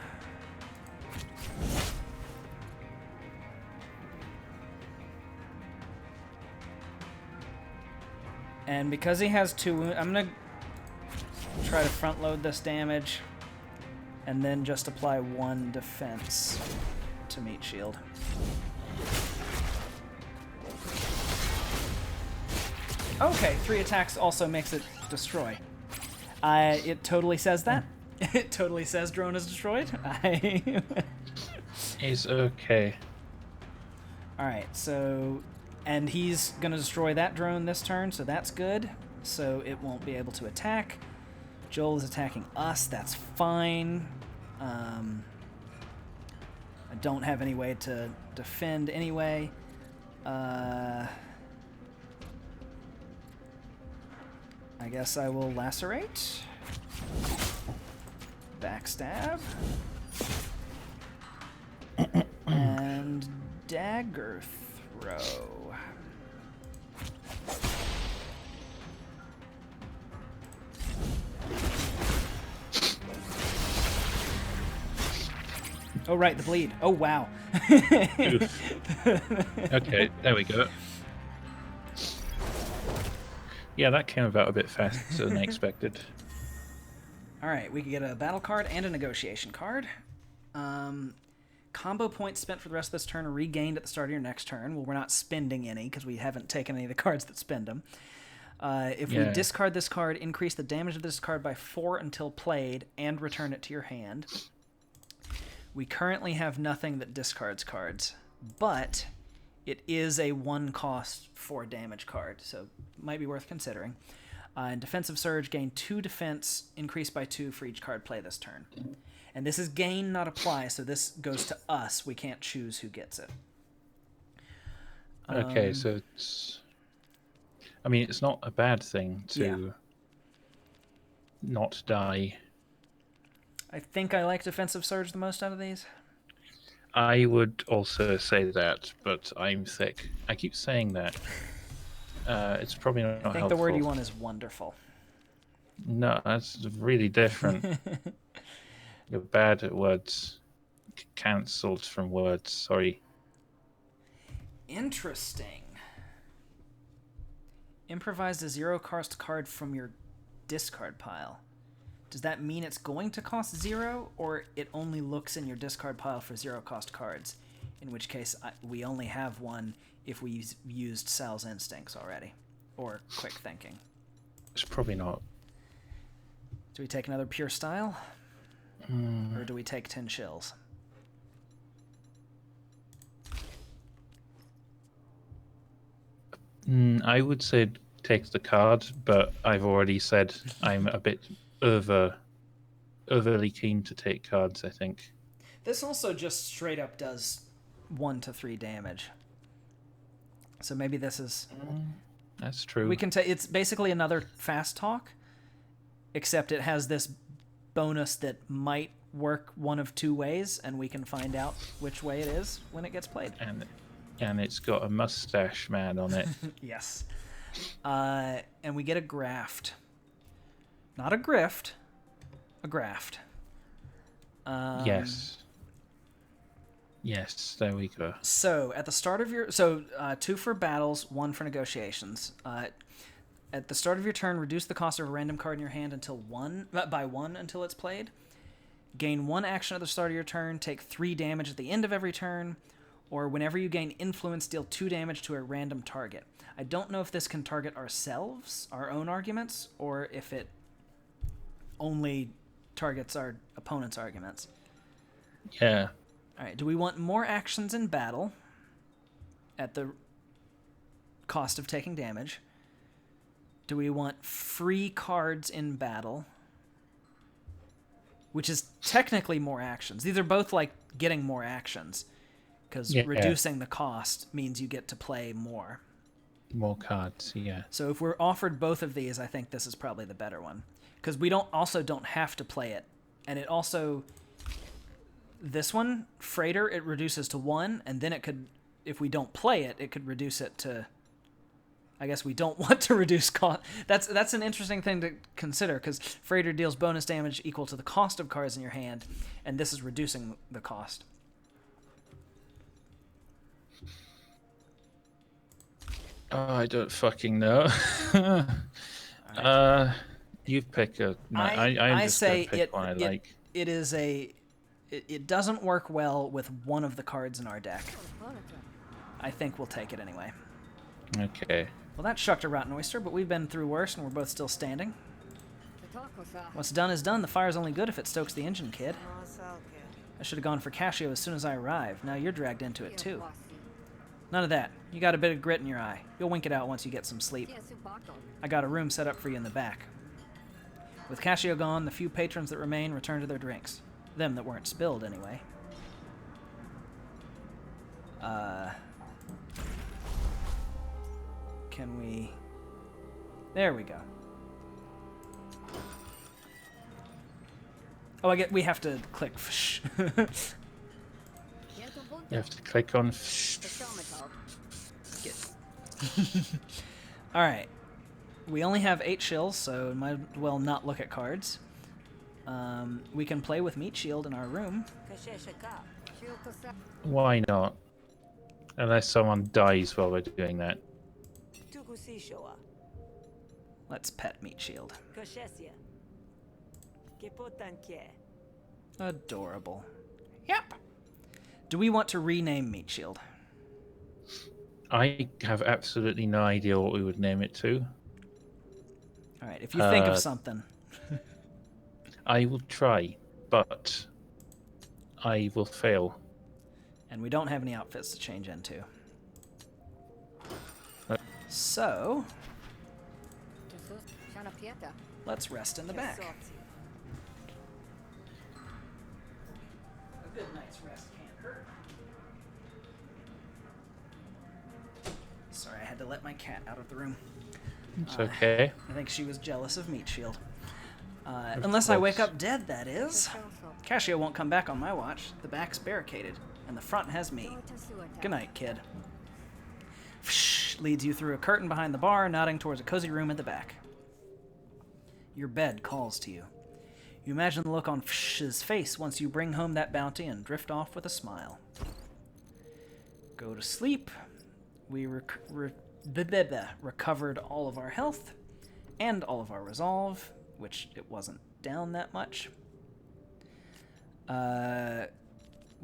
Speaker 2: And because he has 2 wounds, I'm going to try to front load this damage and then just apply 1 defense to Meat Shield. Okay, 3 attacks also makes it destroy. It totally says that. It totally says drone is destroyed.
Speaker 1: It's okay.
Speaker 2: Alright, so... and he's going to destroy that drone this turn, so that's good. So it won't be able to attack. Joel is attacking us, that's fine. I don't have any way to defend anyway. I guess I will lacerate. Backstab. And dagger throw. Oh, right, the bleed. Oh, wow.
Speaker 1: Okay, there we go. Yeah, that came about a bit faster than I expected.
Speaker 2: Alright, we could get a battle card and a negotiation card. Combo points spent for the rest of this turn are regained at the start of your next turn. Well, we're not spending any because we haven't taken any of the cards that spend them. If we discard this card, increase the damage of this card by 4 until played and return it to your hand. We currently have nothing that discards cards, but it is a 1-cost 4 damage card, so might be worth considering. And Defensive Surge, gain 2 defense, increased by 2 for each card play this turn. And this is gain, not apply, so this goes to us. We can't choose who gets it.
Speaker 1: Okay, so it's. I mean, it's not a bad thing to not die.
Speaker 2: I think I like Defensive Surge the most out of these.
Speaker 1: I would also say that, but I'm thick. I keep saying that. It's probably not helpful.
Speaker 2: I think the word you want is wonderful.
Speaker 1: No, that's really different. You're bad at words. Cancelled from words, sorry.
Speaker 2: Interesting. Improvised a 0-cost card from your discard pile. Does that mean it's going to cost 0, or it only looks in your discard pile for 0-cost cards? In which case, we only have one if we used Sal's Instincts already. Or Quick Thinking.
Speaker 1: It's probably not.
Speaker 2: Do we take another Pure Style? Or do we take 10 Chills?
Speaker 1: I would say take the card, but I've already said I'm a bit overly keen to take cards, I think.
Speaker 2: This also just straight up does 1 to 3 damage. So maybe this is...
Speaker 1: That's true.
Speaker 2: We can it's basically another Fast Talk, except it has this bonus that might work one of 2 ways, and we can find out which way it is when it gets played.
Speaker 1: And it's got a mustache man on it.
Speaker 2: Yes. And we get a graft. Not a grift, a graft.
Speaker 1: Yes. Yes, there we go.
Speaker 2: So, at the start of your... 2 for battles, 1 for negotiations. At the start of your turn, reduce the cost of a random card in your hand by 1 until it's played. Gain 1 action at the start of your turn. Take 3 damage at the end of every turn. Or whenever you gain influence, deal 2 damage to a random target. I don't know if this can target ourselves, our own arguments, or if it only targets our opponent's arguments.
Speaker 1: Yeah.
Speaker 2: Alright, do we want more actions in battle at the cost of taking damage? Do we want free cards in battle? Which is technically more actions. These are both like getting more actions. Because reducing the cost means you get to play more.
Speaker 1: More cards, yeah.
Speaker 2: So if we're offered both of these, I think this is probably the better one. Because we don't have to play it. And it also... This one, Freighter, it reduces to 1, and then it could... If we don't play it, it could reduce it to... I guess we don't want to reduce cost. That's an interesting thing to consider, because Freighter deals bonus damage equal to the cost of cards in your hand, and this is reducing the cost.
Speaker 1: Oh, I don't fucking know. You pick a... I'm just
Speaker 2: say
Speaker 1: gonna pick one I like.
Speaker 2: It is a... It doesn't work well with one of the cards in our deck. I think we'll take it anyway.
Speaker 1: Okay.
Speaker 2: Well, that shucked a rotten oyster, but we've been through worse and we're both still standing. What's done is done. The fire's only good if it stokes the engine, kid. I should have gone for Casio as soon as I arrived. Now you're dragged into it, too. None of that. You got a bit of grit in your eye. You'll wink it out once you get some sleep. I got a room set up for you in the back. With Casio gone, the few patrons that remain return to their drinks. Them that weren't spilled, anyway. Can we... There we go. Oh, we have to click...
Speaker 1: You have to click on...
Speaker 2: Alright. We only have 8 shills, so might as well not look at cards. We can play with Meat Shield in our room.
Speaker 1: Why not? Unless someone dies while we're doing that.
Speaker 2: Let's pet Meat Shield. Adorable. Yep. Do we want to rename Meat Shield?
Speaker 1: I have absolutely no idea what we would name it to.
Speaker 2: Alright, if you think of something.
Speaker 1: I will try, but I will fail.
Speaker 2: And we don't have any outfits to change into. So, let's rest in the back. A good night's rest can't hurt. to let my cat out of the room.
Speaker 1: It's okay.
Speaker 2: I think she was jealous of Meat Shield. Unless I wake
Speaker 1: course.
Speaker 2: up dead, that is. Cascio won't come back on my watch. The back's barricaded, and the front has me. Good night, kid. Leads you through a curtain behind the bar, nodding towards a cozy room at the back. Your bed calls to you. You imagine the look on Fsh's face once you bring home that bounty and drift off with a smile. Go to sleep. We recovered all of our health and all of our resolve, which it wasn't down that much.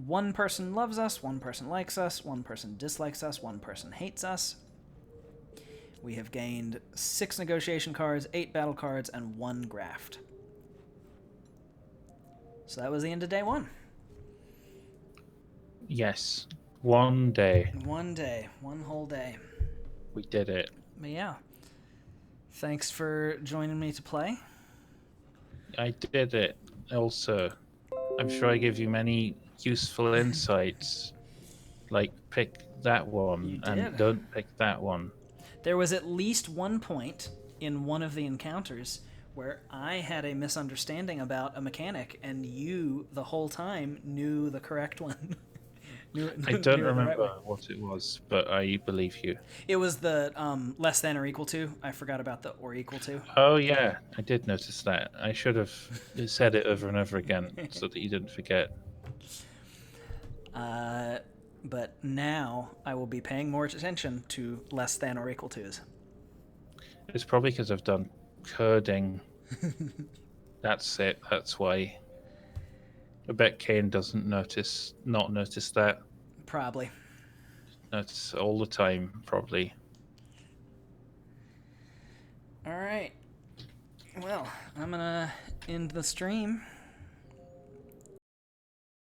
Speaker 2: One person loves us, one person likes us, one person dislikes us, one person hates us. We have gained 6 negotiation cards, 8 battle cards, and 1 graft. So that was the end of day 1.
Speaker 1: Yes. One day.
Speaker 2: One day. One whole day.
Speaker 1: We did it.
Speaker 2: But yeah. Thanks for joining me to play.
Speaker 1: I did it. Also, I'm sure I gave you many useful insights. Like, pick that one
Speaker 2: You
Speaker 1: and
Speaker 2: did.
Speaker 1: don't pick that one.
Speaker 2: There was at least one point in one of the encounters where I had a misunderstanding about a mechanic, and you, the whole time, knew the correct one.
Speaker 1: I don't remember what it was, but I believe you.
Speaker 2: It was the less than or equal to. I forgot about the or equal to.
Speaker 1: Oh, yeah. I did notice that. I should have said it over and over again so that you didn't forget.
Speaker 2: But now I will be paying more attention to less than or equal to's.
Speaker 1: It's probably because I've done coding. That's it. That's why. I bet Kane doesn't not notice that.
Speaker 2: Probably.
Speaker 1: That's all the time, probably.
Speaker 2: All right. Well, I'm gonna end the stream.